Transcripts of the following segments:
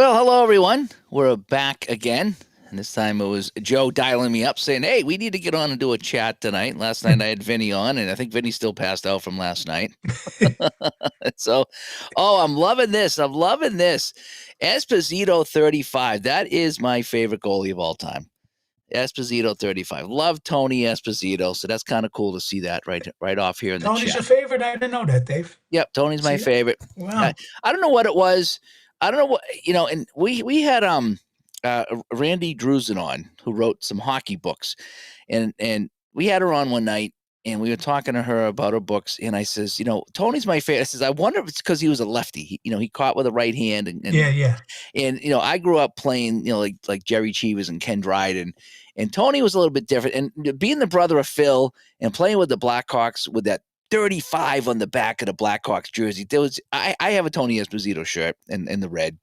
Well, hello everyone. We're back again. And this time it was Joe dialing me up saying, "Hey, we need to get on and do a chat tonight." Last night I had Vinny on, and I think Vinny still passed out from last night. So, I'm loving this. I'm loving this. Esposito 35. That is my favorite goalie of all time. Esposito 35. Love Tony Esposito. So that's kind of cool to see that right off here in the Tony's chat. your favorite? I didn't know that, Dave. Yep, Tony's my See that? favorite. Wow. I don't know what it was. I don't know what and we had Randy Drusen on, who wrote some hockey books, and we had her on one night, and we were talking to her about her books, and I says, Tony's my favorite. I says, I wonder if it's because he was a lefty. He caught with a right hand, and Yeah. and I grew up playing, like Jerry Cheevers and Ken Dryden, and Tony was a little bit different. And being the brother of Phil and playing with the Blackhawks with that 35 on the back of the Blackhawks jersey, I have a Tony Esposito shirt in the red,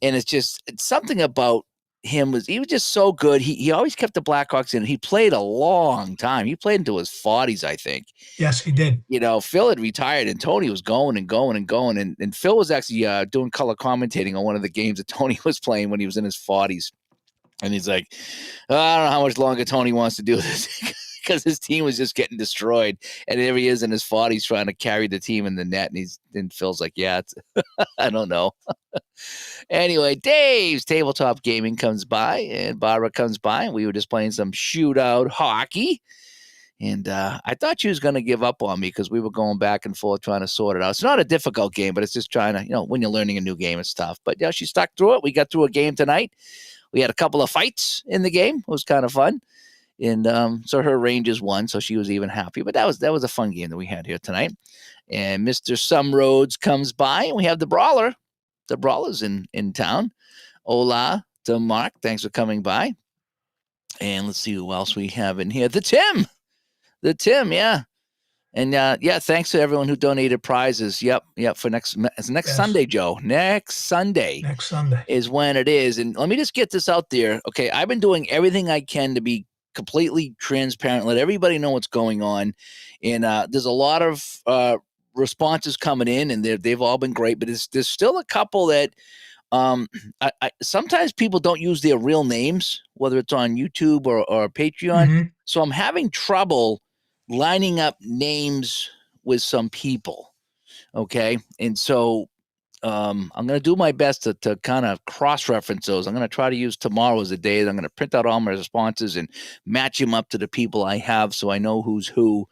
and it's something about him. He was just so good. He always kept the Blackhawks in. He played a long time. He played into his 40s, I think. Yes, he did. Phil had retired, and Tony was going and going and going. And Phil was actually doing color commentating on one of the games that Tony was playing when he was in his 40s. And he's like, I don't know how much longer Tony wants to do this because his team was just getting destroyed. And there he is in his 40s trying to carry the team in the net. And Phil's like, yeah, I don't know. Anyway, Dave's Tabletop Gaming comes by, and Barbara comes by, and we were just playing some shootout hockey. And I thought she was going to give up on me because we were going back and forth trying to sort it out. It's not a difficult game, but it's just trying to, when you're learning a new game, it's tough. But yeah, she stuck through it. We got through a game tonight. We had a couple of fights in the game. It was kind of fun. And so her Rangers won, so she was even happy. But that was a fun game that we had here tonight. And Mr. Sumroads comes by, and we have the Brawler. The Brawler's in town. Hola to Mark. Thanks for coming by. And let's see who else we have in here. The Tim, yeah. And thanks to everyone who donated prizes. Yep, for next Sunday, Joe. Next Sunday is when it is. And let me just get this out there. Okay, I've been doing everything I can to be completely transparent, let everybody know what's going on. And there's a lot of responses coming in, and they've all been great, but there's still a couple that sometimes people don't use their real names, whether it's on YouTube or Patreon. Mm-hmm. So I'm having trouble lining up names with some people. Okay. And so I'm going to do my best to kind of cross-reference those. I'm going to try to use tomorrow as a day. I'm going to print out all my responses and match them up to the people I have so I know who's who.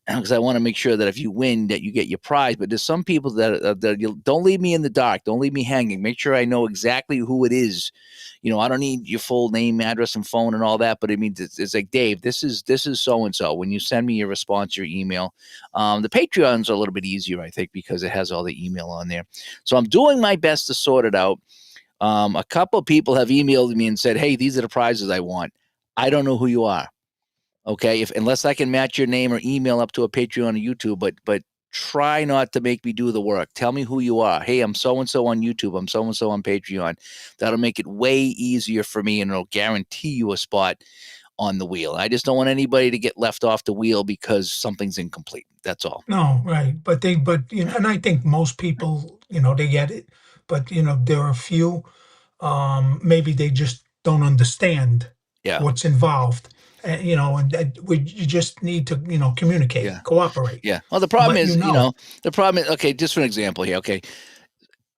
Because I want to make sure that if you win, that you get your prize. But there's some people that don't leave me in the dark. Don't leave me hanging. Make sure I know exactly who it is. I don't need your full name, address, and phone and all that. But it means it's like, Dave, this is so-and-so. When you send me your response, your email. The Patreon's a little bit easier, I think, because it has all the email on there. So I'm doing my best to sort it out. A couple of people have emailed me and said, hey, these are the prizes I want. I don't know who you are. Okay, unless I can match your name or email up to a Patreon or YouTube, but try not to make me do the work. Tell me who you are. Hey, I'm so-and-so on YouTube. I'm so-and-so on Patreon. That'll make it way easier for me, and it'll guarantee you a spot on the wheel. I just don't want anybody to get left off the wheel because something's incomplete. That's all. No, right. But and I think most people, they get it. But, there are a few, maybe they just don't understand what's involved. You just need to, communicate, cooperate. Yeah. Well, the problem is, okay, just for an example here. Okay.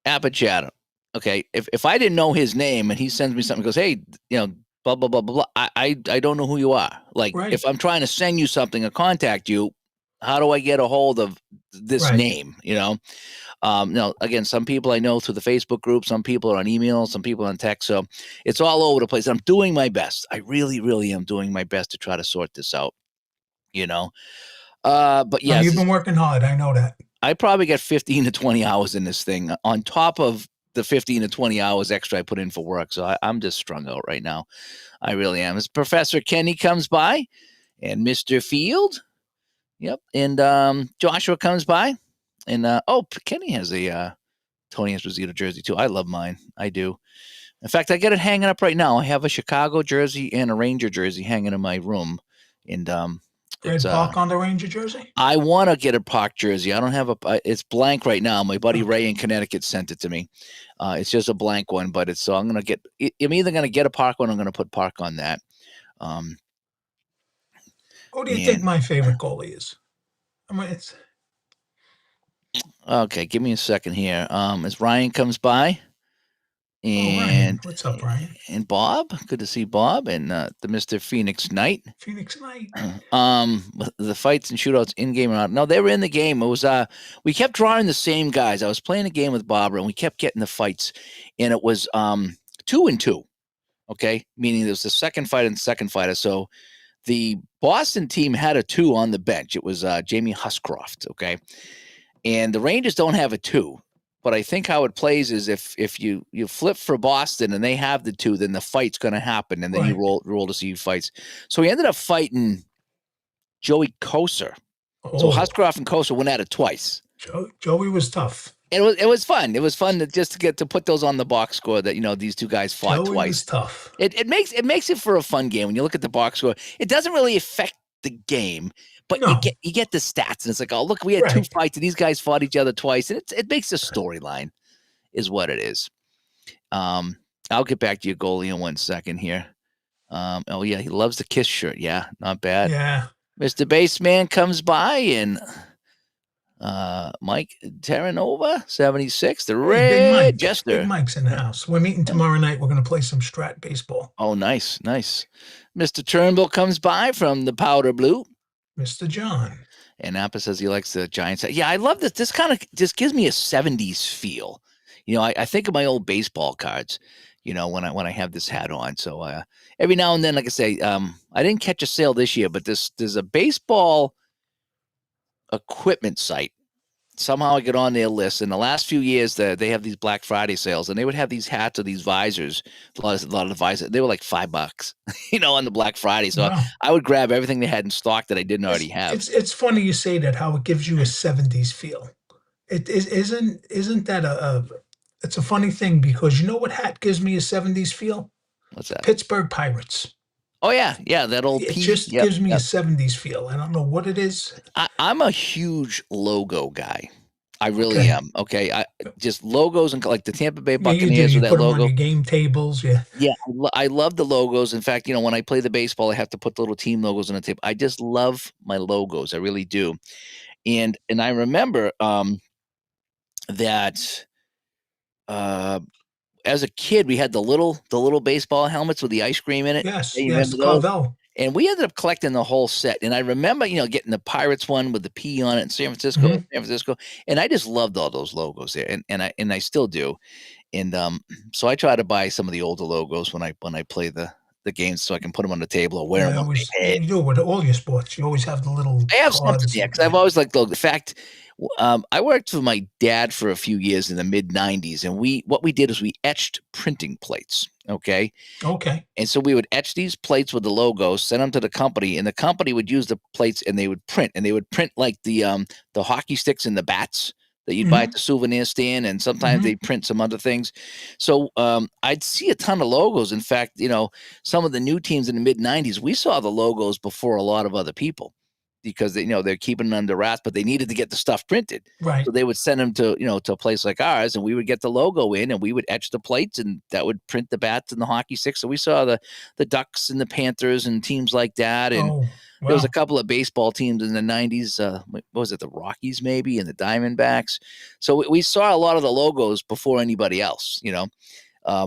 Apachata. Okay. If I didn't know his name and he sends me something, goes, hey, blah, blah, blah, blah, blah. I don't know who you are. Like, if I'm trying to send you something or contact you, how do I get a hold of this name? Now, again, some people I know through the Facebook group, some people are on email, some people on text. So it's all over the place. I'm doing my best. I really, really am doing my best to try to sort this out, But yeah, you've been working hard. I know that. I probably got 15 to 20 hours in this thing on top of the 15 to 20 hours extra I put in for work. So I'm just strung out right now. I really am. As Professor Kenny comes by and Mr. Field. Yep. And Joshua comes by. And Kenny has a Tony Esposito jersey too. I love mine. I do. In fact, I got it hanging up right now. I have a Chicago jersey and a Ranger jersey hanging in my room. And Red Park on the Ranger jersey? I want to get a Park jersey. I don't have it's blank right now. My buddy Ray in Connecticut sent it to me. It's just a blank one, but so I'm going to get, I'm either going to get a Park one or I'm going to put Park on that. Who do you think my favorite goalie is? I mean, it's okay. Give me a second here. As Ryan comes by, and Ryan. What's up, Ryan? And Bob, good to see Bob and the Mr. Phoenix Knight. Phoenix Knight. The fights and shootouts in game or out. No, they were in the game. It was we kept drawing the same guys. I was playing a game with Barbara, and we kept getting the fights, and it was 2-2. Okay, meaning there was the second fight and second fighter. So the Boston team had a 2 on the bench. It was Jamie Huscroft. Okay, and the Rangers don't have a 2. But I think how it plays is if you flip for Boston and they have the 2, then the fight's going to happen, and then you roll to see who fights. So he ended up fighting Joey Kocur. So Huscroft and Kocur went at it twice. Joey was tough. It was fun. It was fun to get to put those on the box score that these two guys fought Joey twice. Was tough. It makes it for a fun game when you look at the box score. It doesn't really affect the game. But you get the stats, and it's like, oh, look, we had 2 fights, and these guys fought each other twice, and it makes a storyline, is what it is. I'll get back to your goalie in 1 second here. Oh yeah, he loves the Kiss shirt. Yeah, not bad. Yeah. Mr. Baseman comes by, and Mike Terranova, 76, the Red Jester. Big Mike's in the house. We're meeting tomorrow night. We're going to play some Strat baseball. Oh, nice. Mr. Turnbull comes by from the Powder Blue. Mr. John. And Napa says he likes the Giants. Yeah, I love this. This kind of just gives me a 70s feel. I think of my old baseball cards, when I have this hat on. So every now and then, like I say, I didn't catch a sale this year, but there's a baseball equipment site. Somehow I get on their list. In the last few years, they have these Black Friday sales, and they would have these hats or these visors. A lot of the visors, they were like $5, on the Black Friday. So I would grab everything they had in stock that I didn't already have. It's funny you say that, how it gives you a 70s feel. It isn't that it's a funny thing, because you know what hat gives me a 70s feel? What's that? Pittsburgh Pirates. Oh yeah, that old. It just gives me a 70s feel. I don't know what it is. I'm a huge logo guy. I really am. Okay, just logos, and like the Tampa Bay Buccaneers with that put logo. Them on your game tables, yeah. I love the logos. In fact, when I play the baseball, I have to put the little team logos on the table. I just love my logos. I really do. And I remember that. As a kid, we had the little baseball helmets with the ice cream in it. Yes, Carvel. And we ended up collecting the whole set. And I remember, getting the Pirates one with the P on it in San Francisco. And I just loved all those logos there, and I still do. And so I try to buy some of the older logos when I play the games, so I can put them on the table or wear them. You do with all your sports. You always have the little. I have something, because I've always liked the fact. I worked for my dad for a few years in the mid 90s, and what we did is we etched printing plates. Okay. And so we would etch these plates with the logos, send them to the company, and the company would use the plates, and they would print like the hockey sticks and the bats that you'd buy at the souvenir stand, and sometimes they print some other things. So I'd see a ton of logos. In fact, some of the new teams in the mid 90s, we saw the logos before a lot of other people, because they're keeping it under wraps, but they needed to get the stuff printed. Right. So they would send them to a place like ours, and we would get the logo in, and we would etch the plates, and that would print the bats and the hockey sticks. So we saw the Ducks and the Panthers and teams like that. And there was a couple of baseball teams in the 90s. What was it? The Rockies maybe, and the Diamondbacks. So we saw a lot of the logos before anybody else,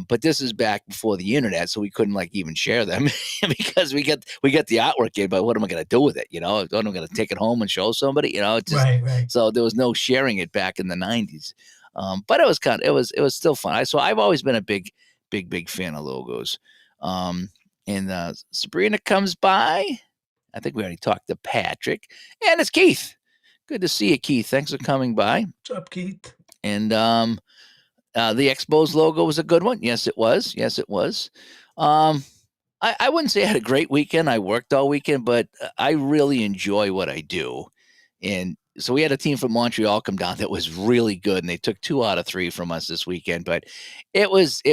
but this is back before the internet, so we couldn't even share them because we get the artwork in, but what am I going to do with it? I'm going to take it home and show somebody, right. So there was no sharing it back in the 90s. But it was it was still fun. So I've always been a big fan of logos. And Sabrina comes by. I think we already talked to Patrick, and it's Keith. Good to see you, Keith. Thanks for coming by. What's up, Keith? And the Expos logo was a good one. Yes, it was. I wouldn't say I had a great weekend. I worked all weekend, but I really enjoy what I do. And so we had a team from Montreal come down that was really good, and they took 2 out of 3 from us this weekend. But it was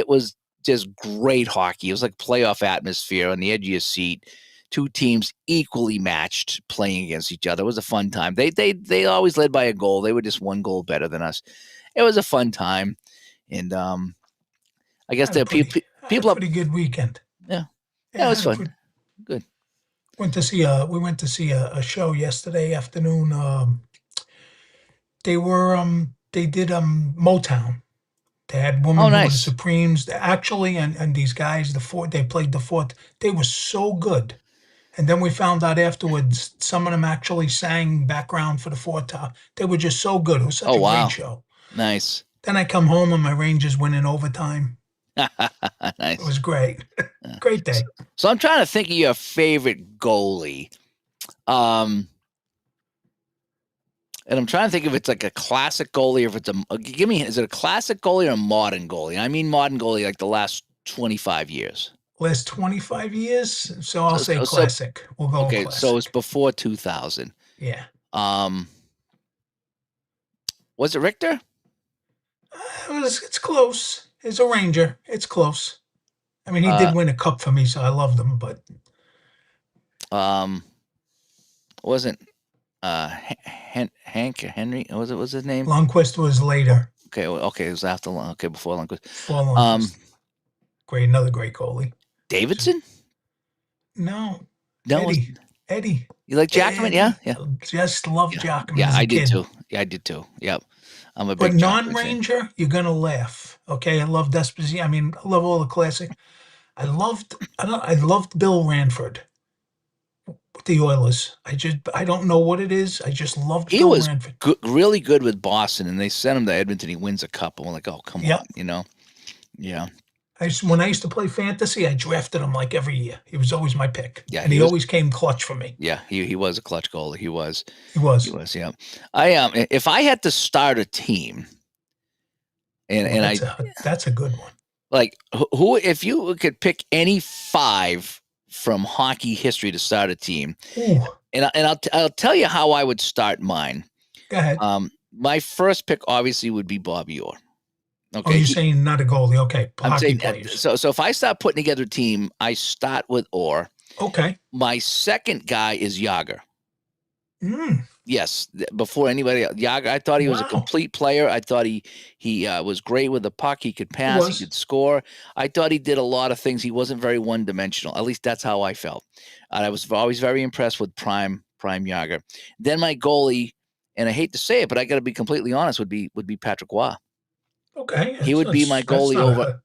just great hockey. It was like playoff atmosphere on the edge of your seat. two teams equally matched playing against each other. It was a fun time. They always led by a goal. They were just one goal better than us. It was a fun time, and I guess there are people a pretty good weekend. Yeah, it was fun. Good. We went to see a show yesterday afternoon. They did Motown. They had Woman Who Was Supremes actually, and these guys, they played the fourth. They were so good. And then we found out afterwards, some of them actually sang background for the fourth. They were just so good. It was such a great show. Nice. Then I come home and my Rangers win in overtime. Nice. It was great. Great day. So I'm trying to think of your favorite goalie. And I'm trying to think if it's like a classic goalie or if it's is it a classic goalie or a modern goalie? I mean modern goalie like the last 25 years. Last 25 years? So I'll say classic. We'll go classic. So it's before 2000. Yeah. Was it Richter? It's close. It's a Ranger. It's close. I mean, he did win a cup for me, so I loved him, but wasn't Hank or Henry? Was his name? Lundqvist was later. Okay, it was after before Lundqvist. Before Lundqvist. Another great goalie. Davidson? No. Eddie. You like Jackman? Yeah. Just love Jackman. Yeah, I did too. Yeah, I did too. Yep. I'm a big. But non-Ranger, you're gonna laugh. Okay, I love Desposito. I mean, I love all the classic. I loved Bill Ranford with the Oilers. I don't know what it is. I just loved Bill Ranford. He was really good with Boston, and they sent him to Edmonton. He wins a cup, and we're like, oh, come on, Yeah. When I used to play fantasy, I drafted him like every year. He was always my pick. Yeah, and he always came clutch for me. Yeah, he was a clutch goalie. He was. Yeah. If I had to start a team, that's a good one. Like who, if you could pick any 5 from hockey history to start a team, and I'll tell you how I would start mine. Go ahead. My first pick obviously would be Bobby Orr. Okay. Oh, you're saying not a goalie. Okay. I'm saying so if I start putting together a team, I start with Orr. Okay. My second guy is Jagr. Yes, before anybody else. Jagr, I thought he was a complete player. I thought he was great with the puck. He could pass. He could score. I thought he did a lot of things. He wasn't very one-dimensional. At least that's how I felt. I was always very impressed with prime Jagr. Then my goalie, and I hate to say it, but I got to be completely honest, would be Patrick Roy. Okay. He would be my goalie over.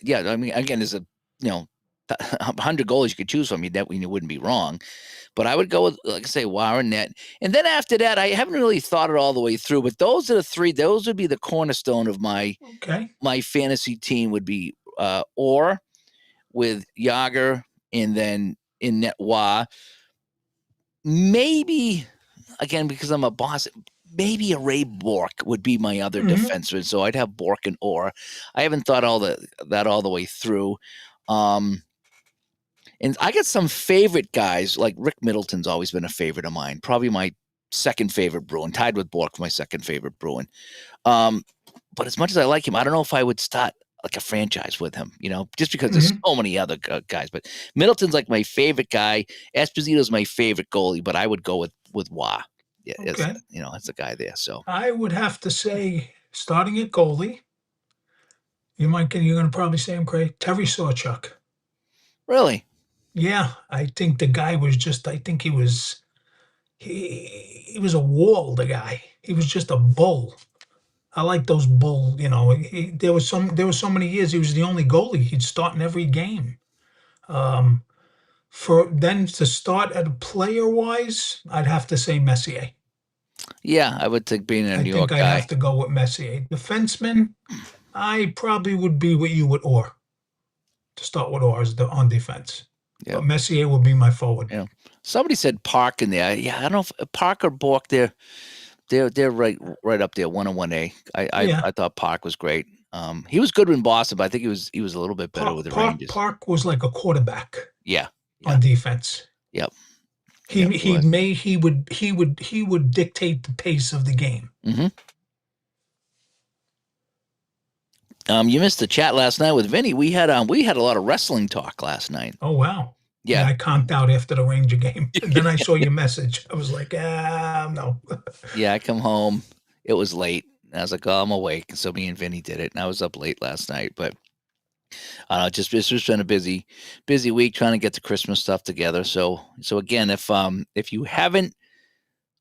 Yeah. I mean, again, there's 100 goalies you could choose from. You wouldn't be wrong, but I would go with, like I say, Warren, Net, and then after that, I haven't really thought it all the way through. But those are the 3. Those would be the cornerstone of my fantasy team. Would be Orr with Jagr, and then in net Roy. Maybe again because I'm a boss. Maybe a Ray Bourque would be my other defenseman, so I'd have Bourque and Orr. I haven't thought that all the way through, and I got some favorite guys. Like Rick Middleton's always been a favorite of mine. Probably my second favorite Bruin, tied with Bourque, my second favorite Bruin. But as much as I like him, I don't know if I would start like a franchise with him. Just because there's so many other guys. But Middleton's like my favorite guy. Esposito's my favorite goalie, but I would go with Roy. Yeah, it's a guy there. So I would have to say, starting at goalie, you're going to probably say I'm crazy. Terry Sawchuk. Really? Yeah, I think the guy was just. I think he was a wall. The guy. He was just a bull. I like those bull. There was so many years he was the only goalie. He'd start in every game. For then to start at player-wise, I'd have to say Messier. Yeah, I would think being a New York guy. I think I'd have to go with Messier. Defenseman, I probably would be with you with Orr. To start with Orr on defense. Yeah. But Messier would be my forward. Yeah. Somebody said Park in there. Yeah, I don't know if Park or Bourque, they're right up there, 101A. I thought Park was great. He was good in Boston, but I think he was a little bit better with the Rangers. Park was like a quarterback. Yeah. On defense. Yep. He would dictate the pace of the game. Mm-hmm. You missed the chat last night with Vinny. We had a lot of wrestling talk last night. Oh wow. Yeah. I conked out after the Ranger game. And then I saw your message. I was like, no. Yeah, I come home. It was late. I was like, oh, I'm awake. So me and Vinny did it. And I was up late last night. But it's just been a busy week trying to get the Christmas stuff together. So again, if you haven't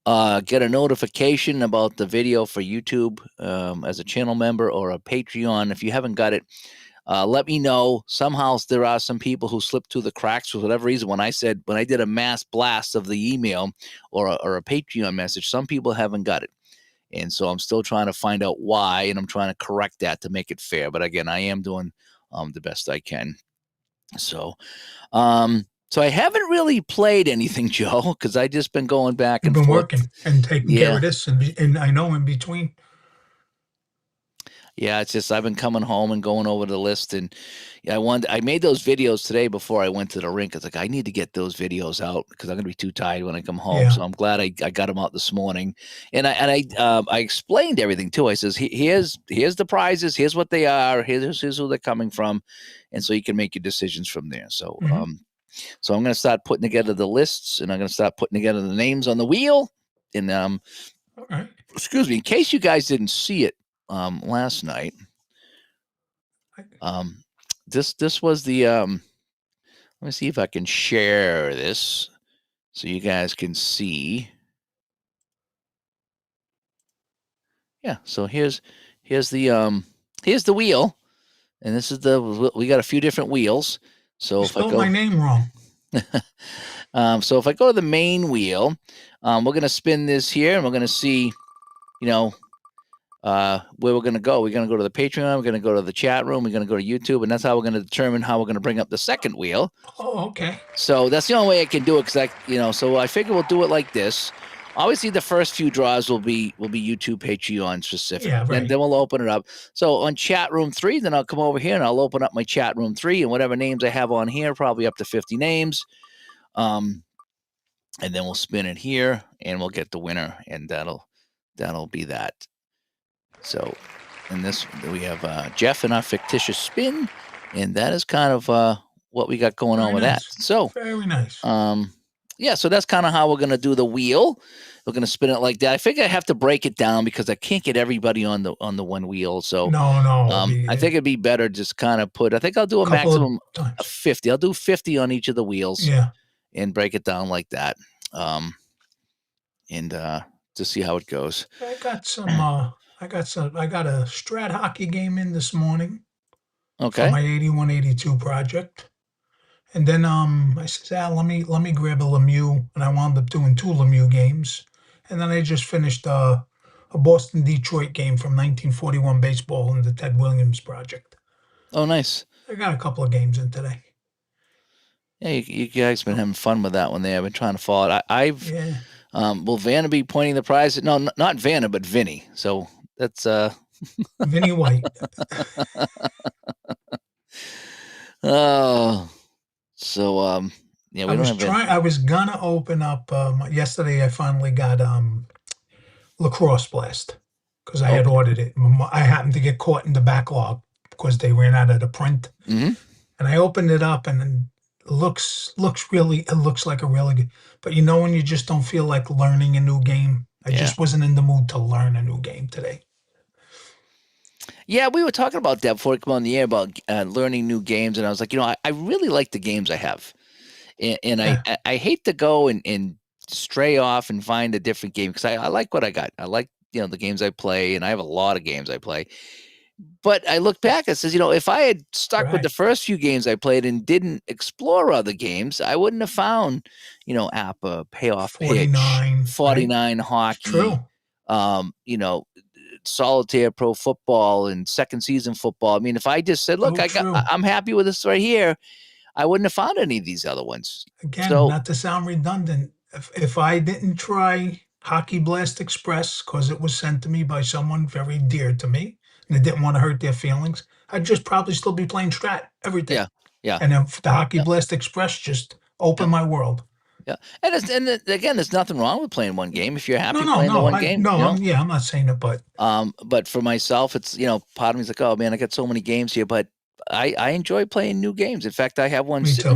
get a notification about the video for YouTube as a channel member or a Patreon, if you haven't got it, let me know. Somehow there are some people who slipped through the cracks for whatever reason. When I did a mass blast of the email or a Patreon message, some people haven't got it. And so I'm still trying to find out why, and I'm trying to correct that to make it fair. But again, I am doing the best I can. So, so I haven't really played anything, Joe, because I just been going back and You've been forth. working and taking care of this, and I know in between. Yeah, it's just I've been coming home and going over the list, and I made those videos today before I went to the rink. It's like I need to get those videos out because I'm gonna be too tired when I come home. Yeah. So I'm glad I got them out this morning, and I explained everything too. I says here's the prizes, here's what they are, here's who they're coming from, and so you can make your decisions from there. So so I'm gonna start putting together the lists, and I'm gonna start putting together the names on the wheel, and All right. excuse me, in case you guys didn't see it. Last night, this was the let me see if I can share this so you guys can see. Yeah, so here's the wheel, and this is we got a few different wheels. So you spelled my name wrong. So if I go to the main wheel, we're gonna spin this here, and we're gonna see, where we're going to go. We're going to go to the Patreon. We're going to go to the chat room. We're going to go to YouTube, and that's how we're going to determine how we're going to bring up the second wheel. Oh, okay. So that's the only way I can do it because so I figure we'll do it like this. Obviously, the first few draws will be YouTube Patreon specific. Yeah, right. Then we'll open it up. So on chat room 3, then I'll come over here and I'll open up my chat room 3 and whatever names I have on here, probably up to 50 names. And then we'll spin it here and we'll get the winner, and that'll be that. So, in this, we have Jeff and our fictitious spin, and that is kind of what we got going on with that. So, very nice. Yeah, so that's kind of how we're going to do the wheel. We're going to spin it like that. I figure I have to break it down because I can't get everybody on the one wheel. So, no. I think it'd be better just kind of I think I'll do a maximum of 50. I'll do 50 on each of the wheels. Yeah. And break it down like that. And to see how it goes. I got some. I got a Strat hockey game in this morning. Okay. For my 81-82 project. And then I said, let me grab a Lemieux, and I wound up doing 2 Lemieux games. And then I just finished a Boston-Detroit game from 1941 baseball in the Ted Williams project. Oh, nice. I got a couple of games in today. Yeah, you guys been having fun with that one there. I've been trying to follow it. Will Vanna be pointing the prize? No, not Vanna, but Vinny. So that's Vinny White. Oh, so yeah, I was gonna open up yesterday. I finally got Lacrosse Blast because I had ordered it. I happened to get caught in the backlog because they ran out of the print, and I opened it up, and it looks like a really good. But when you just don't feel like learning a new game. I just wasn't in the mood to learn a new game today. Yeah, we were talking about that before we come on the air about learning new games, and I was like, I really like the games I have, and I hate to go and stray off and find a different game because I like what I got. I like the games I play, and I have a lot of games I play. But I look back and says, if I had stuck with the first few games I played and didn't explore other games, I wouldn't have found, APBA, Payoff 49, Pitch, 49 Hockey, True. Solitaire Pro Football and second season football. I mean, if I just said, look, I'm happy with this right here, I wouldn't have found any of these other ones. Again, not to sound redundant, if I didn't try Hockey Blast Express because it was sent to me by someone very dear to me, and I didn't want to hurt their feelings, I'd just probably still be playing Strat every day. Yeah. And then the Hockey Blast Express just opened my world. Yeah, and again, there's nothing wrong with playing one game if you're happy playing the one game. I'm not saying it, but for myself, it's part of me's like, oh man, I got so many games here, but I enjoy playing new games. In fact, I have one Me sitting too.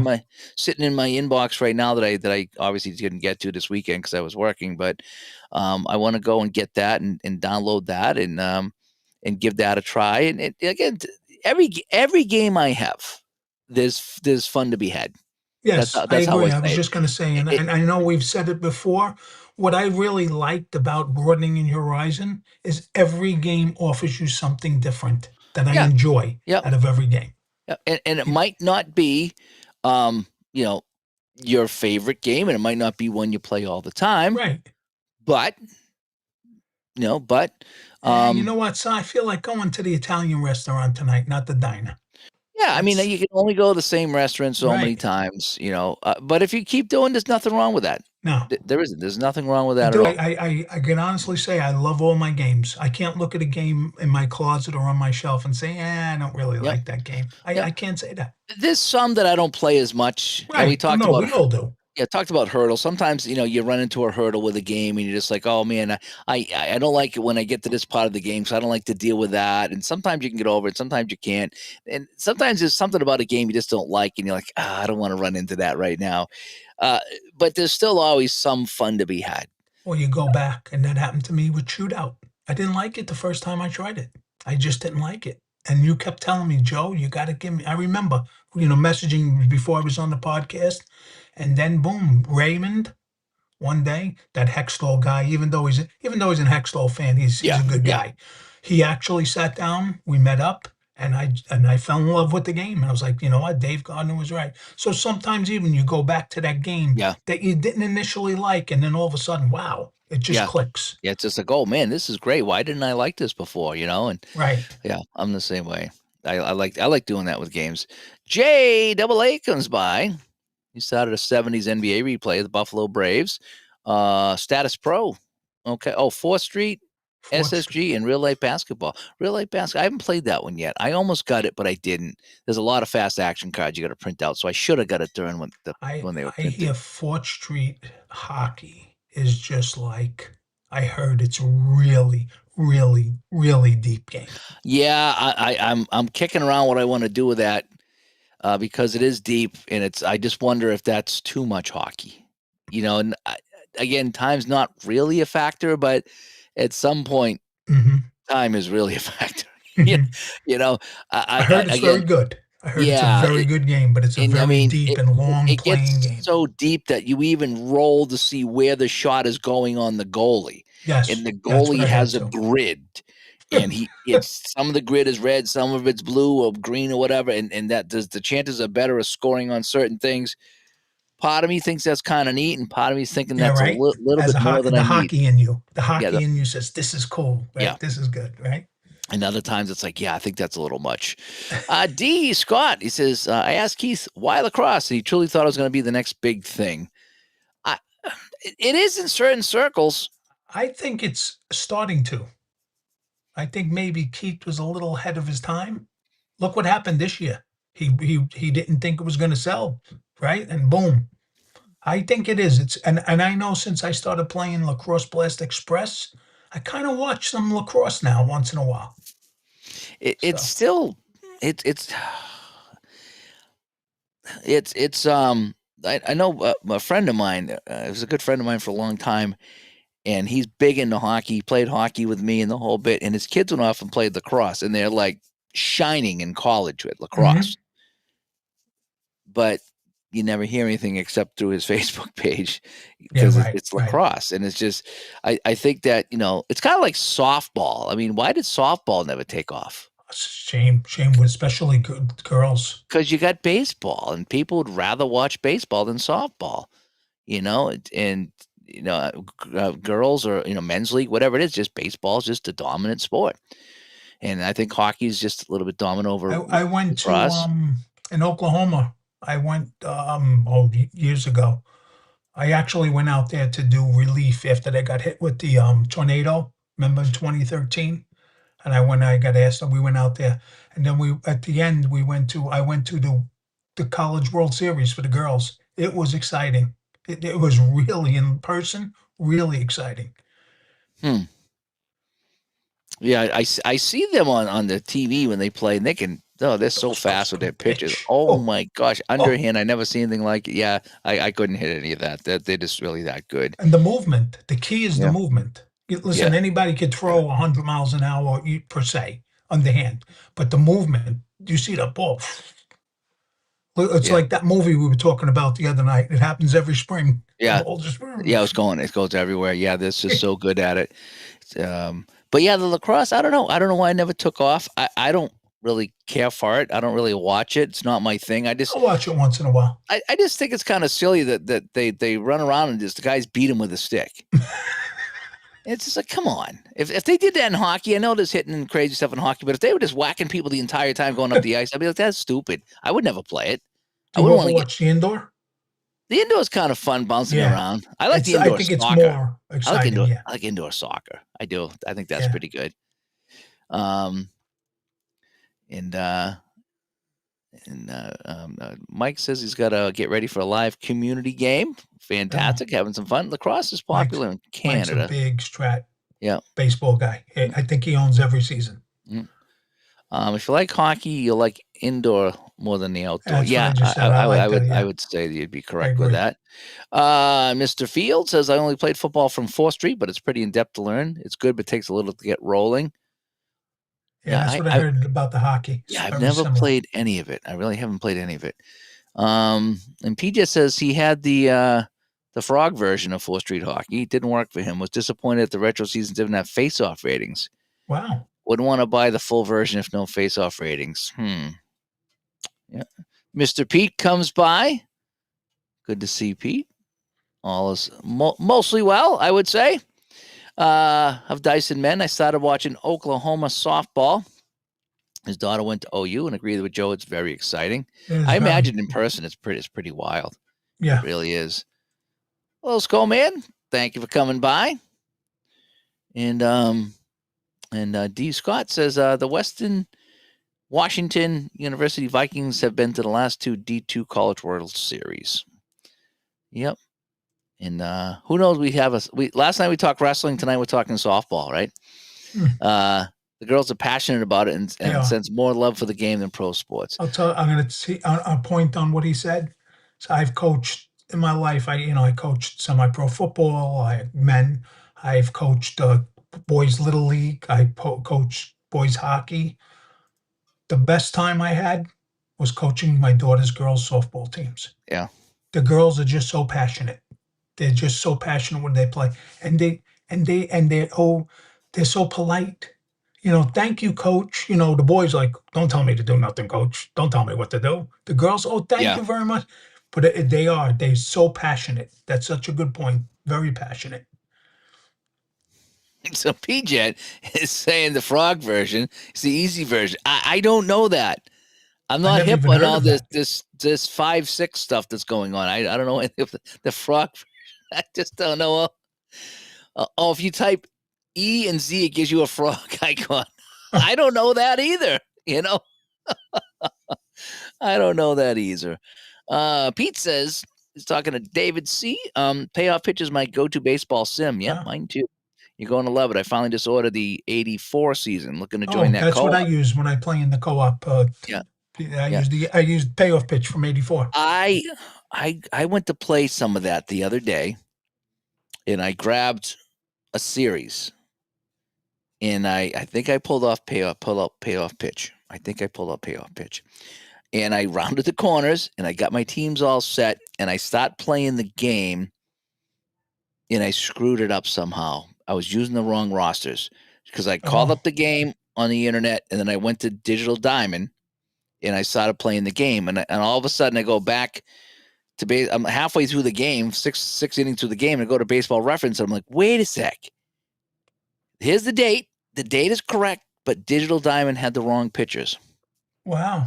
in my inbox right now that I obviously didn't get to this weekend because I was working, but I want to go and get that and download that and give that a try. And again, every game I have, there's fun to be had. Yes, I That's how I agree. I was say it. just gonna say, and It I know we've said it before, what I really liked about broadening your horizon is every game offers you something different that I yeah, enjoy yeah, out of every game. yeah. And it Y might not be, you know, your favorite game, and it might not be one you play all the time, Right. but You um, know what? So I feel like going to the Italian restaurant tonight, not the diner. yeah, I mean, That's you can only go to the same restaurant so many right. times, but if you keep doing, there's nothing wrong with that. No, There isn't. There's nothing wrong with I that at do. all. I can honestly say I love all my games. I can't look at a game in my closet or on my shelf and say, I don't really Yep, like that game. yep. I can't say that. There's some that I don't play as much, and we Right. Oh, talked no, about we all do. yeah, talked about hurdles. Sometimes, you run into a hurdle with a game and you're just like, oh man, I don't like it when I get to this part of the game, so I don't like to deal with that. And sometimes you can get over it, sometimes you can't. And sometimes there's something about a game you just don't like, and you're like, I don't want to run into that right now. Uh, but there's still always some fun to be had. Or you go back, and that happened to me with Shootout. I didn't like it the first time I tried it. I just didn't like it. And you kept telling me, Joe, you got to give me. I remember, messaging before I was on the podcast, and then boom, Raymond. One day, that Hextall guy, even though he's an Hextall fan, he's Yeah, a good yeah, guy. He actually sat down. We met up, and I fell in love with the game. And I was like, you know what, Dave Gardner was right. So sometimes even you go back to that game yeah, that you didn't initially like, and then all of a sudden, wow, it just yeah. clicks. Yeah, it's just like, oh man, this is great. Why didn't I like this before? And Right. yeah, I'm the same way. I like doing that with games. JAA comes by. He started a 70s NBA replay of the Buffalo Braves. Status Pro. Okay. Oh, 4th Street, Fourth Street. SSG, and Real Life Basketball. Real Life Basketball. I haven't played that one yet. I almost got it, but I didn't. There's a lot of fast action cards you got to print out, so I should have got it during I when they were I printed. hear Fourth Street hockey is just like I heard it's really, really, really deep game. Yeah, I'm kicking around what I want to do with that because it is deep, and I just wonder if that's too much hockey. And again, time's not really a factor, but at some point, Mhm. time is really a factor. you, Mhm. you know, I I heard it's very again, good. I heard it's a yeah, very good game, but it's a and I very mean, deep it, and it long it playing gets game. so deep that you even roll to see where the shot is going on the goalie, and Yes, the that's what goalie I heard has a too. grid, and it's some of the grid is red, some of it's blue or green or whatever, and that does the chances are better of scoring on certain things. Part of me thinks that's kind of neat, and part of me is thinking Yeah, that's a right? little As bit a more than I the need. hockey in you. The Yeah, hockey in you says, "This is cool," yeah. right? "This is good," right? And other times it's like, yeah, I think that's a little much. D. Scott, he says, I asked Keith why lacrosse, and he truly thought it was going to be the next big thing. I, it is in certain circles. I think it's starting to. I think maybe Keith was a little ahead of his time. Look what happened this year. He didn't think it was gonna sell, right? And boom. I think it is. And I know since I started playing Lacrosse Blast Express, I kinda watch some lacrosse now once in a while. It's So still, it's it's I know a friend of mine. It was a good friend of mine for a long time, and he's big into hockey. He played hockey with me and the whole bit. And his kids went off and played lacrosse, and they're like shining in college with mhm. lacrosse. But you never hear anything except through his Facebook page Yeah, because right, it's right. lacrosse, and it's just I think that it's kind of like softball. I mean, why did softball never take off? Shame with especially good girls. Because you got baseball, and people would rather watch baseball than softball. And girls or men's league, whatever it is, just baseball is just the dominant sport. And I think hockey is just a little bit dominant over I went to, lacrosse. in Oklahoma. I went, years ago. I actually went out there to do relief after they got hit with the, tornado, remember in 2013? And I got asked, and we went out there, and then at the end, I went to the College World Series for the girls. It was exciting. It was really in person, really exciting. Hmm. Yeah, I see them on the TV when they play, and No, they're so fast with their pitches. Oh my gosh, underhand! I never seen anything like it. Yeah, I couldn't hit any of that. They're just really that good. And the movement. The key is the Yeah. movement. Listen, Yeah. anybody could throw 100 miles an hour per se underhand, but the movement. You see the ball. It's Yeah. like that movie we were talking about the other night. It happens every spring. Yeah. The ball just. Yeah, it goes everywhere. Yeah, they're just so good at it. But yeah, the lacrosse, I don't know. I don't know why I never took off. I don't really care for it. I don't really watch it. It's not my thing. I'll watch it once in a while. I just think it's kind of silly that they run around and just the guys beat them with a stick. It's just like, come on. If they did that in hockey, I know there's hitting and crazy stuff in hockey, but if they were just whacking people the entire time going up the ice, I'd be like, that's stupid. I would never play it. Do you ever watch the indoor? The indoor is kind of fun bouncing around. I like the indoor I think soccer. It's more exciting. I like indoor soccer. I do. I think that's pretty good. Mike says he's got to get ready for a live community game. Fantastic, having some fun. Lacrosse is popular in Canada. Mike's a big baseball guy. I think he owns every season. If you like hockey, you'll like indoor more than the outdoor. That's I would say that you'd be correct with that. Mr. Field says, I only played football from 4th Street, but it's pretty in-depth to learn. It's good, but it takes a little to get rolling. Yeah, that's what I heard about the hockey. Yeah, I've never played any of it. I really haven't played any of it. And PJ says he had the frog version of 4th Street hockey. It didn't work for him. Was disappointed that the retro season didn't have face-off ratings. Wow. Wouldn't want to buy the full version if no face-off ratings. Yeah. Mr. Pete comes by. Good to see Pete. All is mostly well, I would say. Of Dyson Men, I started watching Oklahoma softball. His daughter went to OU and agreed with Joe. It's very exciting. I imagine in person it's pretty wild. Yeah. It really is. Well, Skull Man, thank you for coming by. And D. Scott says the Western Washington University Vikings have been to the last 2 D2 College World Series. Yep. And who knows? Last night we talked wrestling. Tonight we're talking softball, right? The girls are passionate about it and sense more love for the game than pro sports. I'm going to see a point on what he said. So I've coached in my life. I coached semi-pro football. Men. I've coached boys little league. I coached boys hockey. The best time I had was coaching my daughter's girls softball teams. Yeah. The girls are just so passionate. They're just so passionate when they play, and they're so polite. Thank you, coach. The boys like, don't tell me to do nothing, coach. Don't tell me what to do. The girls, thank you very much. But they're so passionate. That's such a good point. Very passionate. So PJ is saying the frog version is the easy version. I don't know that. I'm not hip on all this 5-6 stuff that's going on. I don't know if the frog. I just don't know. If you type E and Z, it gives you a frog icon. I don't know that either. I don't know that either. Pete says he's talking to David C. Payoff pitch is my go-to baseball sim. Yeah, mine too. You're going to love it. I finally just ordered the 84 season. Looking to join that. That's what I use when I play in the co-op. I used payoff pitch from 84. I went to play some of that the other day, and I grabbed a series, and I think I pulled off payoff pitch. I think I pulled off payoff pitch, and I rounded the corners, and I got my teams all set, and I start playing the game, and I screwed it up somehow. I was using the wrong rosters because I called up the game on the internet, and then I went to Digital Diamond, and I started playing the game, and all of a sudden I go back to I'm halfway through the game, six innings through the game, and I go to Baseball Reference, and I'm like, wait a sec. Here's the date. The date is correct, but Digital Diamond had the wrong pitchers. Wow.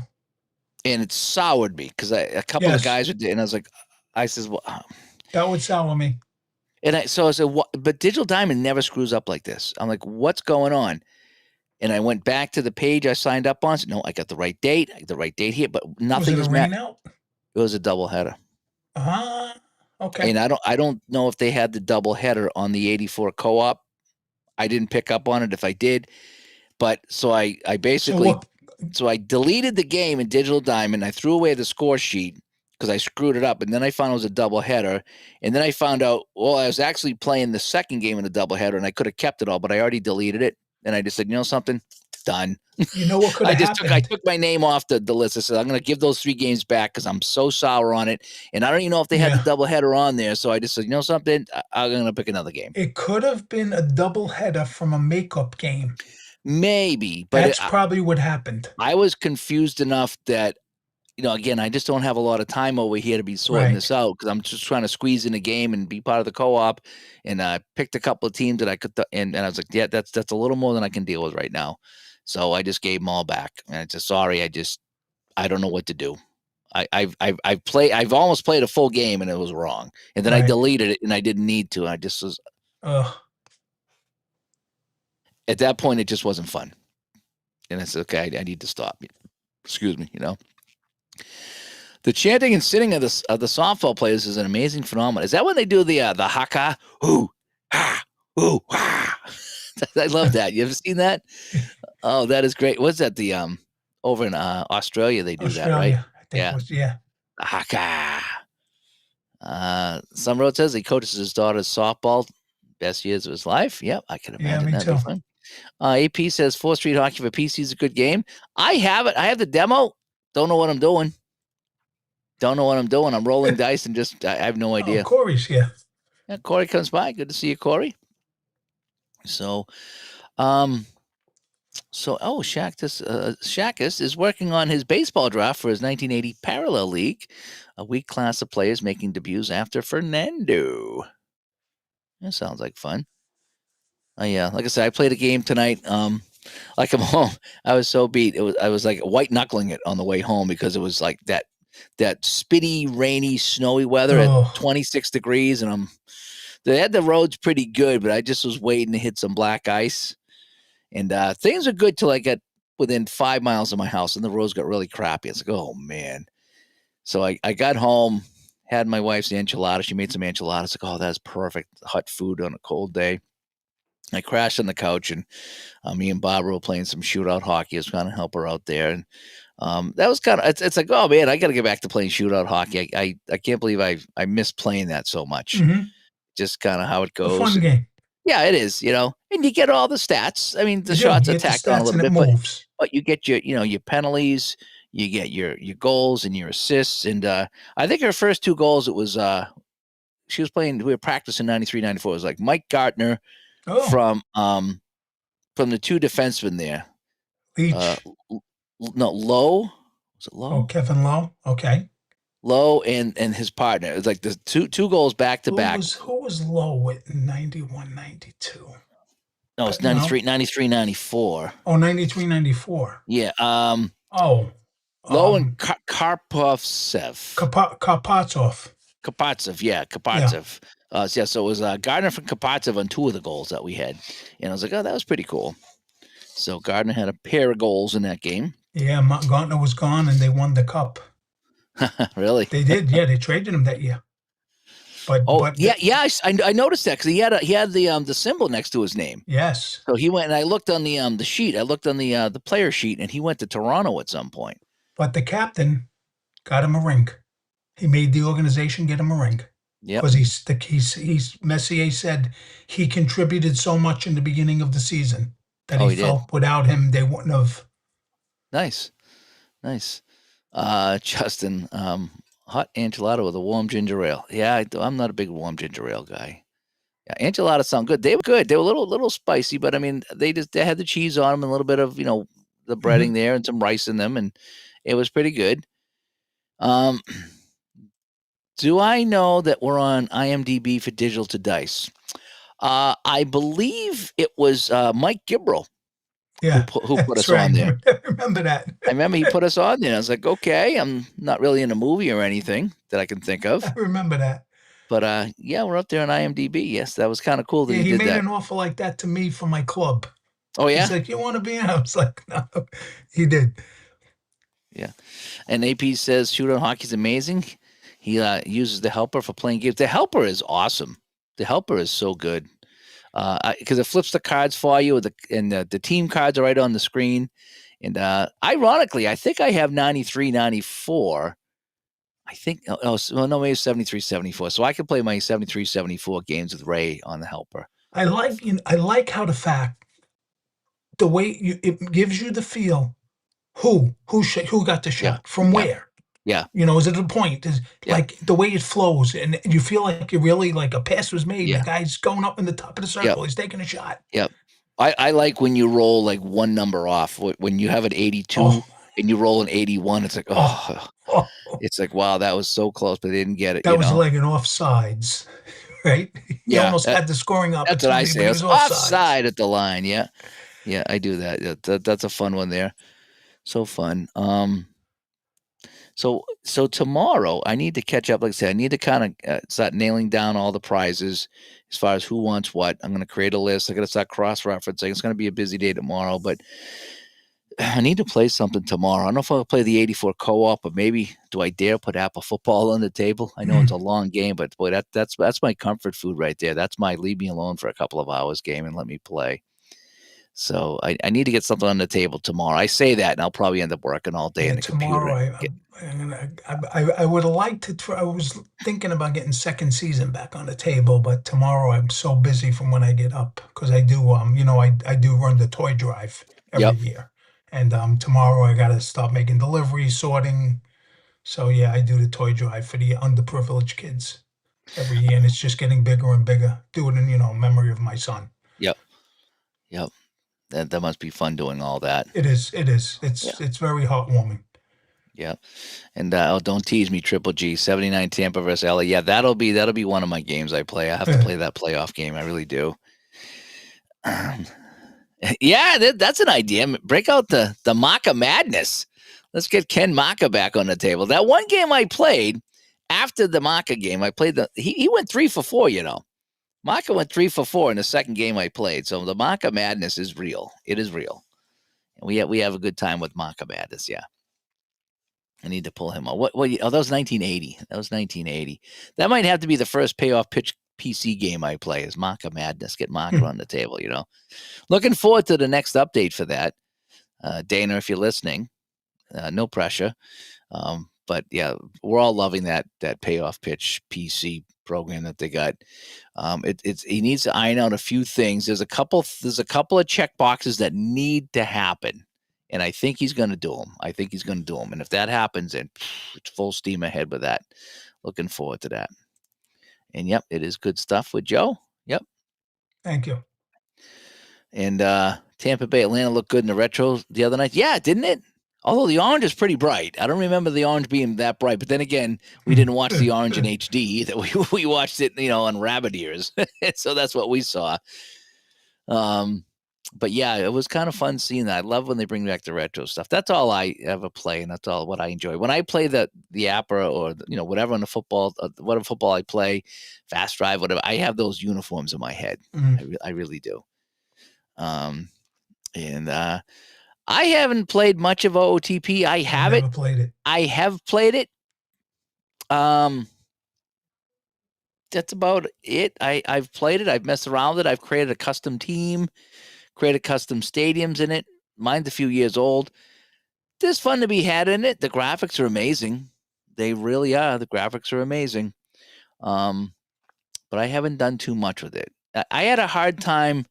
And it soured me because a couple of guys and I was like, well, that would sour me. And I said, what? But Digital Diamond never screws up like this. I'm like, what's going on? And I went back to the page I signed up on. Said, no, I got the right date. I got the right date here, but nothing is matched. It was a doubleheader. Okay. And I don't know if they had the doubleheader on the 84 co-op. I didn't pick up on it if I did, but so I basically. So So I deleted the game in Digital Diamond. I threw away the score sheet because I screwed it up. And then I found it was a doubleheader. And then I found out, well, I was actually playing the second game in the doubleheader, and I could have kept it all, but I already deleted it. And I just said, you know something? Done. You know what could have happened? I took my name off the list. I said, I'm going to give those 3 games back because I'm so sour on it. And I don't even know if they had the doubleheader on there. So I just said, you know something? I'm going to pick another game. It could have been a doubleheader from a makeup game. Maybe. But that's probably what happened. I was confused enough that, again, I just don't have a lot of time over here to be sorting this out because I'm just trying to squeeze in a game and be part of the co-op. And I picked a couple of teams that I could, and I was like, yeah, that's a little more than I can deal with right now. So I just gave them all back. And I just, sorry, I don't know what to do. I've almost played a full game and it was wrong. And then I deleted it and I didn't need to. I just was, at that point, it just wasn't fun. And I said, okay, I need to stop. Excuse me, The chanting and sitting of the softball players is an amazing phenomenon. Is that when they do the haka? Ooh, ha, ooh, ha. I love that. You ever seen that? Oh, that is great. What's that? The over in Australia they do that, right? I think yeah. Haka. Summerroad says he coaches his daughter's softball. Best years of his life. Yep, I can imagine me that'd too. be fun. AP says 4th Street Hockey for PC is a good game. I have it. I have the demo. Don't know what I'm doing. I'm rolling dice and I have no idea. Corey's here. Yeah, Corey comes by. Good to see you, Corey. So, Shakis is working on his baseball draft for his 1980 Parallel League, a weak class of players making debuts after Fernando. That sounds like fun. Yeah, like I said, I played a game tonight. Like I'm home, I was so beat. I was like white knuckling it on the way home because it was like that spitty, rainy, snowy weather at 26 degrees, and they had the roads pretty good, but I just was waiting to hit some black ice. And things are good till I got within 5 miles of my house, and the roads got really crappy. I was like, oh man. So I got home, had my wife's enchilada. She made some enchiladas. Like, oh, that's perfect, hot food on a cold day. I crashed on the couch, and me and Barbara were playing some shootout hockey. I was trying to help her out there, and that was kind of it's like, oh man, I got to get back to playing shootout hockey. I can't believe I miss playing that so much. Mm-hmm. Just kind of how it goes. A fun game. Yeah, it is. And you get all the stats. I mean, the shots are tacked on a little bit, but you get your penalties, you get your goals and your assists. And I think her first 2 goals, it was she was playing. We were practicing 93, 94. It was like Mike Gartner. From the 2 defensemen there. Leach. No, Lowe. Was it Lowe? Oh, Kevin Lowe. Okay. Lowe and his partner. It was like the two goals back to back. Who was Lowe in 91, 92? No, it's 93, 94. Oh, 93, 94. Yeah. Lowe and Karpovtsev. Karpovtsev. Yeah, Karpovtsev. So it was Gardner from Karpovtsev on 2 of the goals that we had. And I was like, oh, that was pretty cool. So Gardner had a pair of goals in that game. Yeah, Gardner was gone, and they won the cup. Really? They did. Yeah, they traded him that year. But I noticed that because he had the symbol next to his name. Yes. So he went, and I looked on the sheet. I looked on the player sheet, and he went to Toronto at some point. But the captain got him a ring. He made the organization get him a ring. Yeah. Because Messier said he contributed so much in the beginning of the season that he felt without him they wouldn't have. Nice. Justin, hot enchilada with a warm ginger ale. Yeah, I'm not a big warm ginger ale guy. Yeah, enchiladas sound good. They were good. They were a little spicy, but I mean, they had the cheese on them and a little bit of the breading there and some rice in them, and it was pretty good. Do I know that we're on IMDb for Digital to Dice? I believe it was Mike Gibrell. Yeah, who put us on there. I remember that. I remember he put us on there. I was like, okay, I'm not really in a movie or anything that I can think of. I remember that. But yeah, we're up there on IMDb. Yes, that was kind of cool that he did that. He made an offer like that to me for my club. Oh, yeah? He's like, you want to be in? I was like, no. He did. Yeah. And AP says shootout hockey is amazing. He uses the helper for playing games. The helper is awesome. The helper is so good. Because it flips the cards for you, and the team cards are right on the screen, And ironically, I think I have 93, 94. I think, no, maybe 73, 74. So I can play my 73, 74 games with Ray on the helper. I like how the way it gives you the feel who got the shot from where. Yeah. Is it a point? Is like the way it flows, and you feel like you really like a pass was made. And the guy's going up in the top of the circle. He's taking a shot. Yep. I like when you roll like one number off. When you have an 82 and you roll an 81, it's like, it's like, wow, that was so close, but they didn't get it. That was like an offsides, right? You almost had the scoring up. That's what I say. It was offside at the line. Yeah. Yeah, I do that. That's a fun one there. So fun. So tomorrow I need to catch up. Like I said, I need to kind of start nailing down all the prizes as far as who wants what. I'm going to create a list. I got to start cross-referencing. It's going to be a busy day tomorrow, but I need to play something tomorrow. I don't know if I'll play the 84 co-op, but maybe do I dare put Apple football on the table? I know it's a long game, but boy, that's my comfort food right there. That's my leave me alone for a couple of hours game and let me play. So I need to get something on the table tomorrow. I say that, and I'll probably end up working all day in the tomorrow, computer. I would have liked to try. I was thinking about getting second season back on the table, but tomorrow I'm so busy from when I get up because I do I do run the toy drive every year, and tomorrow I got to start making deliveries, sorting. So yeah, I do the toy drive for the underprivileged kids every year, and it's just getting bigger and bigger. Do it in memory of my son. Yep. That must be fun doing all that. It is. It's very heartwarming. Yeah. And don't tease me, Triple G. 79 Tampa versus LA. Yeah, that'll be one of my games I play. I have to play that playoff game. I really do. Yeah, that's an idea. Break out the Maka Madness. Let's get Ken Maka back on the table. That one game I played after the Maka game, I played he went 3 for 4, Maka went 3 for 4 in the second game I played. So the Maka Madness is real. It is real. And we have a good time with Maka Madness, yeah. I need to pull him out. That was 1980. That was 1980. That might have to be the first payoff pitch PC game I play is Maka Madness. Get Maka on the table, Looking forward to the next update for that. Dana, if you're listening, no pressure. But yeah, we're all loving that payoff pitch PC program that they got. He needs to iron out a few things. There's a couple of check boxes that need to happen, and I think he's going to do them. And if that happens, then it's full steam ahead with that. Looking forward to that. And yep, it is good stuff with Joe. Yep. Thank you. And Tampa Bay Atlanta looked good in the retro the other night. Yeah, didn't it? Although the orange is pretty bright. I don't remember the orange being that bright. But then again, we didn't watch the orange in HD either. We watched it, on rabbit ears. So that's what we saw. But yeah, it was kind of fun seeing that. I love when they bring back the retro stuff. That's all I ever play, and that's all what I enjoy. When I play the APRA or whatever on the football, whatever football I play, Fast Drive, whatever, I have those uniforms in my head. I really do. And I haven't played much of OOTP. I haven't played it. I have played it. That's about it. I've played it. I've messed around with it. I've created a custom team, created custom stadiums in it. Mine's a few years old. There's fun to be had in it. The graphics are amazing. They really are. The graphics are amazing. But I haven't done too much with it. I had a hard time.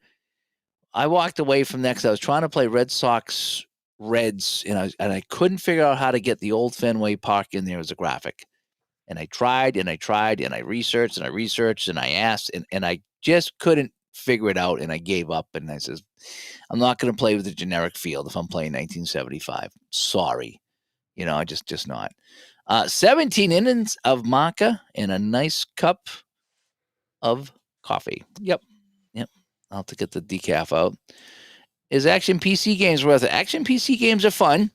I walked away from that because I was trying to play Red Sox Reds, and I couldn't figure out how to get the old Fenway Park in there as a graphic. And I tried, and I researched, and I asked, and I just couldn't figure it out, and I gave up. And I says, I'm not going to play with the generic field if I'm playing 1975. Sorry. I just not. 17 innings of Maka and a nice cup of coffee. Yep. I'll have to get the decaf out. Is Action PC games worth it? Action PC games are fun.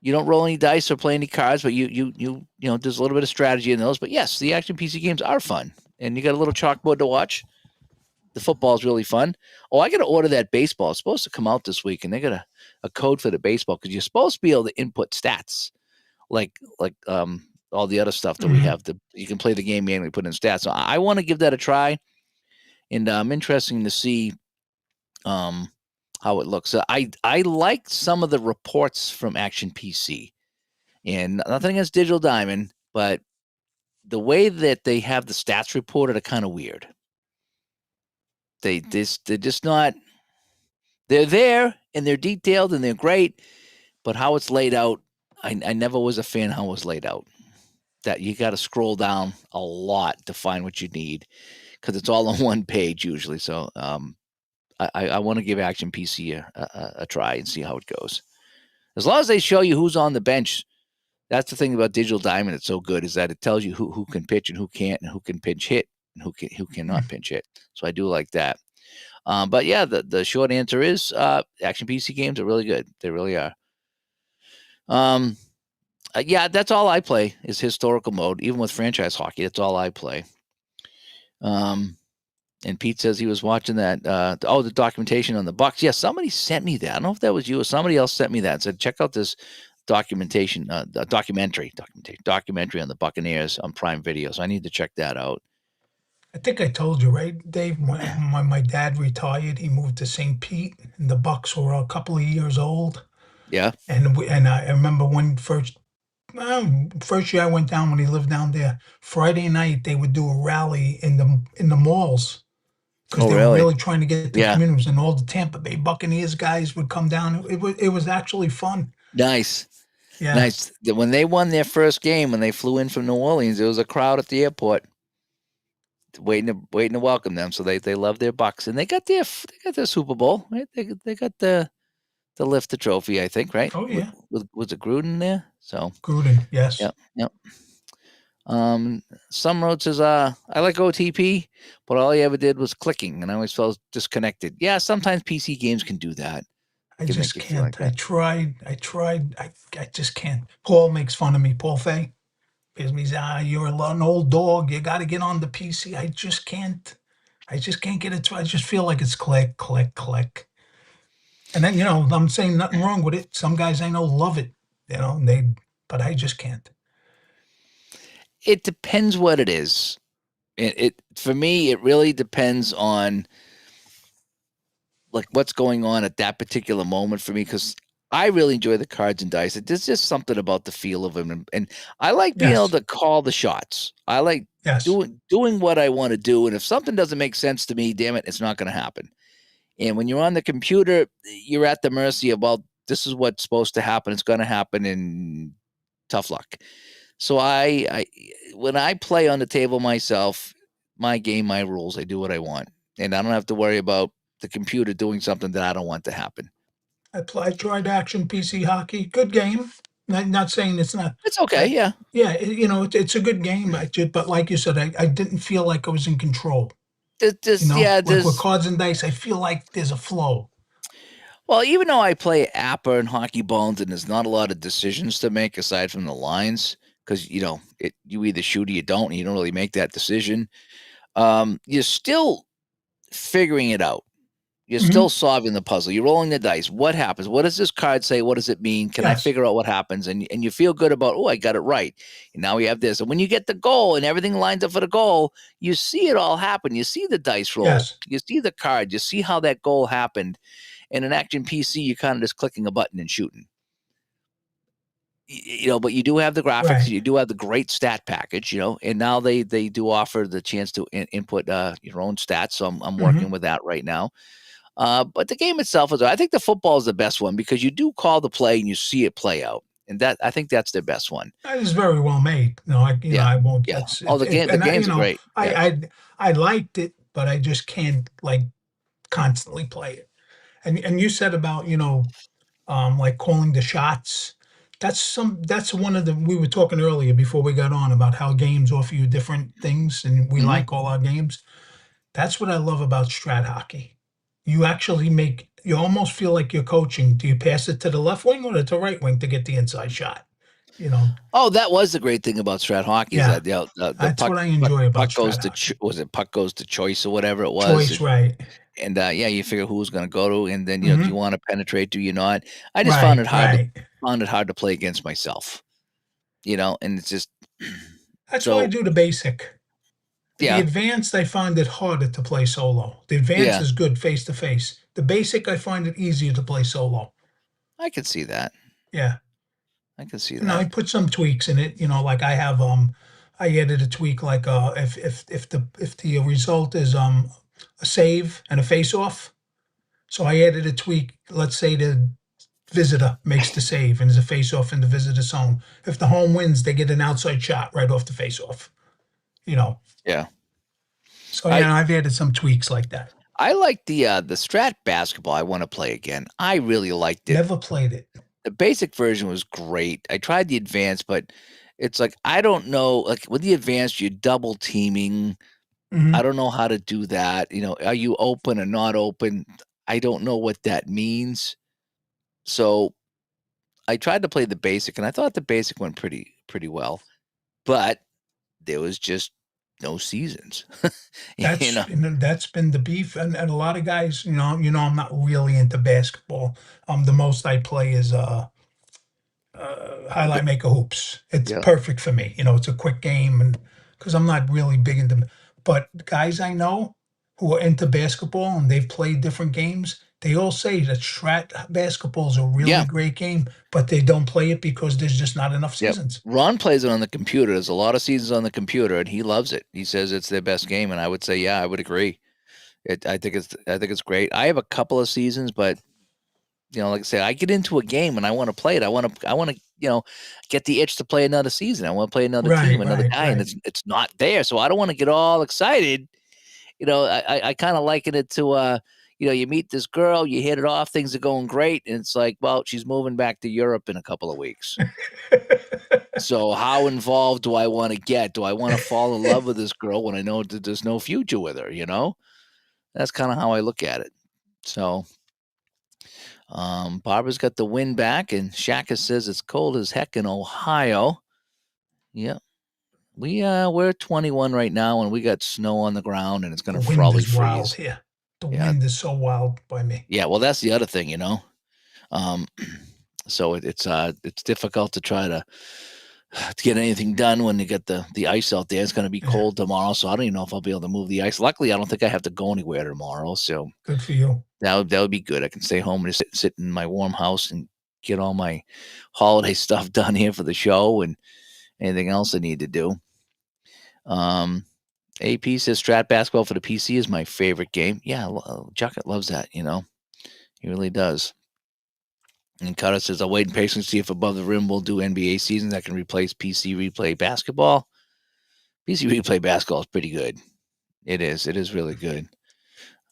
You don't roll any dice or play any cards, but you there's a little bit of strategy in those. But yes, the Action PC games are fun, and you got a little chalkboard to watch. The football is really fun. Oh, I got to order that baseball. It's supposed to come out this week, and they got a code for the baseball because you're supposed to be able to input stats, like all the other stuff that we have. You can play the game manually, put in stats. So I want to give that a try. And I'm interested to see how it looks. I like some of the reports from Action PC, and nothing against Digital Diamond, but the way that they have the stats reported are kind of weird. They're just not. They're there and they're detailed and they're great, but how it's laid out, I never was a fan how it was laid out. That you got to scroll down a lot to find what you need because it's all on one page usually. So I want to give Action PC a try and see how it goes. As long as they show you who's on the bench, that's the thing about Digital Diamond. It's so good is that it tells you who can pitch and who can't, and who can pinch hit and who cannot pinch hit. So I do like that. But yeah, the short answer is Action PC games are really good. They really are. Yeah, that's all I play is historical mode. Even with franchise hockey, that's all I play. And Pete says he was watching that. The documentation on the Bucks. Yeah, somebody sent me that. I don't know if that was you or somebody else sent me that and said, check out this documentary on the Buccaneers on Prime Video. So I need to check that out. I think I told you, right, Dave? When my dad retired, he moved to St. Pete, and the Bucks were a couple of years old. Yeah. And I remember when first year I went down when he lived down there. Friday night they would do a rally in the malls because they were really trying to get the communities, and all the Tampa Bay Buccaneers guys would come down. It was actually fun. Nice. Yeah. Nice. When they won their first game, when they flew in from New Orleans, there was a crowd at the airport waiting to welcome them. So they love their Bucks, and they got their Super Bowl, right? They got to lift the trophy, I think, right? Oh yeah. Was it Gruden there? So Gruden, yes. Yep. Some road says, I like OTP, but all he ever did was clicking, and I always felt disconnected. Yeah, sometimes PC games can do that. I just can't. I tried. I just can't. Paul makes fun of me. Paul Fay. Because he's, you're an old dog. You got to get on the PC. I just can't get it. I just feel like it's click, click, click. And then, I'm saying nothing wrong with it. Some guys I know love it, but I just can't. It depends what it is. For me, it really depends on like what's going on at that particular moment for me, because I really enjoy the cards and dice. There's just something about the feel of them, and I like being able to call the shots. I like doing what I want to do, and if something doesn't make sense to me, damn it, it's not going to happen. And when you're on the computer, you're at the mercy of, well, this is what's supposed to happen. It's going to happen, and tough luck. So when I play on the table myself, my game, my rules, I do what I want, and I don't have to worry about the computer doing something that I don't want to happen. I tried Action PC Hockey. Good game. Not saying it's not. It's okay. Yeah. Yeah. It's a good game. But like you said, I didn't feel like I was in control. Like with cards and dice, I feel like there's a flow. Well, even though I play Appa and Hockey Bones, and there's not a lot of decisions to make aside from the lines, because you either shoot or you don't, and you don't really make that decision. You're still figuring it out. You're still solving the puzzle. You're rolling the dice. What happens? What does this card say? What does it mean? Can I figure out what happens? And you feel good about, I got it right. And now we have this. And when you get the goal and everything lines up for the goal, you see it all happen. You see the dice roll. Yes. You see the card. You see how that goal happened. And in Action PC, you're kind of just clicking a button and shooting. But you do have the graphics. Right. You do have the great stat package, and now they do offer the chance to input your own stats. So I'm working with that right now. But the game itself I think the football is the best one because you do call the play and you see it play out. And I think that's the best one. That is very well made. I won't. Yeah. The game's great. I liked it, but I just can't constantly play it. And you said about, like calling the shots. That's one of the, we were talking earlier before we got on about how games offer you different things and we like all our games. That's what I love about Strat Hockey. You actually you almost feel like you're coaching. Do you pass it to the left wing or to the right wing to get the inside shot? Oh, that was the great thing about Strat Hockey. Yeah. Is that the that's puck, what I enjoy about puck goes Strat to puck goes to choice or whatever it was. Choice, right. And you figure who's going to go to, and then do you want to penetrate? Do you not? I just found it hard to play against myself. And it's just that's why I do the basic. The advanced, I find it harder to play solo. The advanced Yeah. is good face to face. The basic, I find it easier to play solo. I can see that. Yeah. I can see I that. put some tweaks in it, like I have I added a tweak like if the result is a save and a face off. So I added a tweak, let's say the visitor makes the save and is a face off in the visitor zone. If the home wins, they get an outside shot right off the face off. Yeah. So yeah, I've added some tweaks like that. I like the Strat basketball. I want to play again. I really liked it. Never played it. The basic version was great. I tried the advanced, but it's like I don't know. Like with the advanced, you're double teaming. I don't know how to do that. Are you open or not open? I don't know what that means. So I tried to play the basic, and I thought the basic went pretty well, but there was just no seasons. That's been the beef, and a lot of guys, I'm not really into basketball. The most I play is highlight maker hoops. It's perfect for me. It's a quick game, and because I'm not really big into. But guys I know who are into basketball and they've played different games, they all say that Strat basketball is a really great game, but they don't play it because there's just not enough seasons. Ron plays it on the computer. There's a lot of seasons on the computer, and he loves it. He says it's their best game, and I would say, yeah, I would agree. I think it's great. I have a couple of seasons, but like I said, I get into a game and I want to play it. I want to get the itch to play another season. I want to play another team, another guy, and it's not there. So I don't want to get all excited. I kind of liken it to you meet this girl, you hit it off, things are going great, and it's like, well, she's moving back to Europe in a couple of weeks. So how involved do I want to get? Do I want to fall in love with this girl when I know that there's no future with her? That's kind of how I look at it. So Barbara's got the wind back, and Shaka says it's cold as heck in Ohio. Yeah. We're 21 right now, and we got snow on the ground, and it's going to probably freeze. Wild here. The wind is so wild by me. Yeah, well, that's the other thing, So it's difficult to try to get anything done when you get the ice out there. It's going to be cold tomorrow, so I don't even know if I'll be able to move the ice. Luckily, I don't think I have to go anywhere tomorrow, so good for you. That would be good. I can stay home and just sit in my warm house and get all my holiday stuff done here for the show and anything else I need to do. AP says Strat basketball for the PC is my favorite game. Yeah, Jucket loves that, He really does. And Cutter says, I'll wait in patience to see if Above the Rim will do NBA seasons that can replace PC replay basketball. PC replay basketball is pretty good. It is. It is really good.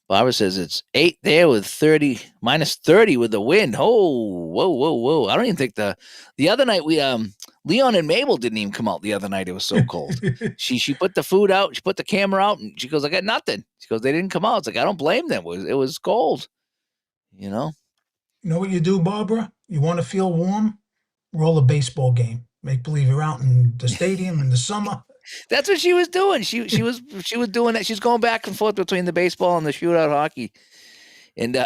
Barbara says it's 8 there with minus 30 with the wind. Oh, whoa. I don't even think the other night Leon and Mabel didn't even come out the other night. It was so cold. She put the food out. She put the camera out, and she goes, I got nothing. She goes, they didn't come out. It's like, I don't blame them. It was cold, You know what you do, Barbara? You want to feel warm? Roll a baseball game. Make believe you're out in the stadium in the summer. That's what she was doing. She was doing that. She's going back and forth between the baseball and the shootout hockey. And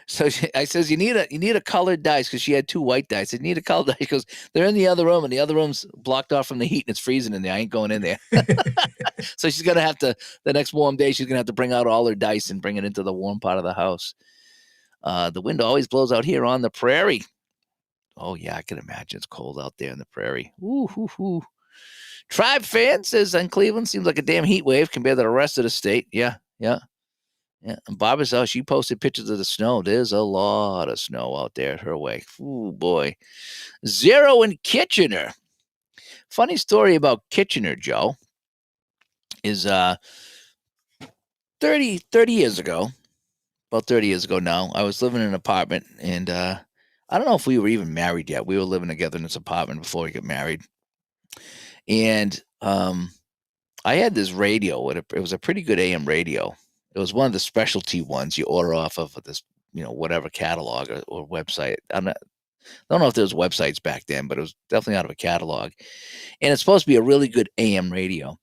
so I says, you need a colored dice, because she had 2 white dice. You need a colored dice because they're in the other room, and the other room's blocked off from the heat, and it's freezing in there. I ain't going in there. So she's gonna have to, the next warm day, she's gonna have to bring out all her dice and bring it into the warm part of the house. The wind always blows out here on the prairie. Oh yeah, I can imagine it's cold out there in the prairie. Ooh. Tribe fan says in Cleveland seems like a damn heat wave compared to the rest of the state. Yeah. And Barbara's out. She posted pictures of the snow. There's a lot of snow out there her way. Ooh, boy. 0 in Kitchener. Funny story about Kitchener, Joe, is 30 years ago, about 30 years ago now, I was living in an apartment, and I don't know if we were even married yet. We were living together in this apartment before we got married. And I had this radio. It was a pretty good AM radio. It was one of the specialty ones you order off of this, whatever catalog or website. I don't know if there was websites back then, but it was definitely out of a catalog. And it's supposed to be a really good AM radio.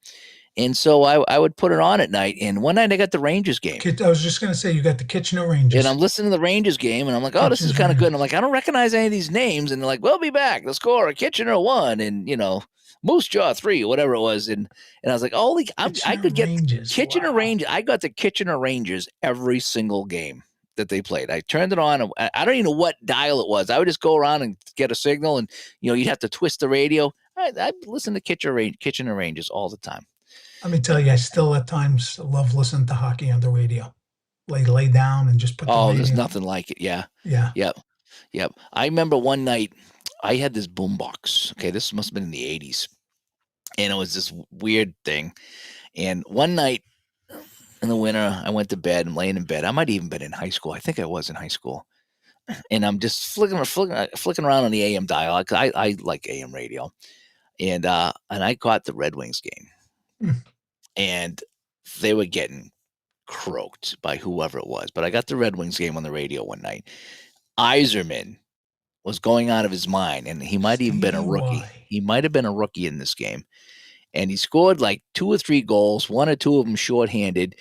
And so I would put it on at night. And one night I got the Rangers game. I was just going to say, you got the Kitchener Rangers. And I'm listening to the Rangers game, and I'm like, oh, this is kind of good. And I'm like, I don't recognize any of these names. And they're like, we'll be back. The score, Kitchener won. And, Moose Jaw 3, whatever it was, and I was like, holy, I could get Kitchener Rangers. I got the Kitchener Rangers every single game that they played. I turned it on. I don't even know what dial it was. I would just go around and get a signal, and you'd have to twist the radio. I listen to Kitchener Rangers all the time. Let me tell you, I still at times love listening to hockey on the radio. Lay down and just put the radio. There's nothing like it. Yeah. Yep. I remember one night I had this boombox. Okay, this must have been in the 80s. And it was this weird thing. And one night in the winter, I went to bed. I'm laying in bed. I might have even been in high school. I think I was in high school. And I'm just flicking around on the AM dial. I like AM radio. And I got the Red Wings game. And they were getting croaked by whoever it was. But I got the Red Wings game on the radio one night. Yzerman was going out of his mind, and he might have even been a rookie. He might have been a rookie in this game. And he scored like 2 or 3 goals, 1 or 2 of them shorthanded.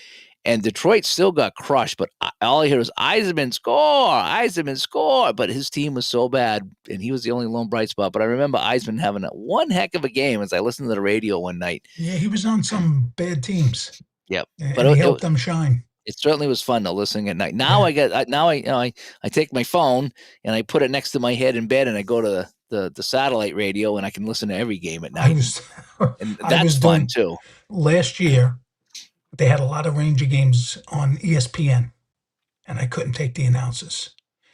And Detroit still got crushed, but all I hear was Yzerman score. But his team was so bad, and he was the only lone bright spot. But I remember Yzerman having one heck of a game as I listened to the radio one night. Yeah, he was on some bad teams. Yep, but he helped them shine. It certainly was fun to listen at night. Now I take my phone and I put it next to my head in bed, and I go to the satellite radio, and I can listen to every game at night. And that's fun too. Last year, they had a lot of Ranger games on ESPN, and I couldn't take the announcers.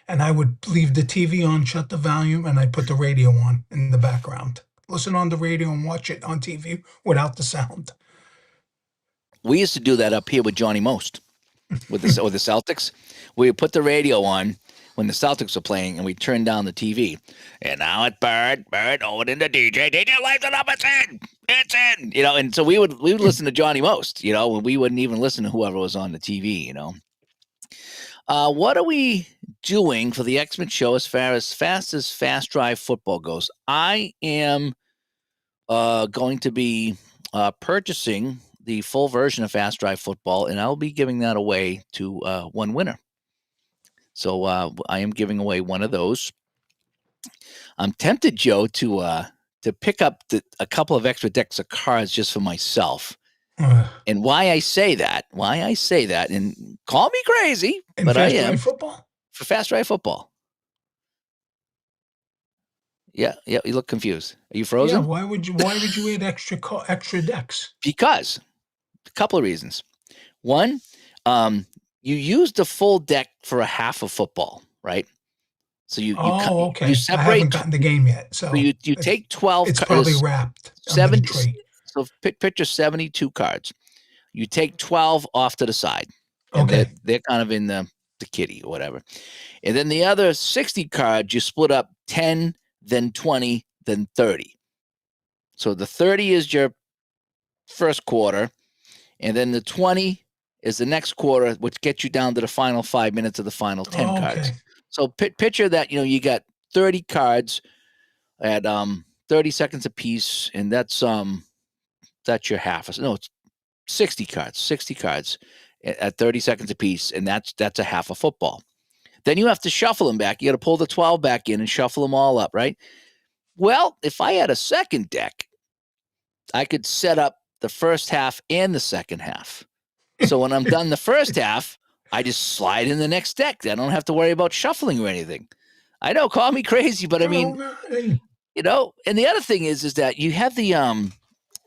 And I would leave the TV on, shut the volume, and I'd put the radio on in the background. Listen on the radio and watch it on TV without the sound. We used to do that up here with Johnny Most, with the Celtics. We would put the radio on when the Celtics were playing, and we turned down the TV. And now it's Bird, over into DJ lights it up, it's in, and so we would listen to Johnny Most, and we wouldn't even listen to whoever was on the TV, What are we doing for the X-Men show as far as Fast Drive football goes? I am going to be purchasing the full version of Fast Drive football, and I'll be giving that away to one winner. So I am giving away one of those. I'm tempted, Joe, to pick up a couple of extra decks of cards just for myself. And why I say that, and call me crazy, but I am. Football? For Fast Drive football. Yeah, you look confused. Are you frozen? Yeah, why would you add extra decks? Because a couple of reasons. One, you use the full deck for a half of football, right? So you okay. You separate. I haven't gotten the game yet, so you take 12. It's probably wrapped. 70. So picture 72 cards. You take 12 off to the side. Okay. They're kind of in the kitty or whatever. And then the other 60 cards, you split up 10, then 20, then 30. So the 30 is your first quarter, and then the 20 is the next quarter, which gets you down to the final 5 minutes of the final 10 cards. So picture that, you got 30 cards at 30 seconds a piece, and that's your half. No, it's 60 cards at 30 seconds a piece, and that's a half a football. Then you have to shuffle them back. You got to pull the 12 back in and shuffle them all up, right? Well, if I had a second deck, I could set up the first half and the second half. So when I'm done the first half, I just slide in the next deck. I don't have to worry about shuffling or anything. I know, call me crazy, but I mean, and the other thing is that you have the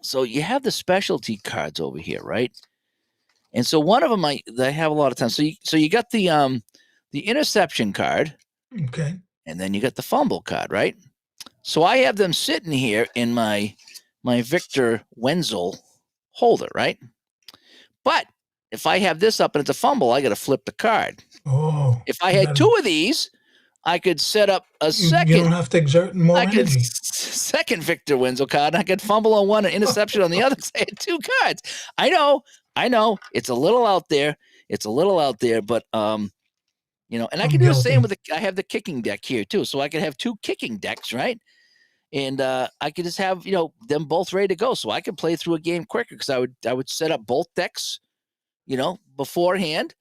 so you have the specialty cards over here, right? And so one of them I have a lot of times. So you got the interception card, okay, and then you got the fumble card, right? So I have them sitting here in my Victor Wenzel holder, right? But if I have this up and it's a fumble, I got to flip the card. Oh, if I had 2 of these, I could set up a second. You don't have to exert more energy. Second Victor Wenzel card. And I could fumble on one and interception on the other. I had 2 cards. I know. It's a little out there. But and I can do the same with I have the kicking deck here too, so I could have 2 kicking decks, right? And I could just have them both ready to go, so I could play through a game quicker because I would set up both decks, beforehand,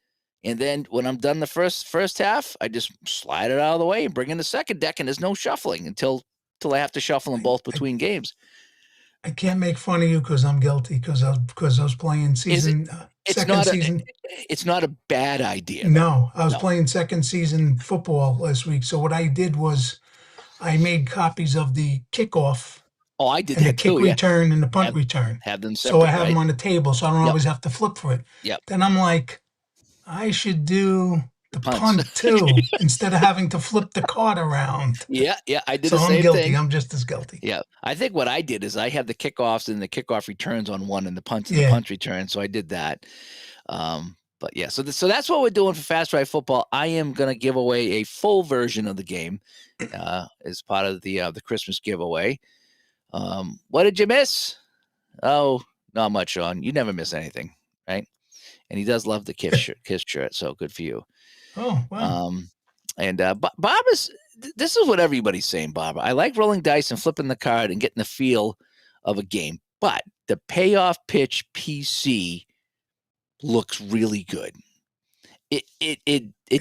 and then when I'm done the first half, I just slide it out of the way and bring in the second deck, and there's no shuffling until I have to shuffle them both between games. I can't make fun of you because I'm guilty because I was playing season second season. It's not a bad idea, though. No, I was playing second season football last week. So what I did was I made copies of the kickoff. Oh, I did and that the kick too. return and the punt return. Have them separate. So I have them on the table, so I don't always have to flip for it. Yep. Then I'm like, I should do the punt too instead of having to flip the card around. Yeah, I did the same thing. So I'm guilty. I'm just as guilty. Yeah, I think what I did is I have the kickoffs and the kickoff returns on one, and the punts and the punt return. So I did that. But yeah, so that's what we're doing for Fast Drive Football. I am gonna give away a full version of the game as part of the Christmas giveaway. What did you miss? Oh, not much, Sean. You never miss anything, right? And he does love the Kiss shirt, so good for you. Oh, wow. And Bob this is what everybody's saying, Bob. I like rolling dice and flipping the card and getting the feel of a game, but the payoff pitch PC looks really good. It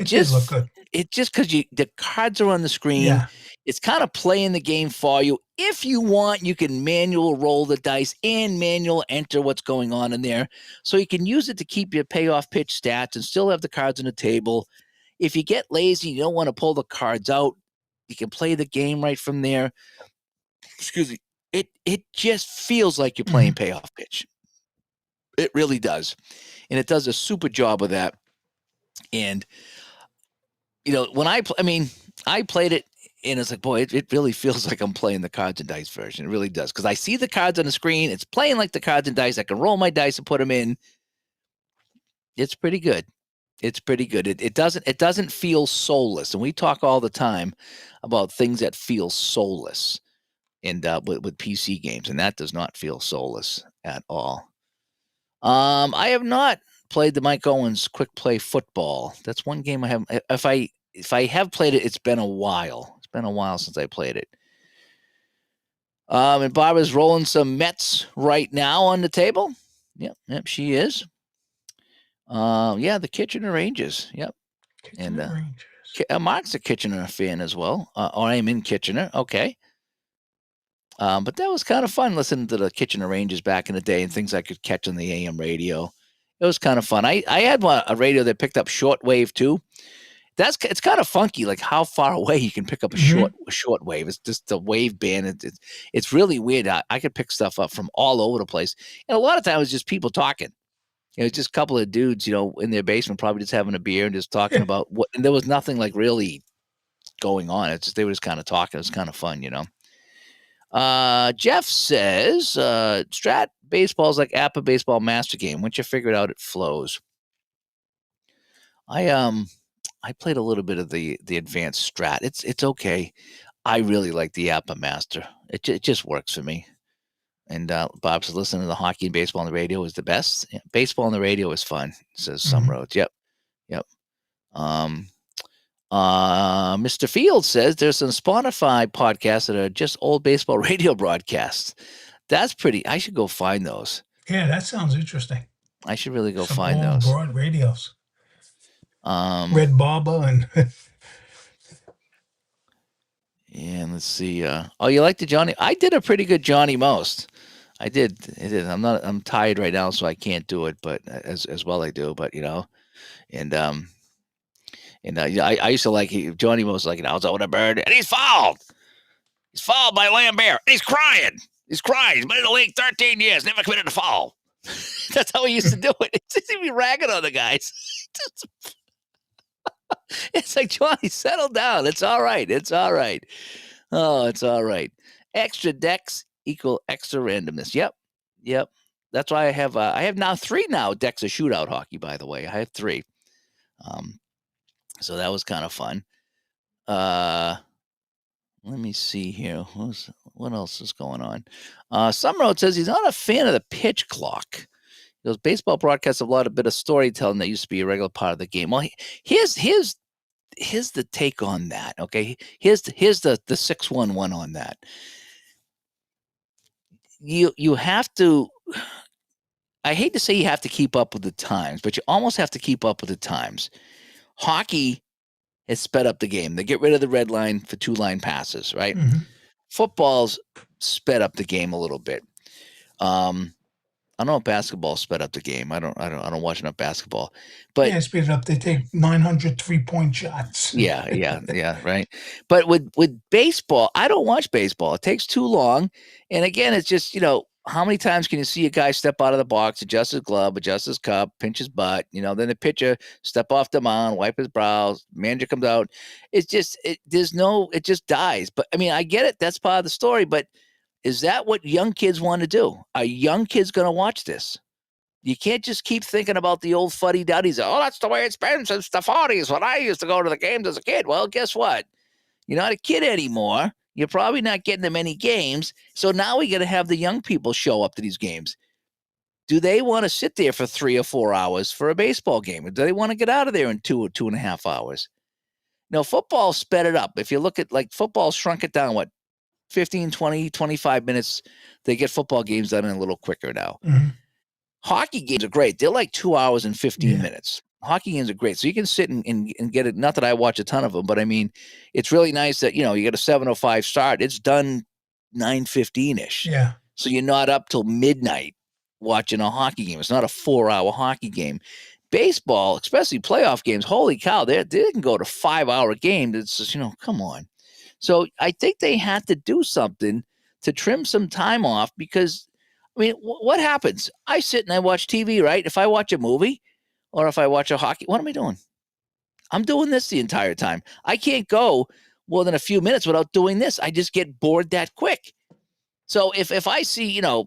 just look good. It just because the cards are on the screen. Yeah. It's kind of playing the game for you. If you want, you can manual roll the dice and manual enter what's going on in there. So you can use it to keep your payoff pitch stats and still have the cards on the table. If you get lazy, you don't want to pull the cards out, you can play the game right from there. Excuse me. It just feels like you're playing payoff pitch. It really does. And it does a super job of that. And, when I played it, and it's like, boy, it really feels like I'm playing the cards and dice version. It really does. Because I see the cards on the screen. It's playing like the cards and dice. I can roll my dice and put them in. It's pretty good. It's pretty good. It doesn't feel soulless. And we talk all the time about things that feel soulless and with PC games. And that does not feel soulless at all. I have not played the Mike Owens Quick Play Football. That's one game I have. If I have played it, it's been a while. It's been a while since I played it. And Barbara's rolling some Mets right now on the table. Yep, she is. The Kitchener Rangers. Yep. Rangers. Mark's a Kitchener fan as well. Or I'm in Kitchener. Okay. But that was kind of fun listening to the Kitchener Rangers back in the day and things I could catch on the AM radio. It was kind of fun. I had a radio that picked up shortwave too. It's kind of funky, like how far away you can pick up a short wave. It's just the wave band. It's really weird. I could pick stuff up from all over the place, and a lot of times it's just people talking. It's just a couple of dudes, in their basement, probably just having a beer and just talking about what. And there was nothing like really going on. It's just they were just kind of talking. It was kind of fun, Jeff says, Strat baseball is like APBA baseball master game. Once you figure it out, it flows. I played a little bit of the advanced Strat. It's okay. I really like the APBA master. It just works for me. And Bob says, listening to the hockey and baseball on the radio is the best. Yeah, baseball on the radio is fun, says Some Roads. Yep. Mr. Field says there's some Spotify podcasts that are just old baseball radio broadcasts. That's pretty. I should go find those. Yeah, that sounds interesting. I should really go find those. Broad radios. Red Barber and and let's see. You like the Johnny? I did a pretty good Johnny Most. I did. I'm tired right now, so I can't do it, but as well I do. But I used to like Johnny Most, like I was out with a bird, and he's fouled. He's fouled by Lambert. He's crying. He's been in the league 13 years, never committed a foul. That's how he used to do it. He'd be ragging on the guys. It's like, Johnny, settle down. It's all right. Oh, it's all right. Extra decks equal extra randomness. Yep. That's why I have now 3 decks of shootout hockey, by the way. I have 3. So that was kind of fun. Let me see here. What else is going on? Some Road says he's not a fan of the pitch clock. He goes, baseball broadcasts have a bit of storytelling that used to be a regular part of the game. Well, here's the take on that. Okay, here's the 611 on that. You have to. I hate to say you have to keep up with the times, but you almost have to keep up with the times. Hockey has sped up the game. They get rid of the red line for 2-line passes, right? Football's sped up the game a little bit. I know basketball sped up the game. I don't watch enough basketball, but yeah, speed it up. They take 900 3-point shots. yeah, right. But with baseball, I don't watch baseball. It takes too long, and again, it's just how many times can you see a guy step out of the box, adjust his glove, adjust his cup, pinch his butt? Then the pitcher step off the mound, wipe his brows, manager comes out. It's just it just dies. But I mean, I get it. That's part of the story, but. Is that what young kids want to do? Are young kids going to watch this? You can't just keep thinking about the old fuddy-duddies. Oh, that's the way it's been since the 40s when I used to go to the games as a kid. Well, guess what? You're not a kid anymore. You're probably not getting to many games. So now we got to have the young people show up to these games. Do they want to sit there for 3 or 4 hours for a baseball game? Or do they want to get out of there in 2 or 2.5 hours? Now, football sped it up. If you look at football shrunk it down, 15, 20, 25 minutes. They get football games done in a little quicker now. Mm-hmm. Hockey games are great. They're like 2 hours and 15 minutes. Hockey games are great. So you can sit and get it. Not that I watch a ton of them, but I mean, it's really nice that, you get a 7:05 start. It's done 9:15-ish. Yeah. So you're not up till midnight watching a hockey game. It's not a 4-hour hockey game. Baseball, especially playoff games, holy cow, they can go to 5-hour games. It's just, come on. So I think they had to do something to trim some time off because, I mean, what happens? I sit and I watch TV, right? If I watch a movie or if I watch a hockey, what am I doing? I'm doing this the entire time. I can't go more than a few minutes without doing this. I just get bored that quick. So if I see, that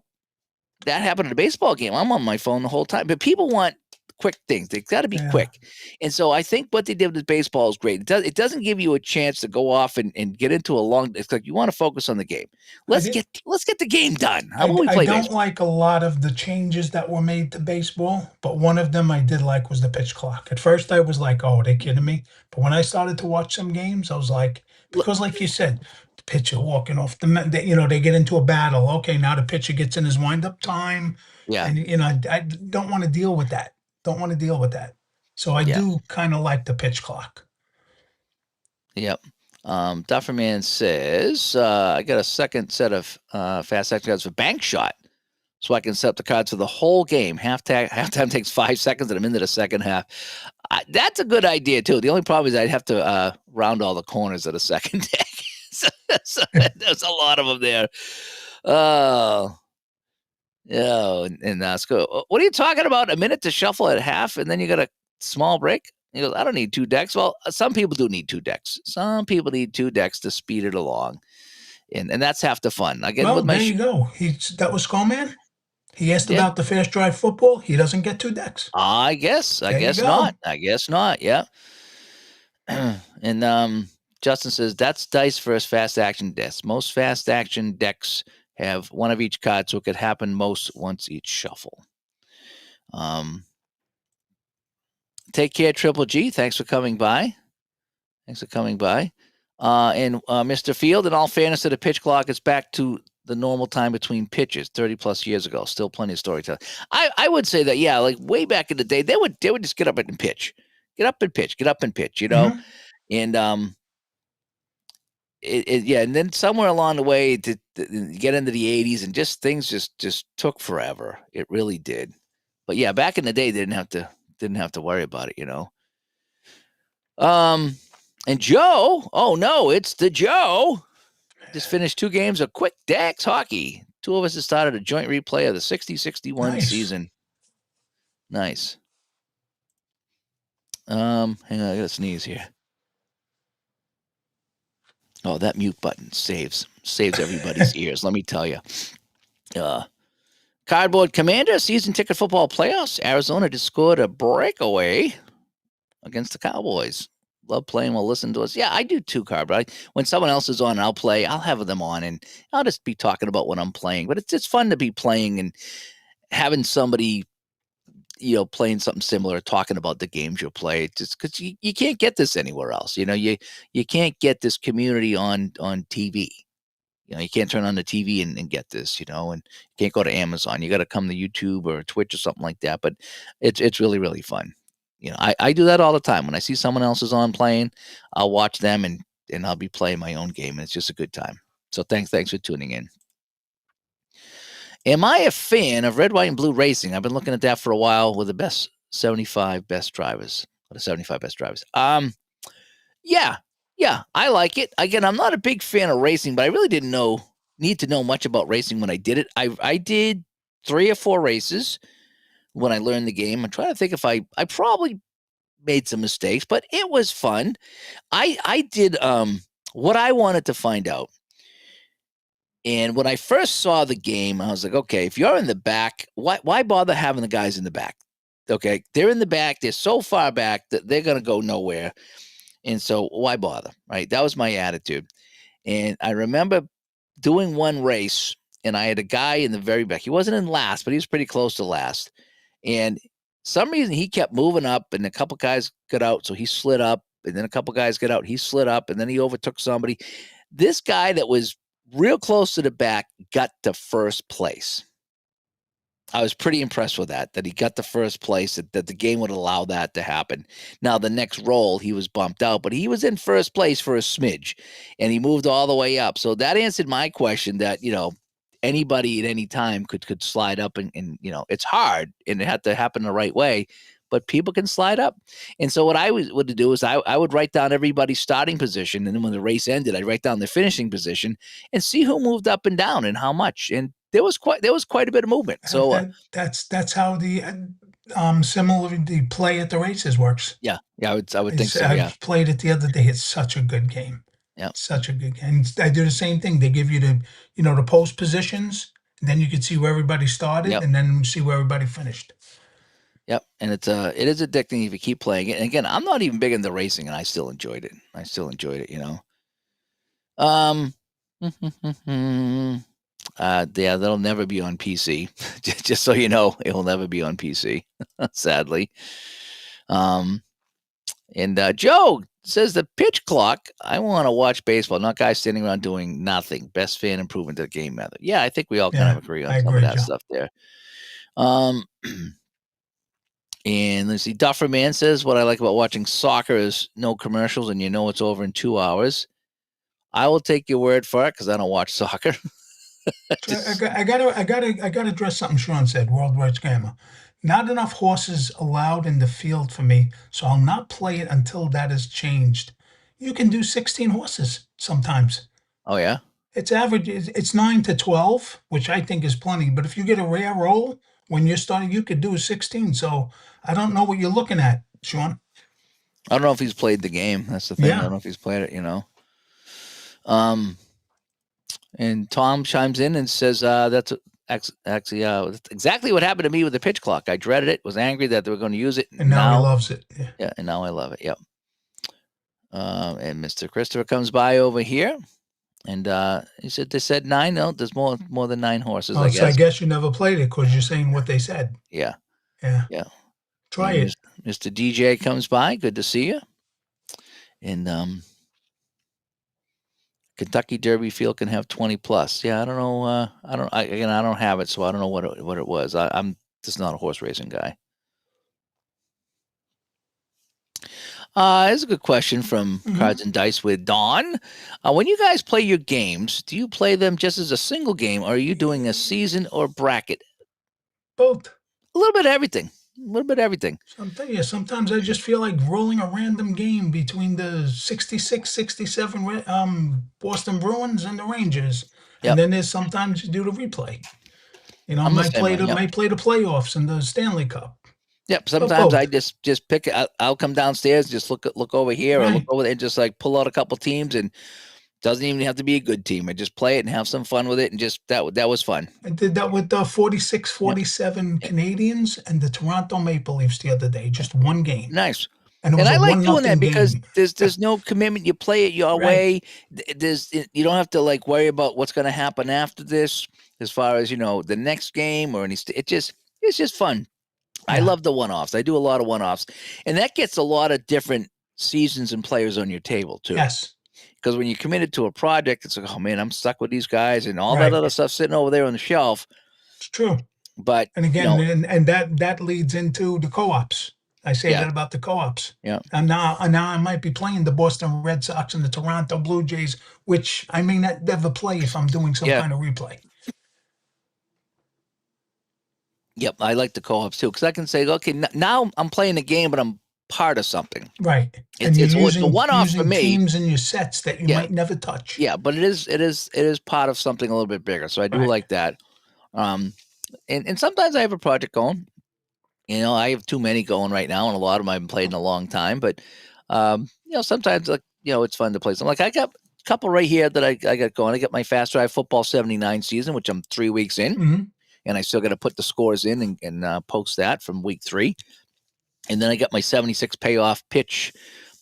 happened at a baseball game, I'm on my phone the whole time. But people want quick things. They've got to be quick. And so I think what they did with baseball is great. It doesn't give you a chance to go off and get into a long. It's like you want to focus on the game. Let's get the game done. How about we play don't baseball? like a lot of the changes that were made to baseball, but one of them I did like was the pitch clock. At first I was like, oh, are they kidding me? But when I started to watch some games, I was like, because like you said, the pitcher walking off they get into a battle. Okay, now the pitcher gets in his wind-up time. Yeah. And I don't want to deal with that. Don't want to deal with that. So I do kind of like the pitch clock. Yep. Dufferman says, I got a second set of fast action cards for bank shot. So I can set up the cards for the whole game. Halftime takes 5 seconds and I'm into the second half. That's a good idea, too. The only problem is I'd have to round all the corners of the second deck. so there's a lot of them there. Oh. Yeah, and that's good. What are you talking about? A minute to shuffle at half, and then you got a small break? He goes, I don't need 2 decks. Well, some people do need 2 decks. Some people need 2 decks to speed it along, and that's half the fun. Again, well, there you go. That was Skullman. He asked about the fast drive football. He doesn't get 2 decks. I guess not. I guess not. Yeah. And Justin says that's dice versus fast action decks. Most fast action decks have one of each card, so it could happen most once each shuffle. Take care, Triple G. Thanks for coming by. And Mr. Field, in all fairness to the pitch clock, it's back to the normal time between pitches 30 plus years ago. Still plenty of storytelling. I would say that, yeah, like way back in the day, they would just get up and pitch. Get up and pitch, Mm-hmm. And and then somewhere along the way to get into the 80s and just things just took forever. It really did. But yeah, back in the day, they didn't have to worry about it, And Joe, oh no, it's the Joe. Just finished 2 games of Quick Dax hockey. 2 of us have started a joint replay of the 60-61 season. Nice. Hang on, I gotta sneeze here. Oh, that mute button saves everybody's ears. Let me tell you. Cardboard Commander, season ticket football playoffs. Arizona just scored a breakaway against the Cowboys. Love playing while listening to us. Yeah, I do too, Cardboard. When someone else is on, I'll play. I'll have them on, and I'll just be talking about what I'm playing. But it's fun to be playing and having somebody, playing something similar, talking about the games you play. Just because you can't get this anywhere else. You can't get this community on TV. You can't turn on the TV and get this, and you can't go to Amazon. You got to come to YouTube or Twitch or something like that. But it's really, really fun. I do that all the time. When I see someone else is on playing, I'll watch them and I'll be playing my own game. And it's just a good time. So thanks for tuning in. Am I a fan of red, white, and blue racing? I've been looking at that for a while with the best 75 best drivers. The 75 best drivers. Yeah, I like it. Again, I'm not a big fan of racing, but I really didn't need to know much about racing when I did it. I did 3 or 4 races when I learned the game. I'm trying to think if I probably made some mistakes, but it was fun. I did what I wanted to find out. And when I first saw the game, I was like, okay, if you're in the back, why bother having the guys in the back? Okay, they're in the back. They're so far back that they're going to go nowhere. And so why bother, right? That was my attitude. And I remember doing one race, and I had a guy in the very back. He wasn't in last, but he was pretty close to last. And some reason he kept moving up, and a couple guys got out, so he slid up. And then a couple guys got out, he slid up, and then he overtook somebody. This guy that was real close to the back got to first place. I was pretty impressed with that he got the first place, that the game would allow that to happen. Now, the next roll, he was bumped out, but he was in first place for a smidge, and he moved all the way up. So that answered my question that, anybody at any time could slide up, and it's hard, and it had to happen the right way, but people can slide up. And so what I would do is I would write down everybody's starting position, and then when the race ended, I'd write down the finishing position and see who moved up and down and how much. And there was quite a bit of movement. So that's how the similar the play at the races works. Yeah, I would think so. Yeah, I played it the other day. It's such a good game. Yeah, such a good game. I do the same thing. They give you the post positions, and then you can see where everybody started, and then see where everybody finished. Yep, and it is addicting if you keep playing it. And again, I'm not even big into racing, and I still enjoyed it. Yeah, that'll never be on PC. Just so you know, it will never be on PC, sadly. And Joe says the pitch clock. I want to watch baseball, not guys standing around doing nothing. Best fan improvement to the game method. Yeah, I think we all kind of agree on some of that stuff there. And let's see, Duffer Man says, what I like about watching soccer is no commercials, and it's over in 2 hours. I will take your word for it because I don't watch soccer. I gotta address something Sean said. Worldwide Scammer. Not enough horses allowed in the field for me, so I'll not play it until that is changed. You can do 16 horses sometimes. Oh yeah. It's average. It's 9 to 12, which I think is plenty. But if you get a rare roll when you're starting, you could do 16. So I don't know what you're looking at, Sean. I don't know if he's played the game. That's the thing. Yeah. I don't know if he's played it. And Tom chimes in and says, that's actually exactly what happened to me with the pitch clock. I dreaded it, was angry that they were going to use it. And now he loves it. Yeah, and now I love it. Yep. And Mr. Christopher comes by over here, and he said they said 9. No, there's more than 9 horses. I guess. So I guess you never played it because you're saying what they said. Yeah. Try it. Mr. DJ comes by. Good to see you. And Kentucky Derby field can have 20 plus. Yeah, I don't know. I don't have it, so I don't know what it was. I'm just not a horse racing guy. Here's a good question from Cards and Dice with Dawn. When you guys play your games, do you play them just as a single game, or are you doing a season or bracket? Both. A little bit of everything. Sometimes I just feel like rolling a random game between the 66, 67 Boston Bruins and the Rangers. Yep. And then there's sometimes you do the replay. I might play the playoffs and the Stanley Cup. Yep. Sometimes I just pick it. I'll come downstairs, just look over here, or look over there, and just like pull out a couple teams, and doesn't even have to be a good team. I just play it and have some fun with it, and just that was fun. I did that with the 46-47 Canadians and the Toronto Maple Leafs the other day. Just one game. Nice. And I like doing that because there's no commitment. You play it your way. You don't have to worry about what's going to happen after this, as far as the next game or any. It's just fun. Yeah. I love the one-offs. I do a lot of one-offs, and that gets a lot of different seasons and players on your table too. Yes. Because when you're committed to a project, it's like, oh man, I'm stuck with these guys, and all that other stuff sitting over there on the shelf. It's true. But and again, and that leads into the co-ops. I say that about the co-ops. Yeah. And now I might be playing the Boston Red Sox and the Toronto Blue Jays, which I may not ever play if I'm doing some kind of replay. Yep, I like the co-ops too because I can say, okay, now I'm playing the game, but I'm part of something. Right. It's And you're it's a one-off for using me. teams in your sets that you Yeah, might never touch. yeah, but it is part of something a little bit bigger. So I do Right. like that. And sometimes I have a project going. I have too many going right now, and a lot of them I haven't played in a long time. But sometimes it's fun to play some. Like I got a couple right here that I got going. I got my Fast Drive Football 79 season, which I'm 3 weeks in. Mm-hmm. And I still got to put the scores in and post that from week 3. And then I got my 76 payoff pitch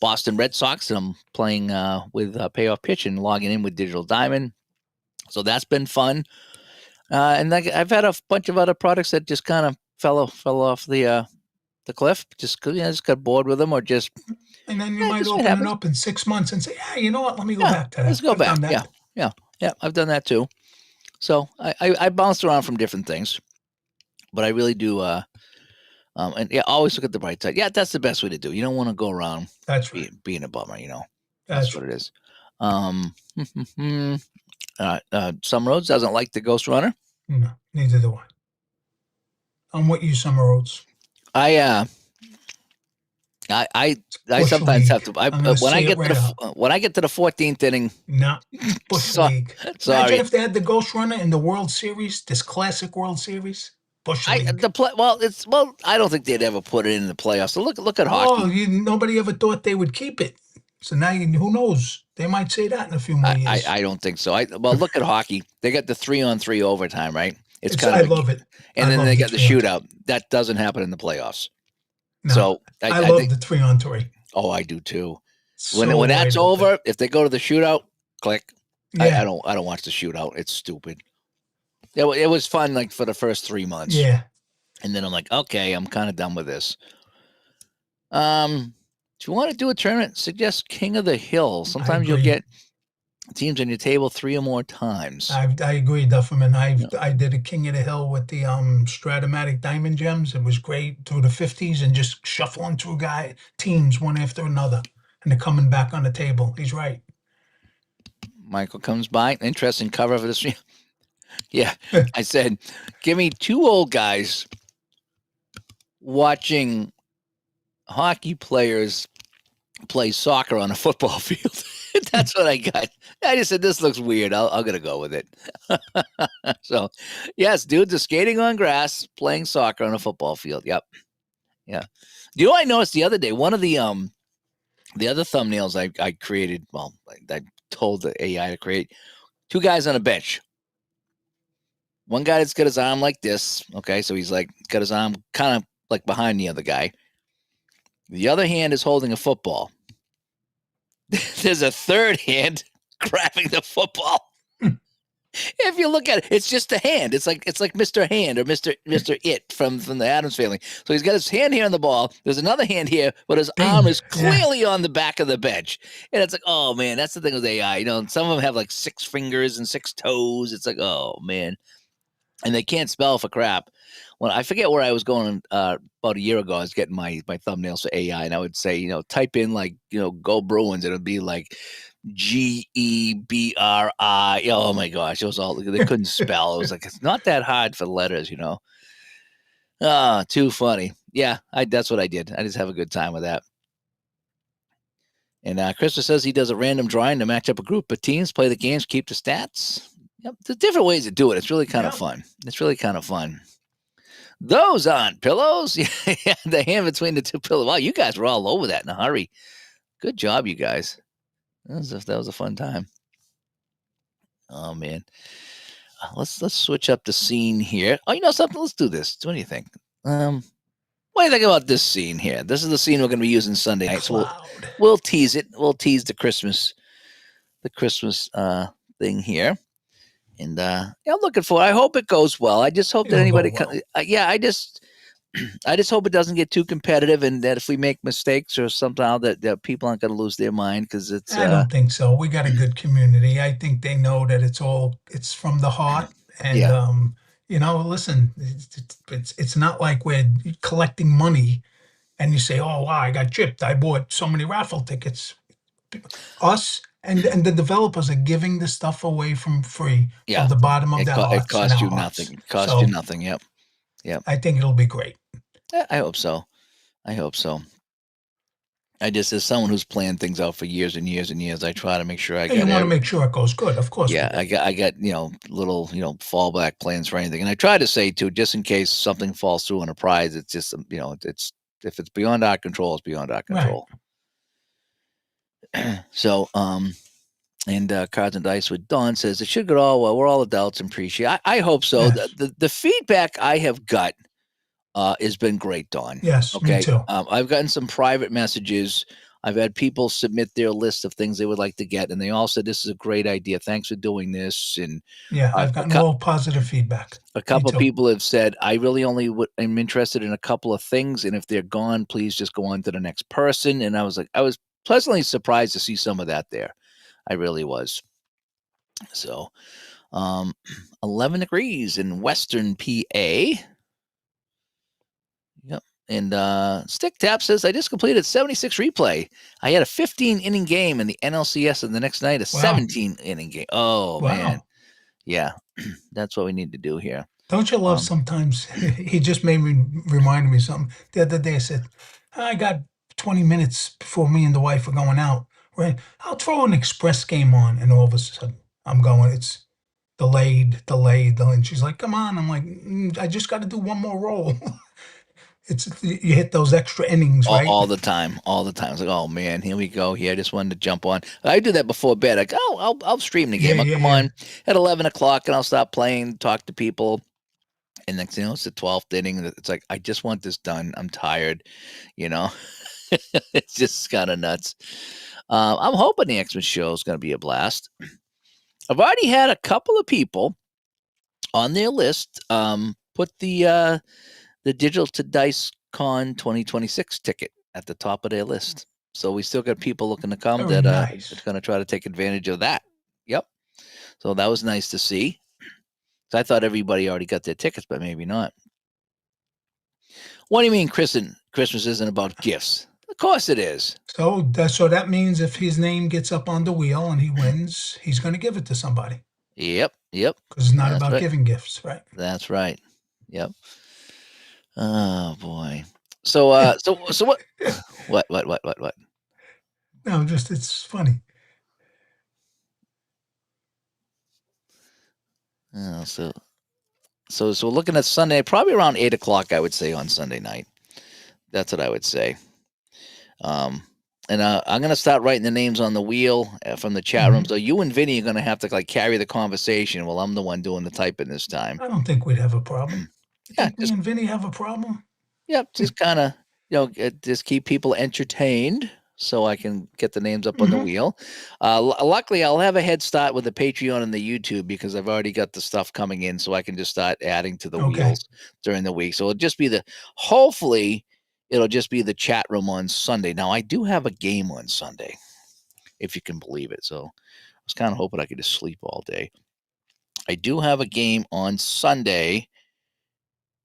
Boston Red Sox, and I'm playing with payoff pitch and logging in with Digital Diamond. So that's been fun. And I've had a bunch of other products that just kind of fell off the cliff. Just got bored with them, or just. And then you might open it up in 6 months and say, "Yeah, you know what? Let me go back to that." Let's go back. Yeah. I've done that too. So I bounced around from different things, but I really do. And always look at the bright side. Yeah, that's the best way to do. You don't want to go around. That's right. Being a bummer. That's what it is. Some Roads doesn't like the Ghost Runner. No, neither do I. I'm with you, Summer Roads. I sometimes have to. When I get to the 14th inning. No, Bush League. Sorry. Imagine if they had the Ghost Runner in the World Series, this classic World Series. Bush League. I don't think they'd ever put it in the playoffs. So look at hockey. Nobody ever thought they would keep it. So now who knows? They might say that in a few more years. I don't think so. Look at hockey. They got the 3-on-3 overtime, right? I love it. And then they got the shootout. That doesn't happen in the playoffs. No, so I love the 3-on-3. Oh, I do too. When that's over, if they go to the shootout, click. Yeah. I don't watch the shootout. It's stupid. It was fun, like for the first 3 months. Yeah. And then I'm like, okay, I'm kind of done with this. If you want to do a tournament, suggest King of the Hill. Sometimes you'll get teams on your table 3 or more times. I agree, Dufferman. I did a King of the Hill with the Stratomatic Diamond Gems. It was great through the 50s and just shuffling through teams one after another. And they're coming back on the table. He's right. Michael comes by. Interesting cover for this. Yeah. I said, give me 2 old guys watching hockey players play soccer on a football field. That's what I got. I just said, this looks weird. I'm going to go with it. So, yes, dudes are skating on grass, playing soccer on a football field. Yep. Yeah. You know what I noticed the other day? One of the other thumbnails I created, I told the AI to create, 2 guys on a bench. One guy that's got his arm like this. Okay, so he's like got his arm kind of like behind the other guy. The other hand is holding a football. There's a third hand grabbing the football. If you look at it, it's just a hand. It's like Mr. Hand or Mr. It from the Addams Family. So he's got his hand here on the ball. There's another hand here, but his arm is clearly on the back of the bench. And it's like, oh man, that's the thing with AI. Some of them have like 6 fingers and 6 toes. It's like, oh man. And they can't spell for crap. When I forget where I was going about a year ago, I was getting my thumbnails for AI, and I would say, type in like, go Bruins. It would be like GEBRI. Oh my gosh, it was all, they couldn't spell. It was like, it's not that hard for letters, too funny. Yeah, that's what I did. I just have a good time with that. And Krista says he does a random drawing to match up a group of teams, play the games, keep the stats. Yep, there's different ways to do it. It's really kind of fun. It's really kind of fun. Those aren't pillows. Yeah, the hand between the 2 pillows. Wow, you guys were all over that in a hurry. Good job, you guys. That was a fun time. Oh man, let's switch up the scene here. Oh, you know something? Let's do this. What do you think? What do you think about this scene here? This is the scene we're going to be using Sunday night. So we'll tease it. We'll tease the Christmas thing here. And I'm looking for it. I hope it goes well. I just hope that anybody I just hope it doesn't get too competitive, and that if we make mistakes or somehow that people aren't going to lose their mind, because it's. I don't think so. We got a good community. I think they know that it's from the heart, and listen, it's not like we're collecting money, and you say, oh wow, I got gypped. I bought so many raffle tickets. Us. And the developers are giving the stuff away from free from the bottom of their hearts. It costs you nothing. It costs you nothing. Yep. Yeah. I think it'll be great. I hope so. I hope so. I just, as someone who's planned things out for years and years and years, I try to make sure I Hey, get you want to make sure it goes good, of course. Yeah, I got little fallback plans for anything, and I try to say too, just in case something falls through on a prize, it's just it's if it's beyond our control, it's beyond our control. Right. So and Cards and Dice with Dawn says it should go all well. We're all adults and appreciate. I hope so. Yes. The feedback I have got has been great, Dawn. Yes, okay. Me too. I've gotten some private messages. I've had people submit their list of things they would like to get, and they all said, "This is a great idea. Thanks for doing this." And yeah, I've gotten all positive feedback. A couple of people have said, "I really only am interested in a couple of things, and if they're gone, please just go on to the next person." And I was pleasantly surprised to see some of that there. I really was. So, 11 degrees in Western PA. Yep. And Stick Tap says, I just completed 76 replay. I had a 15-inning game in the NLCS, and the next night a 17-inning game. Oh, man. Yeah, that's what we need to do here. Don't you love sometimes? He just reminded me of something. The other day I said, I got 20 minutes before me and the wife are going out. Right? I'll throw an express game on, and all of a sudden I'm going, it's delayed. And she's like, come on. I'm like, I just got to do one more roll. You hit those extra innings, right? All the time. It's like, oh man, here we go. Here, I just wanted to jump on. I do that before bed. Like, I'll stream the game. I'll come on at 11 o'clock, and I'll stop playing, talk to people. And next thing you know, it's the 12th inning. It's like, I just want this done. I'm tired. It's just kind of nuts. I'm hoping the Xmas show is going to be a blast. I've already had a couple of people on their list put the Digital to Dice Con 2026 ticket at the top of their list. So we still got people looking to come that's going to try to take advantage of that. Yep. So that was nice to see. So I thought everybody already got their tickets, but maybe not. What do you mean Christmas isn't about gifts? Of course it is. So that means if his name gets up on the wheel and he wins, he's going to give it to somebody. Yep. Because it's not about giving gifts, right? That's right. Yep. Oh boy. So what? What? No, it's funny. Oh, so we're looking at Sunday, probably around 8 o'clock, I would say, on Sunday night. That's what I would say. And I'm going to start writing the names on the wheel from the chat room. So you and Vinny are going to have to carry the conversation while I'm the one doing the typing this time. I don't think we'd have a problem. Me and Vinny have a problem? Yep, just kind of, just keep people entertained so I can get the names up on the wheel. Luckily, I'll have a head start with the Patreon and the YouTube because I've already got the stuff coming in, so I can just start adding to the wheels during the week. So it'll just be hopefully, it'll just be the chat room on Sunday. Now, I do have a game on Sunday, if you can believe it. So I was kind of hoping I could just sleep all day. I do have a game on Sunday.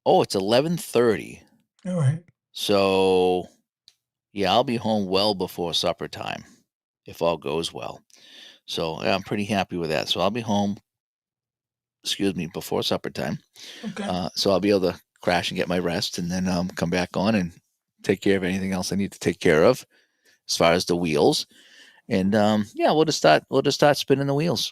Oh, it's 11:30. All right. So, yeah, I'll be home well before supper time, if all goes well. So I'm pretty happy with that. So I'll be home, before supper time. Okay. So I'll be able to crash and get my rest, and then come back on and take care of anything else I need to take care of as far as the wheels. And we'll just start spinning the wheels.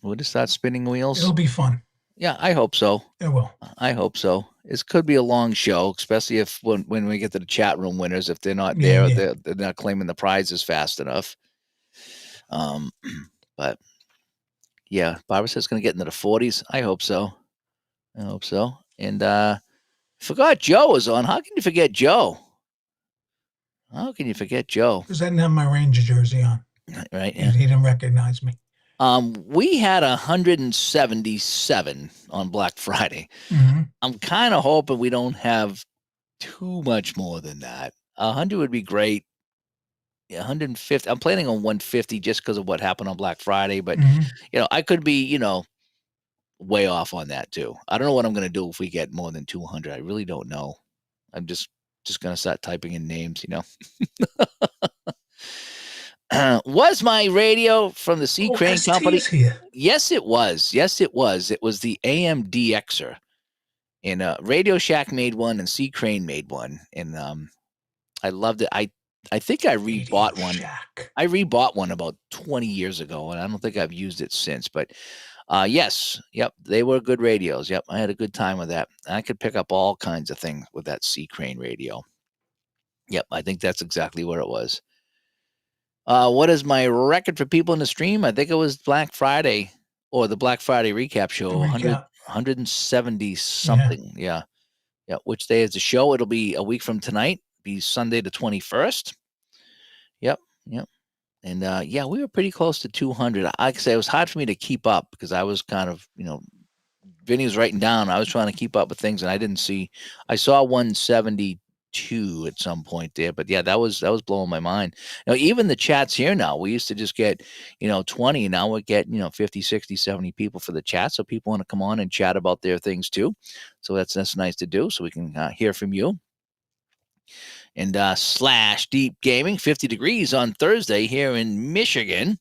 We'll just start spinning wheels. It'll be fun. Yeah, I hope so. It will. I hope so. This could be a long show, especially if when we get to the chat room winners, if they're not there, they're not claiming the prizes fast enough. But yeah, Barbara says it's going to get into the 40s. I hope so. And forgot Joe was on. How can you forget Joe? Because I didn't have my Ranger jersey on. Right. Yeah. He didn't recognize me. We had 177 on Black Friday. Mm-hmm. I'm kind of hoping we don't have too much more than that. 100 would be great. 150. I'm planning on 150 just because of what happened on Black Friday. But, I could be, way off on that too. I don't know what I'm going to do if we get more than 200. I really don't know. I'm just going to start typing in names, Was my radio from the C Crane Company? Here. Yes, it was. It was the AMDXer. And Radio Shack made one, and C Crane made one, and I loved it. I think I rebought one. Shack. I rebought one about 20 years ago, and I don't think I've used it since. But yes, yep, they were good radios. Yep, I had a good time with that. I could pick up all kinds of things with that C Crane radio. Yep, I think that's exactly what it was. What is my record for people in the stream? I think it was Black Friday or the Black Friday recap show. 170 something. Yeah. Yeah. Which day is the show? It'll be a week from tonight. Be Sunday the 21st. Yep. Yep. And yeah, we were pretty close to 200. I say it was hard for me to keep up because I was kind of, Vinny was writing down. I was trying to keep up with things, and I didn't see. I saw 172 at some point there, but yeah, that was blowing my mind. Even the chats here now, we used to just get 20, and now we're getting 50, 60, 70 people for the chat. So people want to come on and chat about their things too. So that's nice to do. So we can hear from you. And Slash Deep Gaming, 50 degrees on Thursday here in Michigan.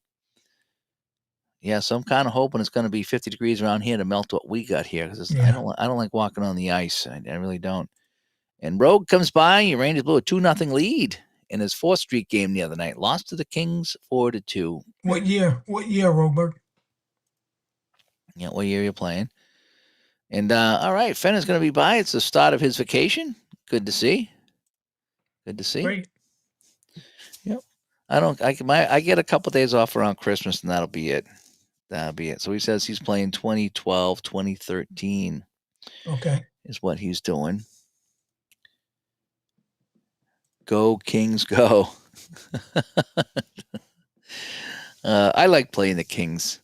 Yeah, so I'm kind of hoping it's going to be 50 degrees around here to melt what we got here, because I don't like walking on the ice. I really don't. And Rogue comes by. Rangers blew a 2-0 lead in his fourth street game the other night. Lost to the Kings 4-2. What year? What year, Robert? Yeah, what year you're playing? And all right, Fenner's going to be by. It's the start of his vacation. Good to see. Good to see. Great. Yep. I get a couple days off around Christmas, and that'll be it. That'll be it. So he says he's playing 2012, 2013. Okay. Is what he's doing. Go Kings, go. I like playing the Kings.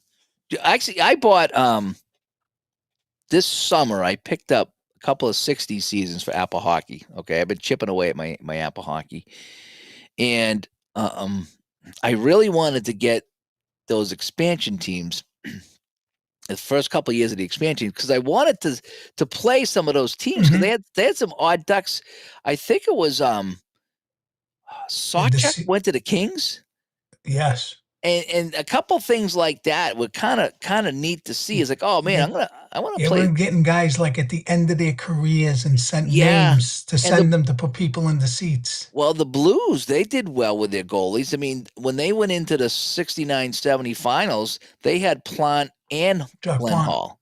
Actually, I bought this summer, I picked up a couple of 60 seasons for Apple Hockey. Okay, I've been chipping away at my Apple Hockey. And I really wanted to get those expansion teams the first couple of years of the expansion, because I wanted to play some of those teams, because they had some odd ducks. I think it was Sawchuk went to the Kings. Yes. And a couple things like that were kind of neat to see. It's like, oh man, I want to play. We're getting guys like at the end of their careers and sent names to send them to put people in the seats. Well, the Blues, they did well with their goalies. I mean, when they went into the 69-70 finals, they had Plant and Glenn Hall.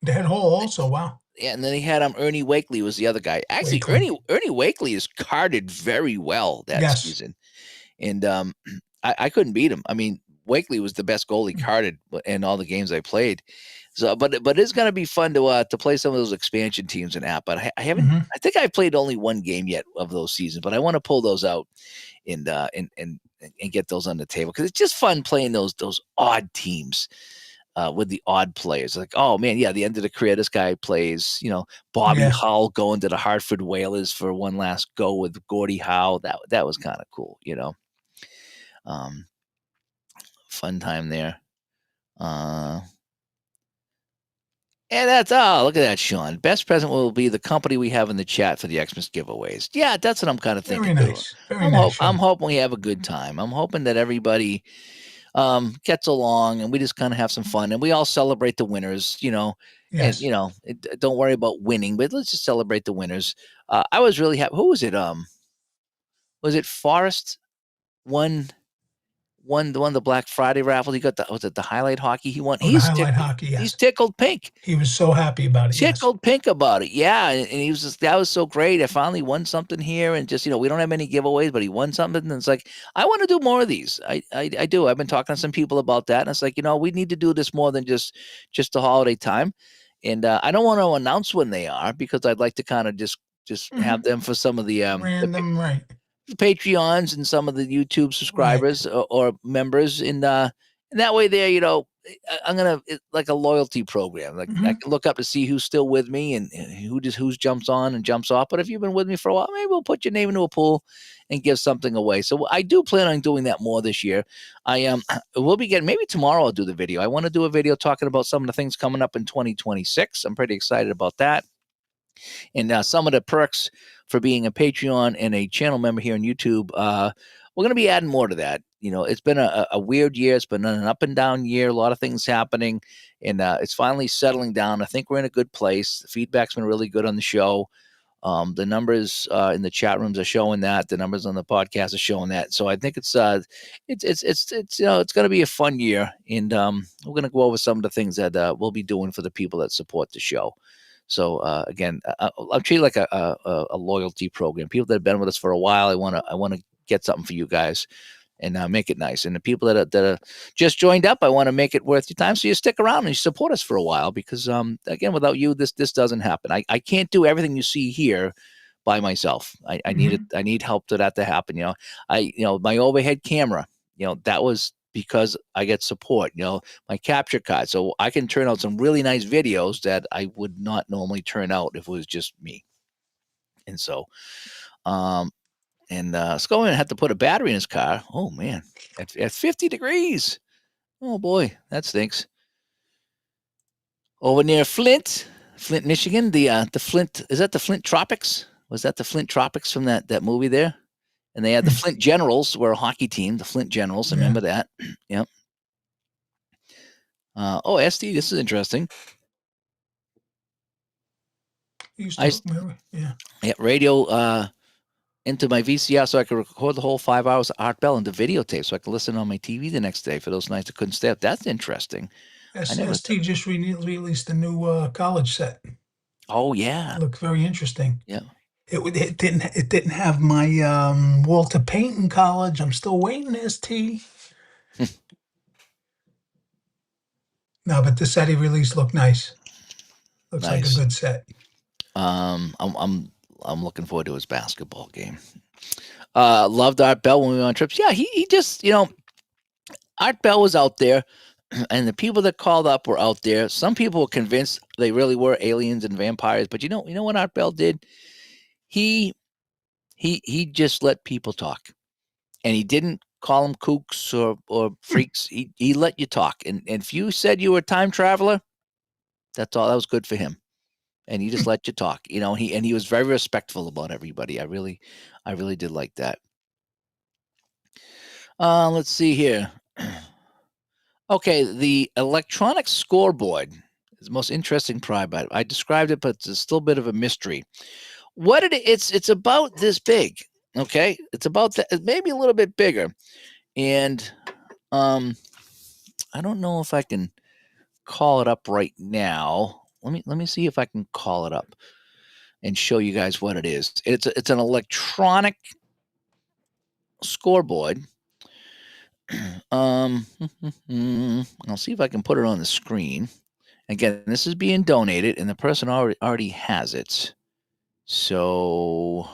They had Hall also. Wow. Yeah, and then they had Ernie Wakely was the other guy. Actually, Ernie Wakely is carded very well that season, and I couldn't beat him. I mean, Wakely was the best goalie carded in all the games I played. So, but it's going to be fun to play some of those expansion teams in app. But I haven't. I think I've played only one game yet of those seasons. But I want to pull those out and get those on the table, because it's just fun playing those odd teams with the odd players. Like, oh man, yeah, the end of the career, this guy plays. Bobby Hull going to the Hartford Whalers for one last go with Gordie Howe. That was kind of cool. Fun time there. And that's look at that, Sean. Best present will be the company we have in the chat for the Xmas giveaways. Yeah, that's what I'm kind of thinking. Very nice. Very nice. I'm hoping we have a good time. I'm hoping that everybody gets along and we just kind of have some fun, and we all celebrate the winners, Yes. And don't worry about winning, but let's just celebrate the winners. I was really happy. Who was it? Was it Forrest won the Black Friday raffle? He got the highlight hockey he won. He's hockey. Yes. He's tickled pink. He was so happy about it. Tickled pink about it. Yeah, and he was that was so great. I finally won something here, and just we don't have any giveaways, but he won something, and it's like I want to do more of these. I do. I've been talking to some people about that, and it's like we need to do this more than just the holiday time, and I don't want to announce when they are, because I'd like to kind of just have them for some of the random right. Patreons and some of the YouTube subscribers or members, and that way there, I'm gonna like a loyalty program. Like I can look up to see who's still with me and who jumps on and jumps off. But if you've been with me for a while, maybe we'll put your name into a pool and give something away. So I do plan on doing that more this year. We'll be getting, maybe tomorrow I'll do the video. I want to do a video talking about some of the things coming up in 2026. I'm pretty excited about that. And some of the perks for being a Patreon and a channel member here on YouTube, we're going to be adding more to that. it's been a weird year. It's been an up and down year. A lot of things happening, and it's finally settling down. I think we're in a good place. The feedback's been really good on the show. The numbers in the chat rooms are showing that. The numbers on the podcast are showing that. So I think it's going to be a fun year, and we're going to go over some of the things that we'll be doing for the people that support the show. So again, I'll treat it like a loyalty program. People that have been with us for a while, I want to get something for you guys and make it nice. And the people that are just joined up, I want to make it worth your time. So you stick around and you support us for a while, because again, without you, this doesn't happen. I can't do everything you see here by myself. I need it. I need help for that to happen. My overhead camera, that was because I get support, my capture card. So I can turn out some really nice videos that I would not normally turn out if it was just me. And so, Scullion had to put a battery in his car. Oh man, at 50 degrees. Oh boy, that stinks. Over near Flint, Michigan. The Flint, is that the Flint Tropics? Was that the Flint Tropics from that movie there? And they had the Flint Generals, were a hockey team. The Flint Generals. I remember that. Yep. SD, this is interesting. Yeah, radio into my VCR so I could record the whole 5 hours of Art Bell into videotape so I could listen on my TV the next day for those nights I couldn't stay up. That's interesting. ST just released a new college set. Oh yeah, it looked very interesting. Yeah, it didn't have my Walter Payton college. I'm still waiting, ST. No, but the set he released looked nice. Looks like a good set. I'm looking forward to his basketball game. Loved Art Bell when we went on trips. Yeah, he just, Art Bell was out there, and the people that called up were out there. Some people were convinced they really were aliens and vampires, but you know what Art Bell did? He just let people talk, and he didn't call them kooks or freaks. He let you talk, and if you said you were a time traveler, that's all. That was good for him. And he just let you talk, he was very respectful about everybody. I really did like that. Let's see here. Okay, the electronic scoreboard is the most interesting product. I described it, but it's still a bit of a mystery. What it's about this big. Okay, it's about that, maybe a little bit bigger, and I don't know if I can call it up right now. Let me see if I can call it up and show you guys what it is. It's an electronic scoreboard. I'll see if I can put it on the screen. Again, this is being donated, and the person already has it. So,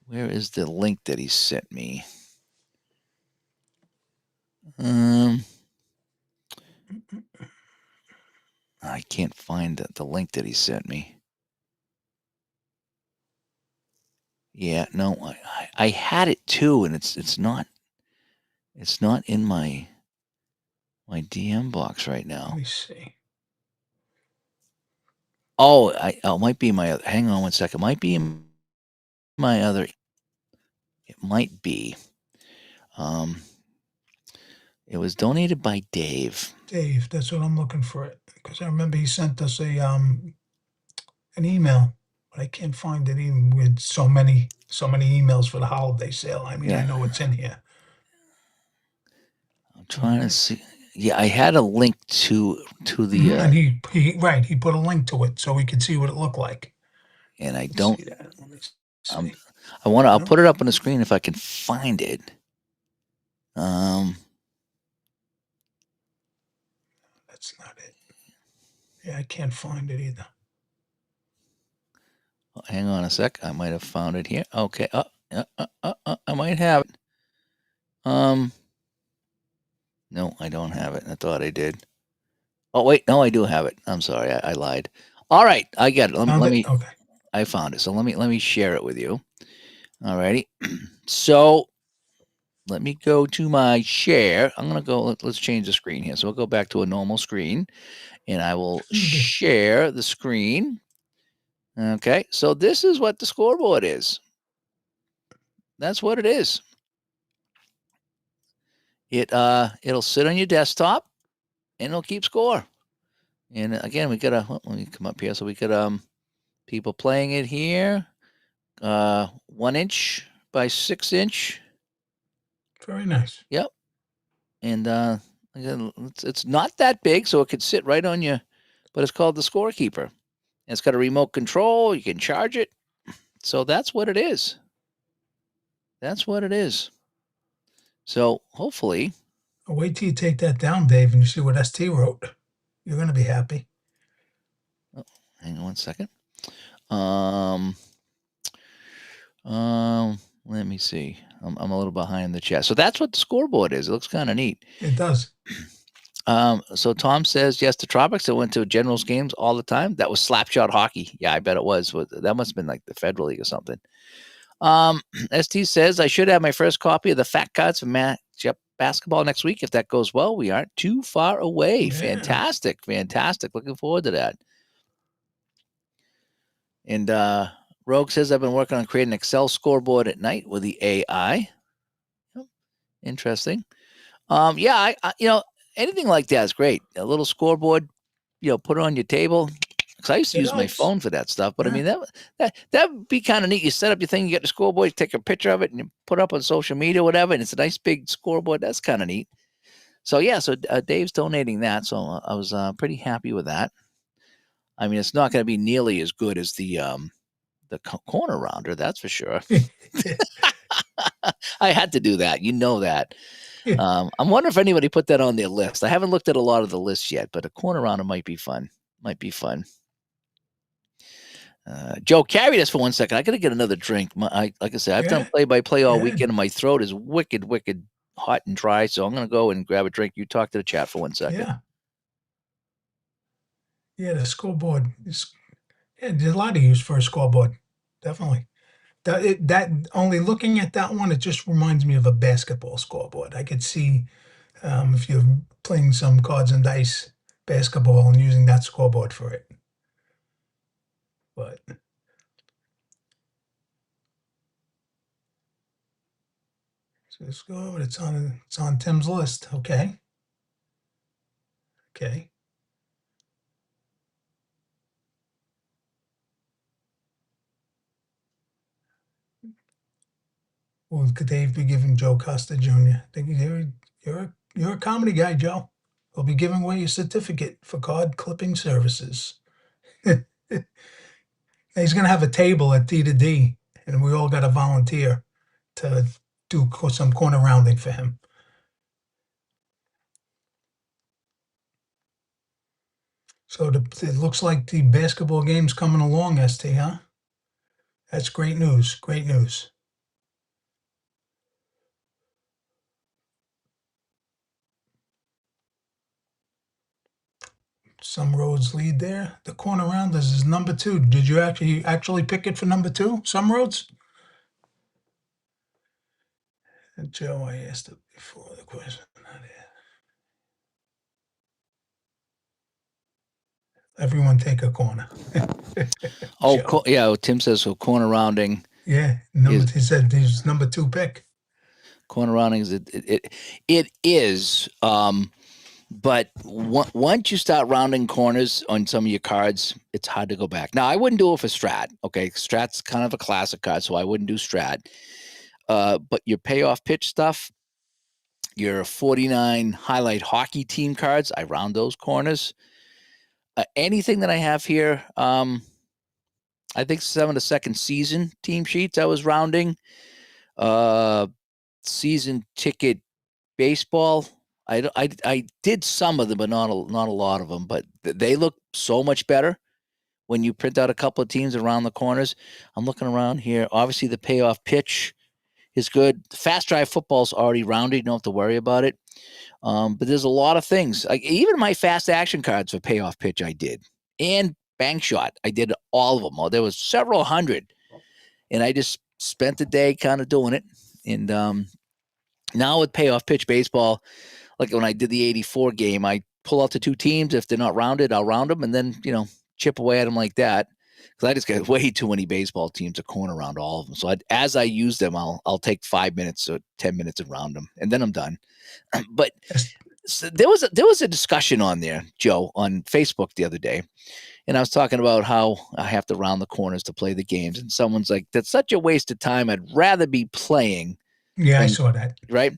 where is the link that he sent me? I can't find the link that he sent me. Yeah, no, I had it too, and it's not in my DM box right now. Let me see. Oh, it might be my. Hang on one second. Might be my other. It might be. It was donated by Dave. Dave, that's what I'm looking for. It because I remember he sent us an email, but I can't find it even with so many emails for the holiday sale. I mean, I know it's in here. I'm trying to see. Yeah, I had a link to the. And he put a link to it so we could see what it looked like. And I don't. I'll put it up on the screen if I can find it. That's not it. Yeah, I can't find it either. Hang on a sec. I might have found it here. Okay. I might have it. No, I don't have it. I thought I did. Oh wait, no, I do have it. I'm sorry, I lied. All right, I get it. Let me. Okay. I found it. So let me share it with you. All righty. So let me go to my share. I'm gonna go. Let's change the screen here. So we'll go back to a normal screen, and I will share the screen. Okay. So this is what the scoreboard is. That's what it is. it'll sit on your desktop and it'll keep score. And again, we got let me come up here. So we got people playing it here. 1 inch by 6 inch. Very nice. Yep. And again, it's not that big, so it could sit right on you, but it's called the Scorekeeper. And it's got a remote control. You can charge it. So that's what it is. That's what it is. So hopefully. I'll wait till you take that down, Dave, and you see what ST wrote. You're going to be happy. Oh, hang on 1 second. Let me see. I'm a little behind the chat. So that's what the scoreboard is. It looks kind of neat. It does. So Tom says, yes, the Tropics. I went to Generals games all the time. That was Slapshot hockey. Yeah, I bet it was. That must have been like the Federal League or something. ST says, I should have my first copy of the Fat Cards for matchup basketball next week. If that goes well, we aren't too far away. Yeah. Fantastic. Looking forward to that. And Rogue says, I've been working on creating an Excel scoreboard at night with the AI. Interesting. Yeah, I anything like that is great. A little scoreboard, put it on your table. Because I used to use my phone for that stuff. But I mean, that would be kind of neat. You set up your thing, you get the scoreboard, you take a picture of it, and you put it up on social media or whatever. And it's a nice big scoreboard. That's kind of neat. So, yeah, Dave's donating that. So I was pretty happy with that. I mean, it's not going to be nearly as good as the corner rounder, that's for sure. I had to do that. You know that. I'm wondering if anybody put that on their list. I haven't looked at a lot of the lists yet, but a corner rounder might be fun. Joe, carry this for 1 second. I got to get another drink. Like I said, I've done play-by-play all weekend, and my throat is wicked hot and dry, so I'm going to go and grab a drink. You talk to the chat for 1 second. Yeah, the scoreboard is there's a lot of use for a scoreboard. Definitely. That only looking at that one, it just reminds me of a basketball scoreboard. I could see if you're playing some cards and dice basketball and using that scoreboard for it. But so let's go over. It's on Tim's list. Okay. Will Dave be giving Joe Costa Jr.? You're a comedy guy, Joe. He'll be giving away your certificate for card clipping services. He's going to have a table at D2D, and we all got to volunteer to do some corner rounding for him. So it looks like the basketball game's coming along, ST, huh? That's great news. Great news. Some roads lead there. The corner rounders is number 2. Did you actually pick it for number 2? Some roads? Joe, I asked it before the question. Everyone take a corner. Tim says so. Corner rounding. Yeah, he said he's number 2 pick. Corner rounding is it is. But once you start rounding corners on some of your cards, it's hard to go back. Now, I wouldn't do it for Strat. Okay, Strat's kind of a classic card, so I wouldn't do Strat. But your payoff pitch stuff, your 49 highlight hockey team cards, I round those corners. Anything that I have here, I think some of the second season team sheets I was rounding. Season ticket baseball, I did some of them, but not a lot of them. But they look so much better when you print out a couple of teams around the corners. I'm looking around here. Obviously, the payoff pitch is good. Fast drive football's already rounded. You don't have to worry about it. But there's a lot of things. Like even my fast action cards for payoff pitch I did. And bank shot. I did all of them. There was several hundred. And I just spent the day kind of doing it. And now with payoff pitch baseball, like when I did the 84 game, I pull out the 2 teams. If they're not rounded, I'll round them and then, chip away at them like that. because I just get way too many baseball teams to corner around all of them. So as I use them, I'll take 5 minutes or 10 minutes around them, and then I'm done. But so there was a discussion on there, Joe, on Facebook the other day, and I was talking about how I have to round the corners to play the games, and someone's like, "That's such a waste of time. I'd rather be playing." Yeah, I saw that. Right,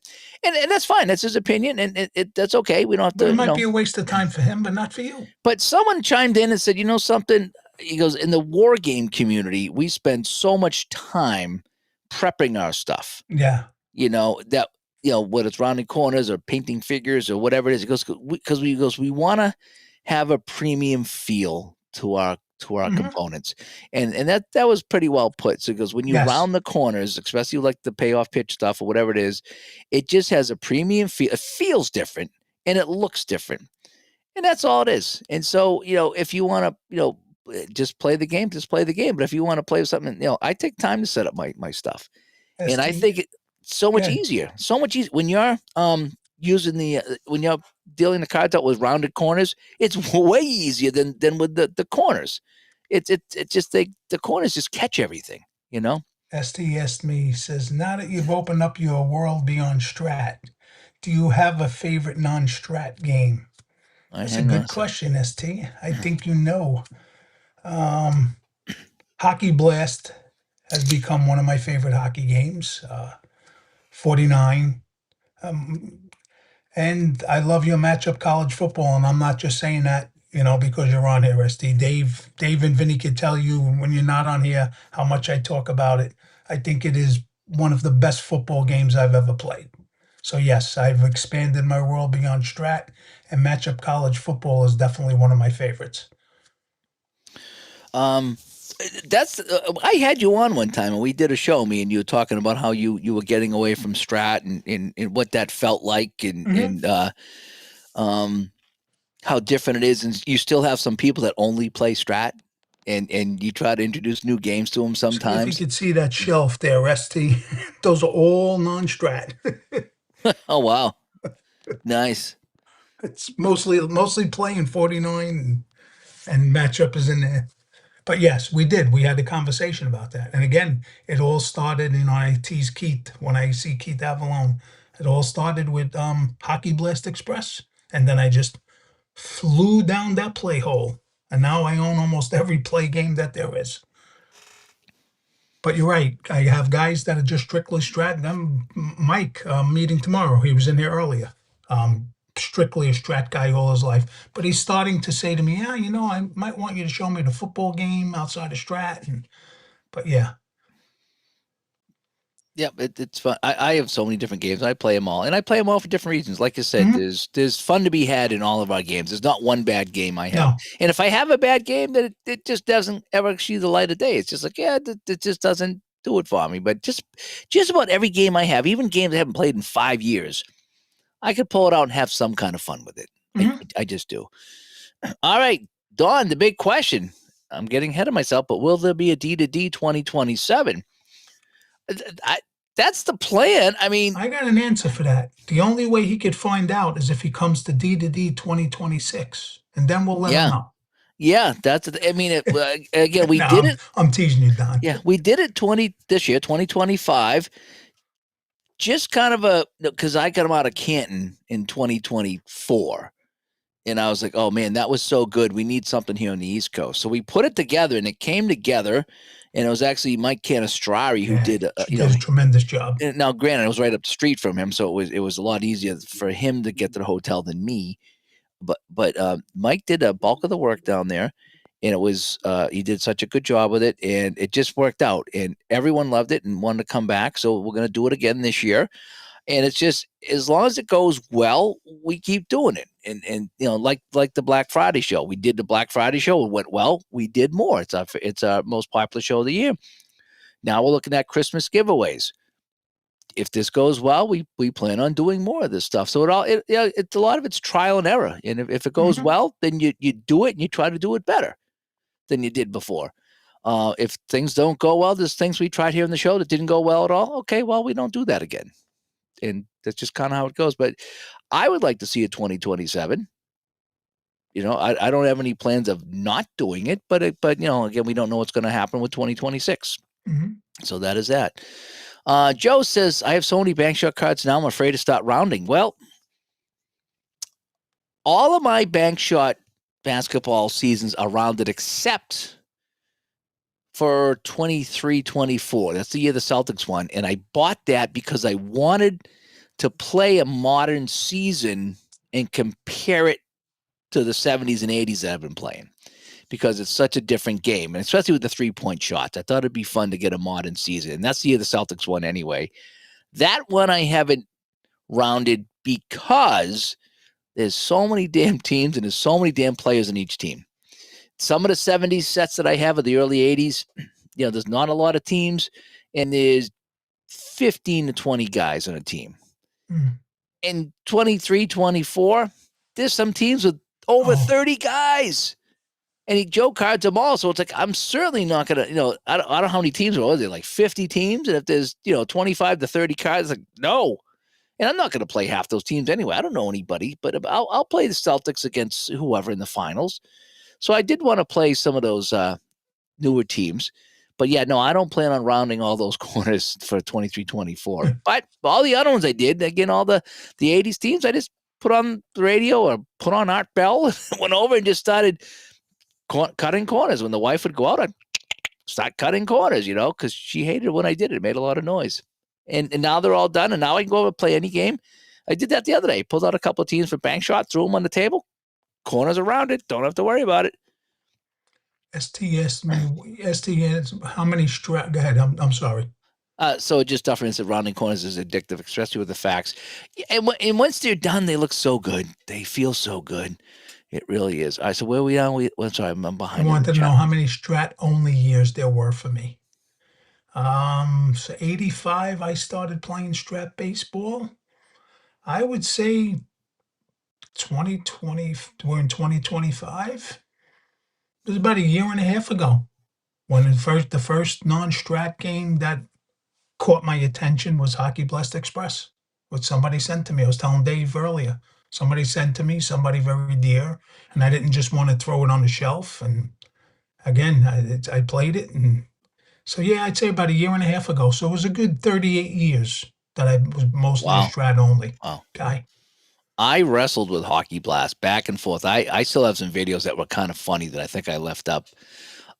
and that's fine. That's his opinion, and that's okay. We don't have to. It might be a waste of time for him, but not for you. But someone chimed in and said, "You know something?" He goes, "In the war game community, we spend so much time prepping our stuff. Yeah, that." Whether it's rounding corners or painting figures or whatever it is, he goes, because we want to have a premium feel to our components, and that was pretty well put. So he goes, when you round the corners, especially like the payoff pitch stuff or whatever it is, it just has a premium feel. It feels different and it looks different, and that's all it is. And so if you want to just play the game, just play the game. But if you want to play with something, I take time to set up my stuff, and I think so much easier when you're using when you're dealing the cards out with rounded corners. It's way easier than with the corners. It's just the corners just catch everything. ST asked me, says, now that you've opened up your world beyond Strat, do you have a favorite non-Strat game? That's a good question, ST. I think Hockey Blast has become one of my favorite hockey games. 49. And I love your matchup college football, and I'm not just saying that, because you're on here, ST. Dave and Vinny could tell you when you're not on here how much I talk about it. I think it is one of the best football games I've ever played. So yes, I've expanded my world beyond Strat, and matchup college football is definitely one of my favorites. I had you on one time and we did a show, me and you, talking about how you were getting away from Strat and what that felt like and how different it is. And you still have some people that only play Strat and you try to introduce new games to them sometimes. So if you could see that shelf there, ST, those are all non-Strat. Oh, wow. Nice. It's mostly playing 49 and matchup is in there. But yes, we did. We had a conversation about that. And again, it all started, I tease Keith when I see Keith Avalone. It all started with Hockey Blast Express. And then I just flew down that play hole. And now I own almost every play game that there is. But you're right. I have guys that are just strictly Strat. Mike, meeting tomorrow. He was in here earlier. Strictly a Strat guy all his life, but he's starting to say to me, I might want you to show me the football game outside of Strat. But yeah. Yeah, it's fun. I have so many different games. I play them all, and I play them all for different reasons. Like I said, there's fun to be had in all of our games. There's not one bad game I have. No. And if I have a bad game, then it just doesn't ever see the light of day. It's just like, it just doesn't do it for me. But just about every game I have, even games I haven't played in 5 years, I could pull it out and have some kind of fun with it. I just do. All right, Dawn, the big question. I'm getting ahead of myself, but will there be a D2D 2027? That's the plan. I mean, I got an answer for that. The only way he could find out is if he comes to D2D 2026, and then we'll let him know. Yeah, again, we did it. I'm teasing you, Don. Yeah, we did it this year, 2025. Just kind of because I got him out of Canton in 2024. And I was like, oh, man, that was so good. We need something here on the East Coast. So we put it together, and it came together. And it was actually Mike Canistrari who did a tremendous job. Now, granted, I was right up the street from him, so it was a lot easier for him to get to the hotel than me. But Mike did a bulk of the work down there. And it was he did such a good job with it, and it just worked out. And everyone loved it and wanted to come back. So we're going to do it again this year. And it's just, as long as it goes well, we keep doing it. And like the Black Friday show, we did the Black Friday show. It went well. We did more. It's our most popular show of the year. Now we're looking at Christmas giveaways. If this goes well, we plan on doing more of this stuff. So it's a lot of it's trial and error. And if it goes well, then you do it and you try to do it better than you did before. If things don't go well, there's things we tried here in the show that didn't go well at all. Okay, well, we don't do that again. And that's just kind of how it goes. But I would like to see a 2027. I don't have any plans of not doing it, but again, we don't know what's going to happen with 2026. Mm-hmm. So that is that. Joe says, I have so many bank shot cards now, I'm afraid to start rounding. Well, all of my bank shot basketball seasons are rounded except for 23-24. That's the year the Celtics won. And I bought that because I wanted to play a modern season and compare it to the 70s and 80s that I've been playing, because it's such a different game, and especially with the 3-point shots. I thought it'd be fun to get a modern season, and that's the year the Celtics won anyway. That one I haven't rounded because there's so many damn teams and there's so many damn players in each team. Some of the 70s sets that I have of the early 80s, there's not a lot of teams, and there's 15 to 20 guys on a team. Mm. In 23-24, there's some teams with over 30 guys. And he Joe cards them all. So it's like, I'm certainly not going to, I don't know how many teams are there, like 50 teams. And if there's, 25 to 30 cards, like, no. And I'm not going to play half those teams anyway. I don't know anybody, but I'll play the Celtics against whoever in the finals. So I did want to play some of those newer teams. But yeah, no, I don't plan on rounding all those corners for 23-24. But all the other ones I did, again, all the 80s teams, I just put on the radio or put on Art Bell, went over and just started cutting corners. When the wife would go out, I'd start cutting corners, because she hated it when I did it. It made a lot of noise. And now they're all done, and now I can go over and play any game. I did that the other day. Pulled out a couple of teams for bank shot, threw them on the table. Corners around it. Don't have to worry about it. STS, how many go ahead, I'm sorry. So just difference of rounding corners is addictive, especially with the facts. And once they're done, they look so good. They feel so good. It really is. All right, so where are we on? Sorry, I'm behind. I wanted to know how many strat-only years there were for me. So 85, I started playing strat baseball. I would say 2020, we're in 2025. It was about a year and a half ago when the first non-strat game that caught my attention was Hockey Blast Express, which somebody sent to me. I was telling Dave earlier. Somebody sent to me, somebody very dear, and I didn't just want to throw it on the shelf. And again, I played it, and so yeah, I'd say about a year and a half ago. So it was a good 38 years that I was mostly a strat only guy. I wrestled with Hockey Blast back and forth. I still have some videos that were kind of funny that I think I left up,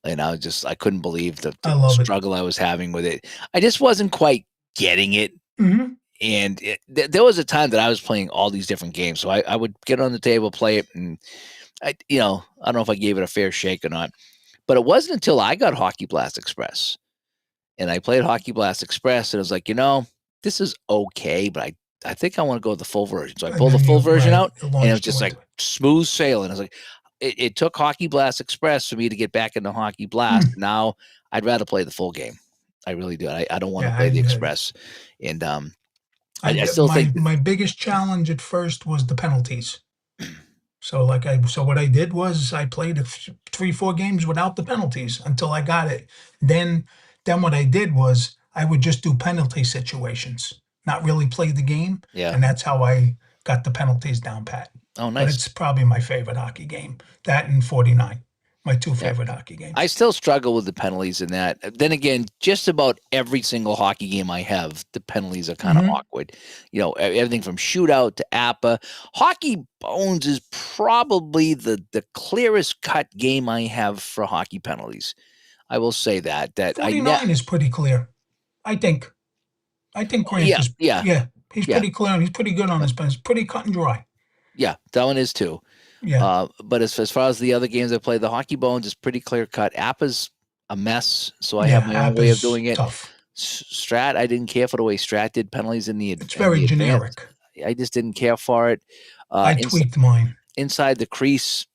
and I couldn't believe the struggle I was having with it. I just wasn't quite getting it. Mm-hmm. And there was a time that I was playing all these different games. So I would get on the table, play it, and I don't know if I gave it a fair shake or not. But it wasn't until I got Hockey Blast Express, and I played Hockey Blast Express, and I was like, this is okay, but I think I want to go with the full version. So I pulled the full version out, and it was just like smooth sailing. I was like, it took Hockey Blast Express for me to get back into Hockey Blast. Now I'd rather play the full game. I really do. I don't want to play the Express. And I still think my biggest challenge at first was the penalties. So what I did was I played 3-4 games without the penalties until I got it. Then what I did was I would just do penalty situations, not really play the game. Yeah. And that's how I got the penalties down pat. Oh, nice. But it's probably my favorite hockey game. That and 49. My two favorite hockey games. I still struggle with the penalties in that. Then again, just about every single hockey game I have, the penalties are kind of awkward. Everything from shootout to APA. Hockey Bones is probably the clearest cut game I have for hockey penalties. I will say that. 49 is pretty clear, I think. Grant is. Yeah. He's pretty clear. He's pretty good on his penalties. Pretty cut and dry. Yeah, that one is too. Yeah. But as far as the other games I play, the Hockey Bones is pretty clear cut. APA's a mess, so I have my own way of doing it. Tough. Strat, I didn't care for the way Strat did penalties in the. It's very generic. I just didn't care for it. I tweaked mine. Inside the crease,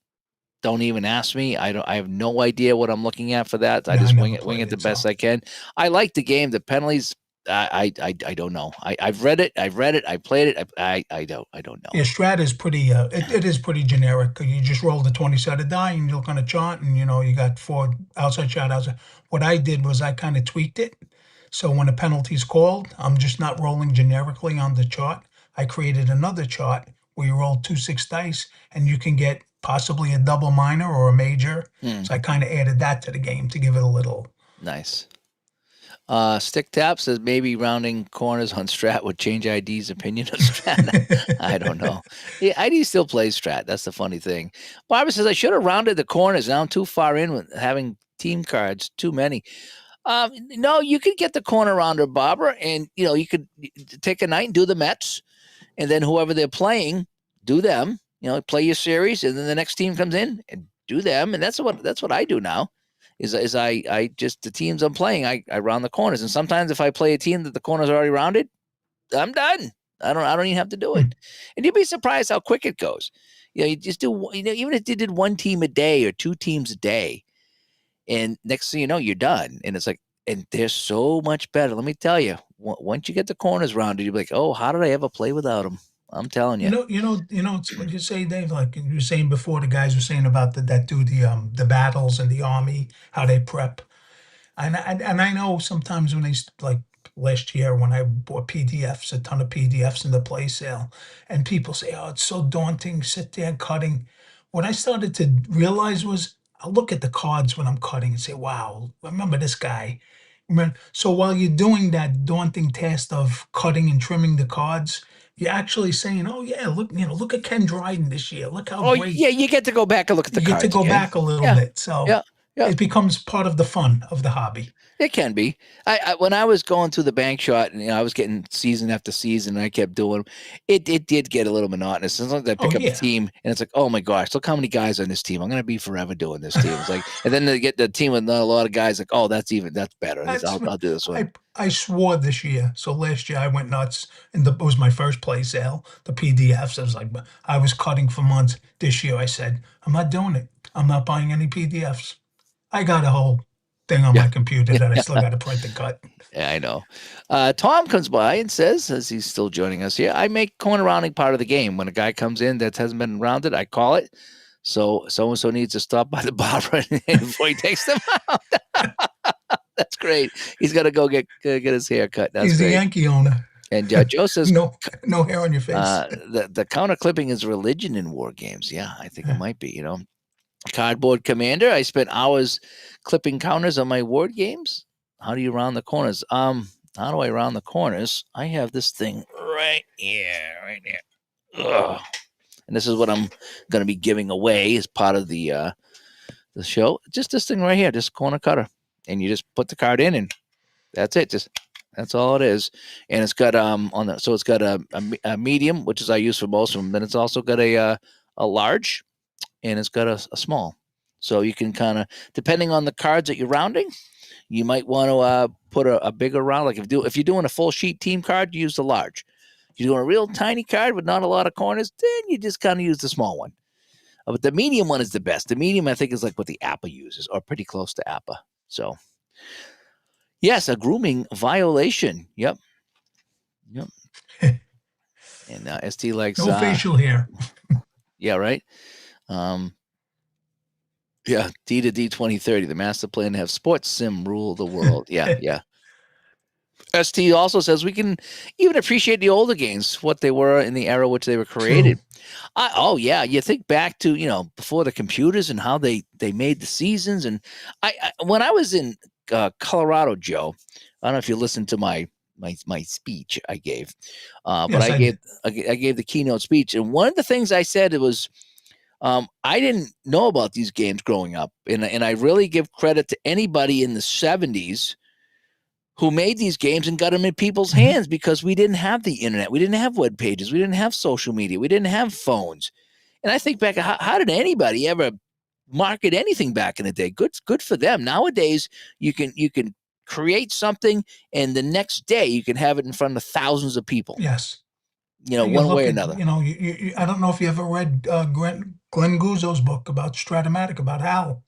don't even ask me. I have no idea what I'm looking at for that. I just wing it the best I can. I like the game. The penalties, I don't know. I've read it. I played it. I don't know. Yeah, Strat is pretty. It is pretty generic. You just roll the 20-sided die and you look on a chart, and you got 4 outside shot outside. What I did was I kind of tweaked it. So when a penalty's called, I'm just not rolling generically on the chart. I created another chart where you roll 2 6 dice, and you can get possibly a double minor or a major. Hmm. So I kind of added that to the game to give it a little. Nice. Stick Tap says maybe rounding corners on Strat would change ID's opinion of Strat. I don't know. Yeah, ID still plays Strat. That's the funny thing. Barbara says I should have rounded the corners. Now I'm too far in with having team cards, too many. No, you could get the corner rounder, Barbara, and you could take a night and do the Mets, and then whoever they're playing, do them. Play your series, and then the next team comes in and do them, and that's what I do now. Is I just the teams I'm playing, I round the corners, and sometimes if I play a team that the corners are already rounded, I'm done. I don't even have to do it, and you'd be surprised how quick it goes. You just do even if you did one team a day or two teams a day, and next thing you know, you're done, and it's like, and they're so much better. Let me tell you, once you get the corners rounded, you're like, oh, how did I ever play without them? I'm telling you. It's what you say, Dave. Like you were saying before, the guys were saying about that do the battles in the army, how they prep, and I know sometimes when like last year when I bought PDFs, a ton of PDFs in the play sale, and people say, "Oh, it's so daunting, sit there cutting." What I started to realize was I look at the cards when I'm cutting and say, "Wow, remember this guy." So while you're doing that daunting task of cutting and trimming the cards, you're actually saying, "Oh yeah, look at Ken Dryden this year. Look how Oh great." yeah, you get to go back and look at the You get to cards go again. back a little Yeah, bit. So yeah, yeah. it becomes part of the fun of the hobby. It can be. When I was going through the bank shot, and I was getting season after season, and I kept doing it. It did get a little monotonous. Sometimes I pick up a team, and it's like, oh my gosh, look how many guys on this team. I'm going to be forever doing this team. It's like, and then they get the team with not a lot of guys. Like, oh, that's better. I'll do this one. I swore this year. So last year I went nuts, and it was my first play sale. The PDFs. I was like, I was cutting for months. This year I said, I'm not doing it. I'm not buying any PDFs. I got a whole thing on my computer that I still got to print and cut. Yeah, I know. Tom comes by and says, as he's still joining us here, I make corner rounding part of the game. When a guy comes in that hasn't been rounded, I call it. So and so needs to stop by the barber before he takes them out. That's great. He's got to go get his hair cut. He's great. the Yankee owner. And Joe says, no hair on your face. The counter clipping is religion in war games. Yeah, I think it might be. Cardboard Commander. I spent hours clipping counters on my ward games. How do you round the corners? How do I round the corners? I have this thing right here. Ugh. And this is what I'm going to be giving away as part of the show. Just this thing right here, just corner cutter, and you just put the card in, and that's it. That's all it is. And it's got so it's got a medium, which is I use for most of them. Then it's also got a large, and it's got a small. So you can kind of, depending on the cards that you're rounding, you might want to put a bigger round. Like if you're doing a full sheet team card, you use the large. If you're doing a real tiny card with not a lot of corners, then you just kind of use the small one. But the medium one is the best. The medium, I think, is like what the APA uses, or pretty close to APA. So, yes, a grooming violation. Yep. And ST likes no facial hair. Yeah, right. Yeah, D to D 2030, the master plan to have sports sim rule the world. Yeah. ST also says we can even appreciate the older games, what they were in the era which they were created. Oh yeah, you think back to before the computers and how they made the seasons. And I when I was in Colorado, Joe, I don't know if you listened to my speech I gave, but I gave the keynote speech, and one of the things I said, it was, I didn't know about these games growing up, and I really give credit to anybody in the 70s who made these games and got them in people's hands, because we didn't have the internet, we didn't have web pages, we didn't have social media, we didn't have phones. And I think back, how did anybody ever market anything back in the day? Good for them. Nowadays, you can create something, and the next day you can have it in front of thousands of people. Yes. One way or another. I don't know if you ever read Glenn Guzzo's book about Stratomatic, about HAL,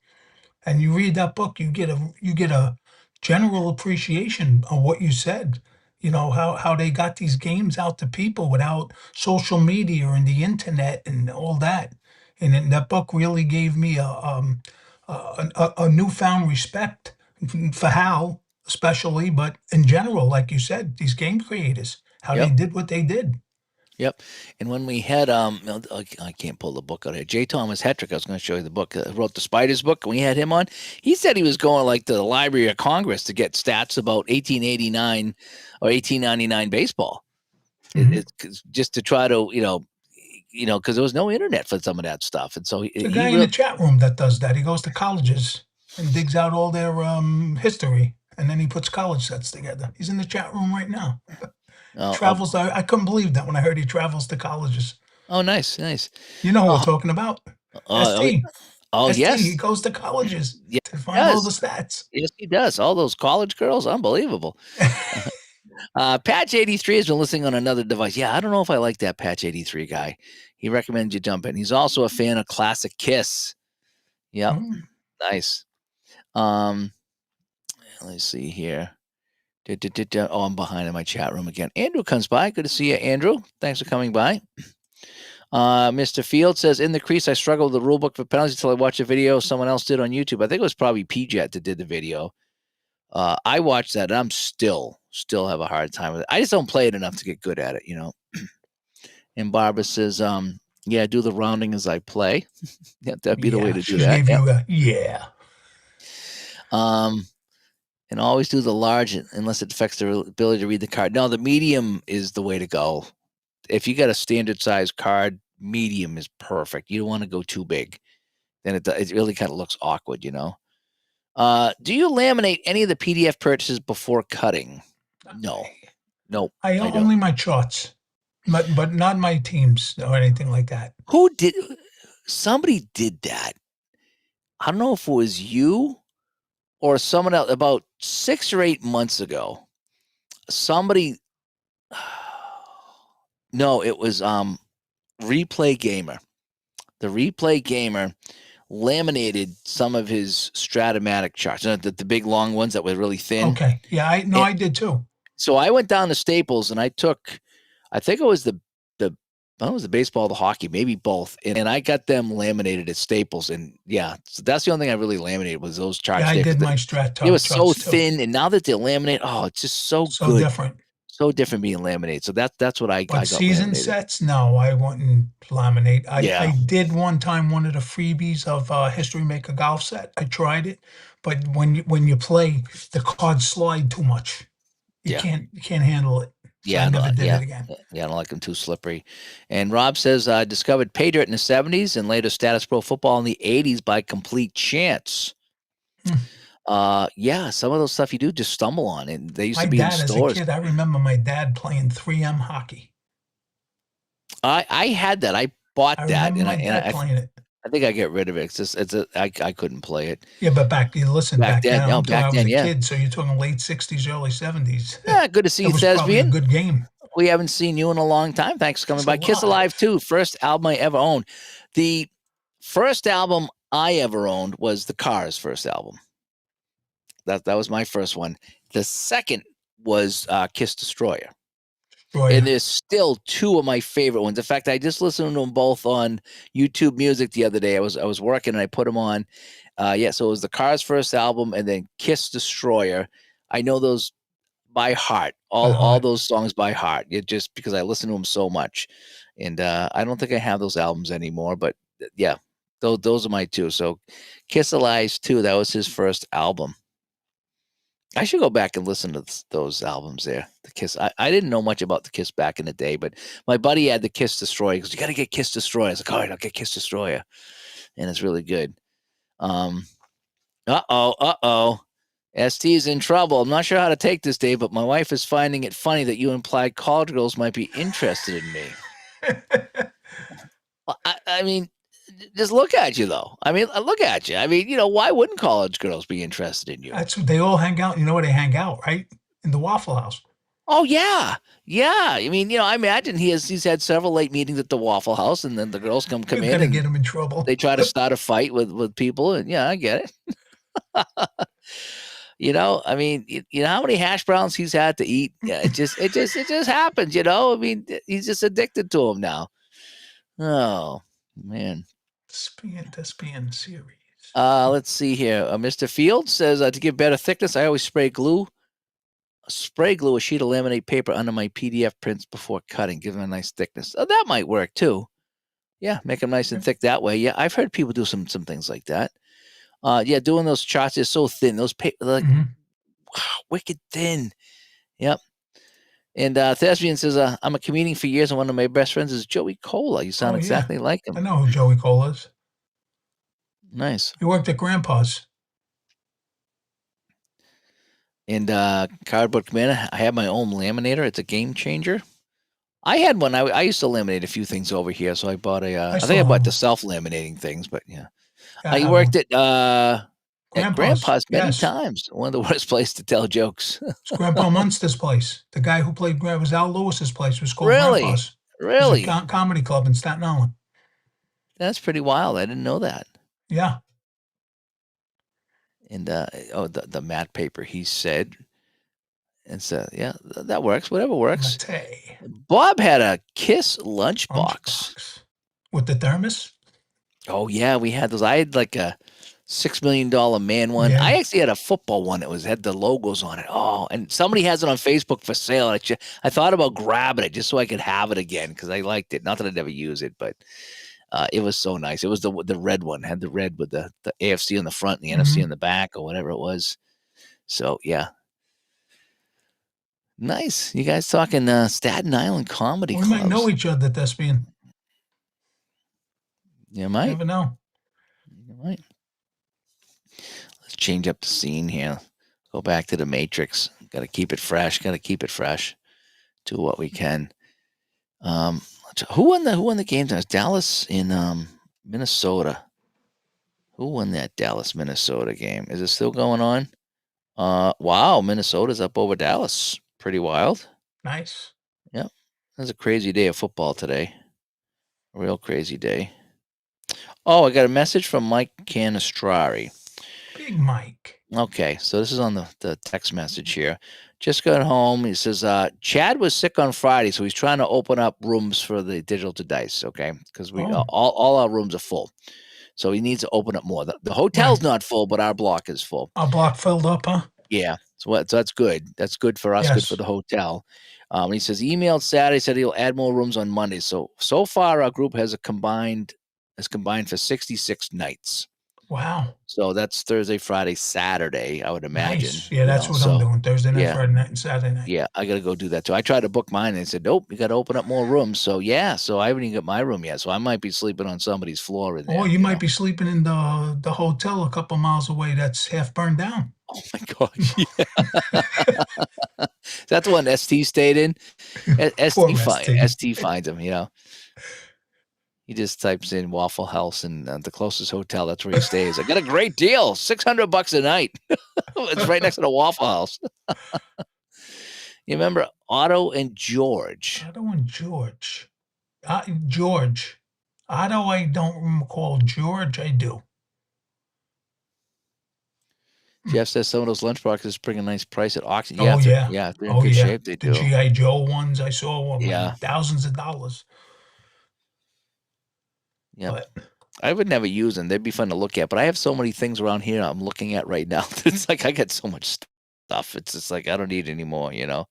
and you read that book, you get a general appreciation of what you said. How they got these games out to people without social media and the internet and all that. And then that book really gave me a newfound respect for HAL, especially, but in general, like you said, these game creators, how they did what they did. Yep. And when we had I can't pull the book out here. J. Thomas Hetrick, I was going to show you the book. Wrote the Spiders book. When we had him on, he said he was going like to the Library of Congress to get stats about 1889 or 1899 baseball. It's just to try to because there was no internet for some of that stuff, and so the guy in the chat room that does that. He goes to colleges and digs out all their history, and then he puts college sets together. He's in the chat room right now. Travels. I couldn't believe that when I heard he travels to colleges. Oh, nice. You know who we're talking about? ST. ST, yes. He goes to colleges to find all the stats. Yes, he does. All those college girls, unbelievable. Patch 83 has been listening on another device. Yeah, I don't know if I like that Patch 83 guy. He recommends you jump in. He's also a fan of Classic Kiss. Yep. Nice. Let's see here. Oh, I'm behind in my chat room again. Andrew comes by. Good to see you, Andrew. Thanks for coming by. Mr. Field says, in the crease, I struggled with the rule book for penalties until I watched a video someone else did on YouTube. I think it was probably PJet that did the video. I watched that, and I'm still have a hard time with it. I just don't play it enough to get good at it, And Barbara says, yeah, do the rounding as I play. Yeah, that'd be the way to do that. Yeah. And always do the large unless it affects the ability to read the card. No, the medium is the way to go. If you got a standard size card, medium is perfect. You don't want to go too big. Then it really kind of looks awkward, Do you laminate any of the PDF purchases before cutting? No. I only my charts, but not my teams or anything like that. Somebody did that. I don't know if it was you or someone else. About 6 or 8 months ago, somebody. No, it was Replay Gamer. The Replay Gamer laminated some of his Stratomatic charts, the big long ones that were really thin. Okay, yeah, I did too. So I went down to Staples and I took, I think it was the baseball, the hockey, maybe both, and I got them laminated at Staples. And yeah, so that's the only thing I really laminated was those charts. Yeah, I did my Strat. It was so thin, and now that they're laminated, it's just so good. Different. So different being laminated. So that's what I got. Season laminated. Sets, no, I wouldn't laminate. I did one time one of the freebies of History Maker golf set. I tried it, but when you play, the cards slide too much. You can't handle it. So I never did it again. Yeah, I don't like them too slippery. And Rob says, I discovered Pay Dirt in the 70s and later Status Pro Football in the 80s by complete chance. Yeah, some of those stuff you do just stumble on, and they used to be in stores. As a kid, I remember my dad playing 3M hockey. I had that. I bought that, and playing it. I think I get rid of it. I couldn't play it. Yeah, but back then, I was a kid, so you're talking late 60s, early 70s. Yeah, good to see you, Thespian. A good game. We haven't seen you in a long time. Thanks for coming by. Kiss Alive 2, first album I ever owned. The first album I ever owned was the Cars' first album. That was my first one. The second was Kiss Destroyer. And there's still two of my favorite ones. In fact, I just listened to them both on YouTube Music the other day. I was working and I put them on. So it was the Cars' first album and then Kiss Destroyer. I know those by heart, all those songs by heart. It just because I listen to them so much. And I don't think I have those albums anymore, but yeah, those are my two. So Kiss Alive 2, that was his first album. I should go back and listen to those albums there. The Kiss. I didn't know much about the Kiss back in the day, but my buddy had the Kiss Destroyer. He goes, you got to get Kiss Destroyer. I was like, all right, I'll get Kiss Destroyer. And it's really good. ST's in trouble. I'm not sure how to take this, Dave, but my wife is finding it funny that you implied college girls might be interested in me. Well, I mean, just look at you, though. I mean, look at you. I mean, why wouldn't college girls be interested in you? That's what they all hang out. You know where they hang out, right? In the Waffle House. Oh, yeah. Yeah. I mean, I imagine he's had several late meetings at the Waffle House, and then the girls come in and get him in trouble. They try to start a fight with people, and yeah, I get it. I mean, how many hash browns he's had to eat? Yeah, it just happens, I mean, he's just addicted to them now. Oh, man. Thespian series. Let's see here. Mr. Field says to give better thickness, I always spray glue spray glue a sheet of laminate paper under my PDF prints before cutting, give them a nice thickness. Oh, that might work too. Yeah, make them nice and thick that way. Yeah, I've heard people do some things like that. Yeah, doing those charts is so thin. Those paper like wow, wicked thin. Yep. And Thespian says, I'm a comedian for years, and one of my best friends is Joey Cola. You sound exactly like him. I know who Joey Cola is. Nice. He worked at Grandpa's. And Cardboard Commander, I have my own laminator. It's a game changer. I had one. I used to laminate a few things over here, so I bought a. I think I bought the self-laminating things, but yeah. I worked at Grandpa's many times. One of the worst places to tell jokes. It's Grandpa Munster's place. The guy who played was Al Lewis's place. It was called Really? Grandpa's. Really? It was a comedy club in Staten Island. That's pretty wild. I didn't know that. Yeah. And the matte paper, he said. And so, yeah, that works. Whatever works. Mate. Bob had a Kiss lunchbox. With the thermos? Oh, yeah, we had those. I had like a $6 million man one. Yeah. I actually had a football one that had the logos on it. Oh, and somebody has it on Facebook for sale. I thought about grabbing it just so I could have it again because I liked it. Not that I'd ever use it, but it was so nice. It was the red one. Had the red with the AFC on the front and the NFC on the back or whatever it was. So, yeah. Nice. You guys talking Staten Island comedy clubs. We might know each other, Thespian. You might. You never know. You might. Let's change up the scene here. Go back to the Matrix. Got to keep it fresh. Got to keep it fresh. Do what we can. Who won the game? It was Dallas in Minnesota. Who won that Dallas Minnesota game? Is it still going on? Wow, Minnesota's up over Dallas. Pretty wild. Nice. Yep. It was a crazy day of football today. A real crazy day. Oh, I got a message from Mike Canistrari. Big Mike. Okay, so this is on the text message here. Just got home. He says, Chad was sick on Friday, so he's trying to open up rooms for the Digital to Dice, okay? Because all our rooms are full. So he needs to open up more. The hotel's not full, but our block is full. Our block filled up, huh? Yeah. So that's good. That's good for us, yes. Good for the hotel. He says, emailed Saturday, said he'll add more rooms on Monday. So far, our group has combined for 66 nights. Wow. So that's Thursday, Friday, Saturday, I would imagine. Nice. Yeah, that's what I'm doing. Thursday night, Friday night, and Saturday night. Yeah, I got to go do that too. I tried to book mine and they said, nope, you got to open up more rooms. So yeah, so I haven't even got my room yet. So I might be sleeping on somebody's floor in there. Or you might be sleeping in the hotel a couple miles away that's half burned down. Oh my gosh. Yeah. That's the one ST stayed in. ST finds him, you know. He just types in Waffle House and the closest hotel. That's where he stays. I got a great deal, $600 a night. It's right next to the Waffle House. You remember Otto and George? Otto and George. George. Otto, I don't recall. George, I do. Jeff says some of those lunchboxes bring a nice price at auction. Yeah, yeah, they're in good shape. They do. The G.I. Joe ones I saw were thousands of dollars. Yeah, I would never use them. They'd be fun to look at, but I have so many things around here I'm looking at right now. It's like I got so much stuff. It's just like I don't need any more, you know.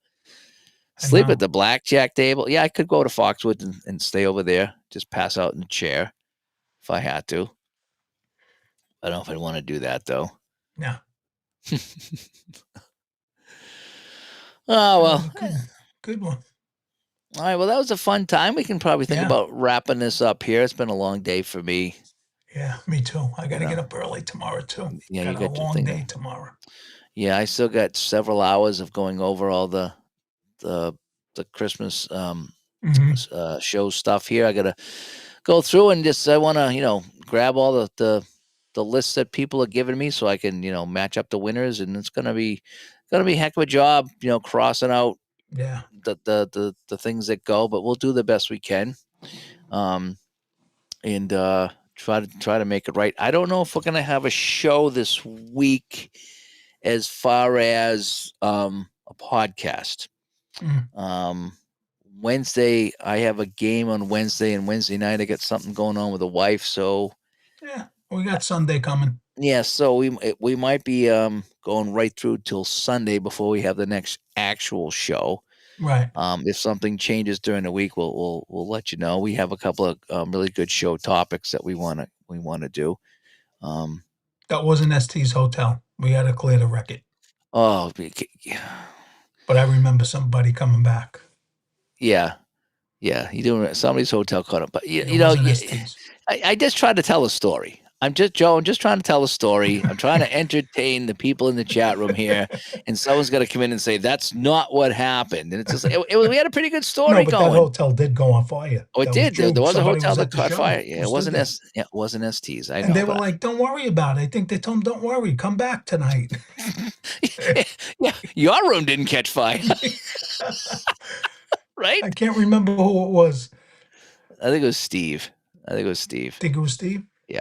Sleep at the blackjack table. Yeah, I could go to Foxwood and stay over there. Just pass out in the chair if I had to. I don't know if I'd want to do that though. Yeah. Oh well. Good one. All right, well, that was a fun time. We can probably think about wrapping this up here. It's been a long day for me. Yeah, me too. I got to get up early tomorrow, too. Yeah, you got a long day tomorrow. Yeah, I still got several hours of going over all the Christmas show stuff here. I got to go through and I want to, grab all the lists that people are giving me so I can, match up the winners. And it's going to be a heck of a job, crossing out the things that go, but we'll do the best we can, and try to make it right. I don't know if we're gonna have a show this week as far as a podcast. Wednesday I have a game on Wednesday, and Wednesday night I got something going on with the wife, so we got Sunday coming. Yeah, so we might be going right through till Sunday before we have the next actual show. Right. If something changes during the week, we'll let you know. We have a couple of really good show topics that we want to do. That wasn't ST's hotel. We had to clear the record. Oh, but I remember somebody coming back. Yeah. You doing somebody's hotel caught up, but you know, I just tried to tell a story. I'm just trying to tell a story. I'm trying to entertain the people in the chat room here, and someone's got to come in and say that's not what happened. And it's just we had a pretty good story going. That hotel did go on fire. Oh, it did. There was a hotel that caught fire. Yeah, it wasn't ST's. I know. And they were like, "Don't worry about it." I think they told them, "Don't worry, come back tonight." Yeah, your room didn't catch fire, right? I can't remember who it was. I think it was Steve. Think it was Steve? Yeah.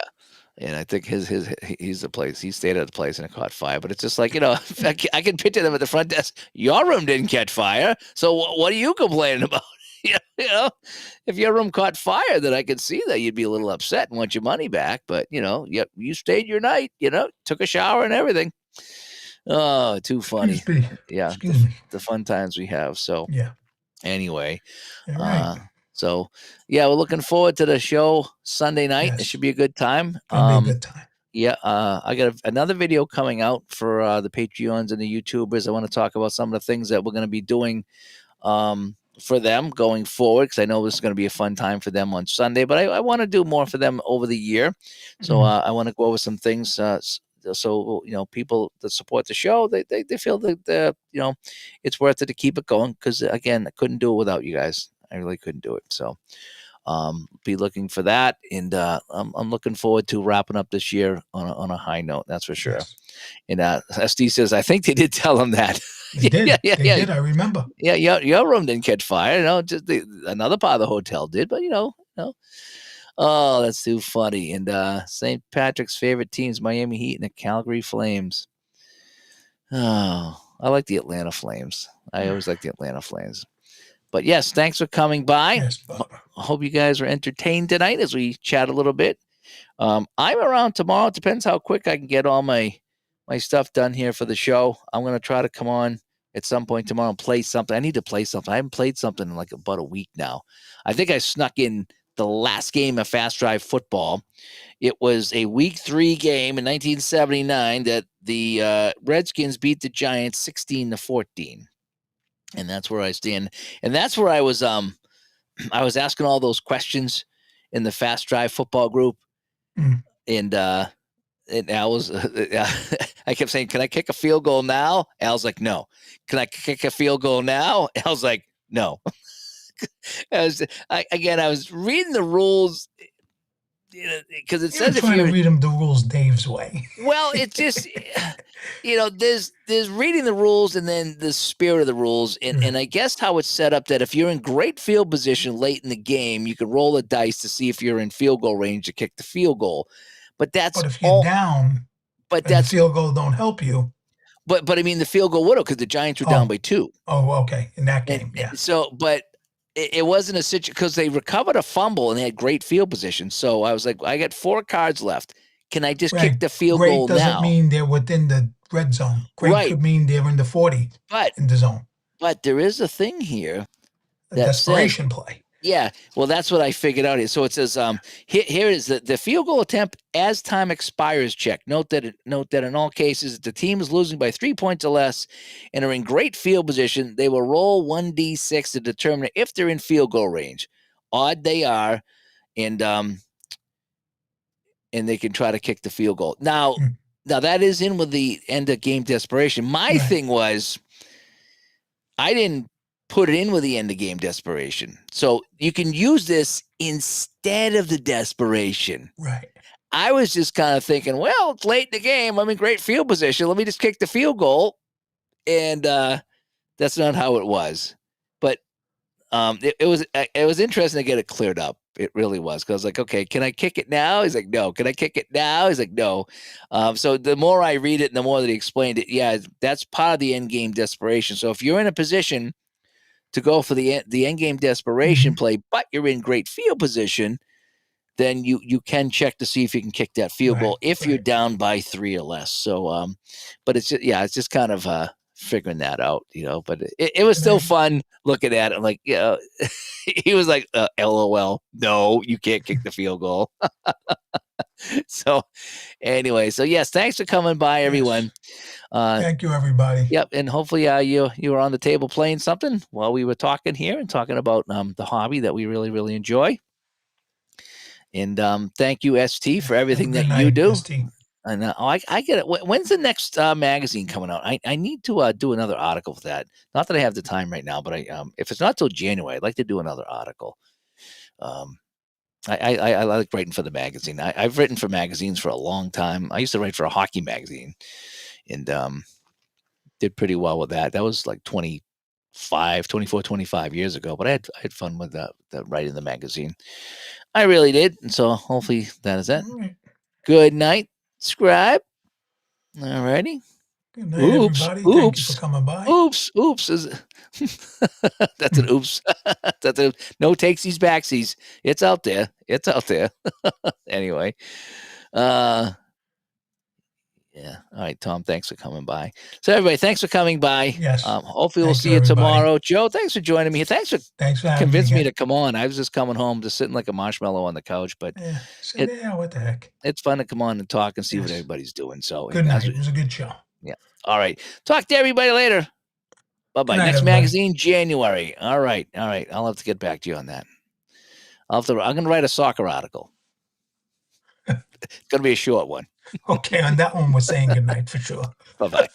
And I think he's the place. He stayed at the place and it caught fire. But it's just like, you know, I can picture them at the front desk. Your room didn't catch fire. So what are you complaining about? You know, if your room caught fire, then I could see that you'd be a little upset and want your money back. But, you know, you stayed your night, you know, took a shower and everything. Oh, too funny. Yeah. The fun times we have. So, yeah. Anyway. Right. So, yeah, we're looking forward to the show Sunday night. Yes. It should be a good time. It'll be a good time. Yeah, I got another video coming out for the Patreons and the YouTubers. I want to talk about some of the things that we're going to be doing for them going forward, because I know this is going to be a fun time for them on Sunday. But I want to do more for them over the year. So I want to go over some things so, you know, people that support the show, they feel that, you know, it's worth it to keep it going. Because, again, I couldn't do it without you guys. I really couldn't do it. So be looking for that. And I'm looking forward to wrapping up this year on a high note. That's for sure. Yes. And SD says, I think they did tell him that. They did. They did. I remember. Yeah. Your room didn't catch fire. You know, just another part of the hotel did. But, you know. Oh, that's too funny. And St. Patrick's favorite teams, Miami Heat and the Calgary Flames. Oh, I like the Atlanta Flames. I always like the Atlanta Flames. But yes, thanks for coming by. Yes, I hope you guys are entertained tonight as we chat a little bit. I'm around tomorrow. It depends how quick I can get all my stuff done here for the show. I'm going to try to come on at some point tomorrow and play something. I need to play something. I haven't played something in like about a week now. I think I snuck in the last game of Fast Drive football. It was a week 3 game in 1979 that the Redskins beat the Giants 16-14. And that's where I stand. And that's where I was asking all those questions in the Fast Drive football group. And Al was I kept saying, can I kick a field goal now? Al's like, no. Can I kick a field goal now? Al's like, no. I was reading the rules, because it says if you read them the rules Dave's way. Well, it's just, you know, there's reading the rules and then the spirit of the rules, and I guess how it's set up that if you're in great field position late in the game, you can roll the dice to see if you're in field goal range to kick the field goal. But if you're down, the field goal don't help you. But I mean, the field goal would have, because the Giants were down by 2. Oh, okay, in that game, yeah. So, but it wasn't a situation, because they recovered a fumble and they had great field position. So I was like, I got 4 cards left. Can I just kick the field goal now? Great doesn't mean they're within the red zone. Great could mean they're in the 40 in the zone. But there is a thing here. A desperation play. Yeah, well, that's what I figured out here. So it says, here is the field goal attempt as time expires check. Note that in all cases, if the team is losing by 3 points or less and are in great field position, they will roll 1d6 to determine if they're in field goal range. Odd they are, and they can try to kick the field goal. Now that is in with the end of game desperation. My thing was, I didn't put it in with the end of game desperation. So you can use this instead of the desperation. Right. I was just kind of thinking, well, it's late in the game. I'm in great field position. Let me just kick the field goal. And that's not how it was. But it was interesting to get it cleared up. It really was. Because I was like, okay, can I kick it now? He's like, no. Can I kick it now? He's like, no. So the more I read it and the more that he explained it, yeah, that's part of the end game desperation. So if you're in a position to go for the end game desperation play, but you're in great field position, then you can check to see if you can kick that field goal if you're right. down by 3 or less. So, but it's just kind of figuring that out, But it was still fun looking at it. Like, he was like, "LOL, no, you can't kick the field goal." So, anyway, so yes, thanks for coming by, everyone. Thank you, everybody. Yep, and hopefully you were on the table playing something while we were talking here and talking about the hobby that we really, really enjoy. And thank you, ST, for everything that you do. ST. And I get it. When's the next magazine coming out? I need to do another article for that. Not that I have the time right now, but if it's not till January, I'd like to do another article. I like writing for the magazine. I've written for magazines for a long time. I used to write for a hockey magazine, and did pretty well with that. That was like 25 years ago, but I had fun with the writing the magazine. I really did. And so hopefully that is it. Right. Good night. Subscribe. All righty. Good night, everybody. Thank you for coming by. Oops. That's an oops. That's a no takesies backsies. It's out there. Anyway. Yeah. All right, Tom. Thanks for coming by. So everybody, thanks for coming by. Yes. Hopefully we'll see you tomorrow. Joe, thanks for joining me. Thanks for convincing me to come on. I was just coming home, just sitting like a marshmallow on the couch. But what the heck? It's fun to come on and talk and see what everybody's doing. So good night. It was a good show. Yeah. All right. Talk to everybody later. Bye-bye. Next magazine, January. All right. I'll have to get back to you on that. I'm going to write a soccer article. It's going to be a short one. Okay, on that one, we're saying good night for sure. Bye-bye.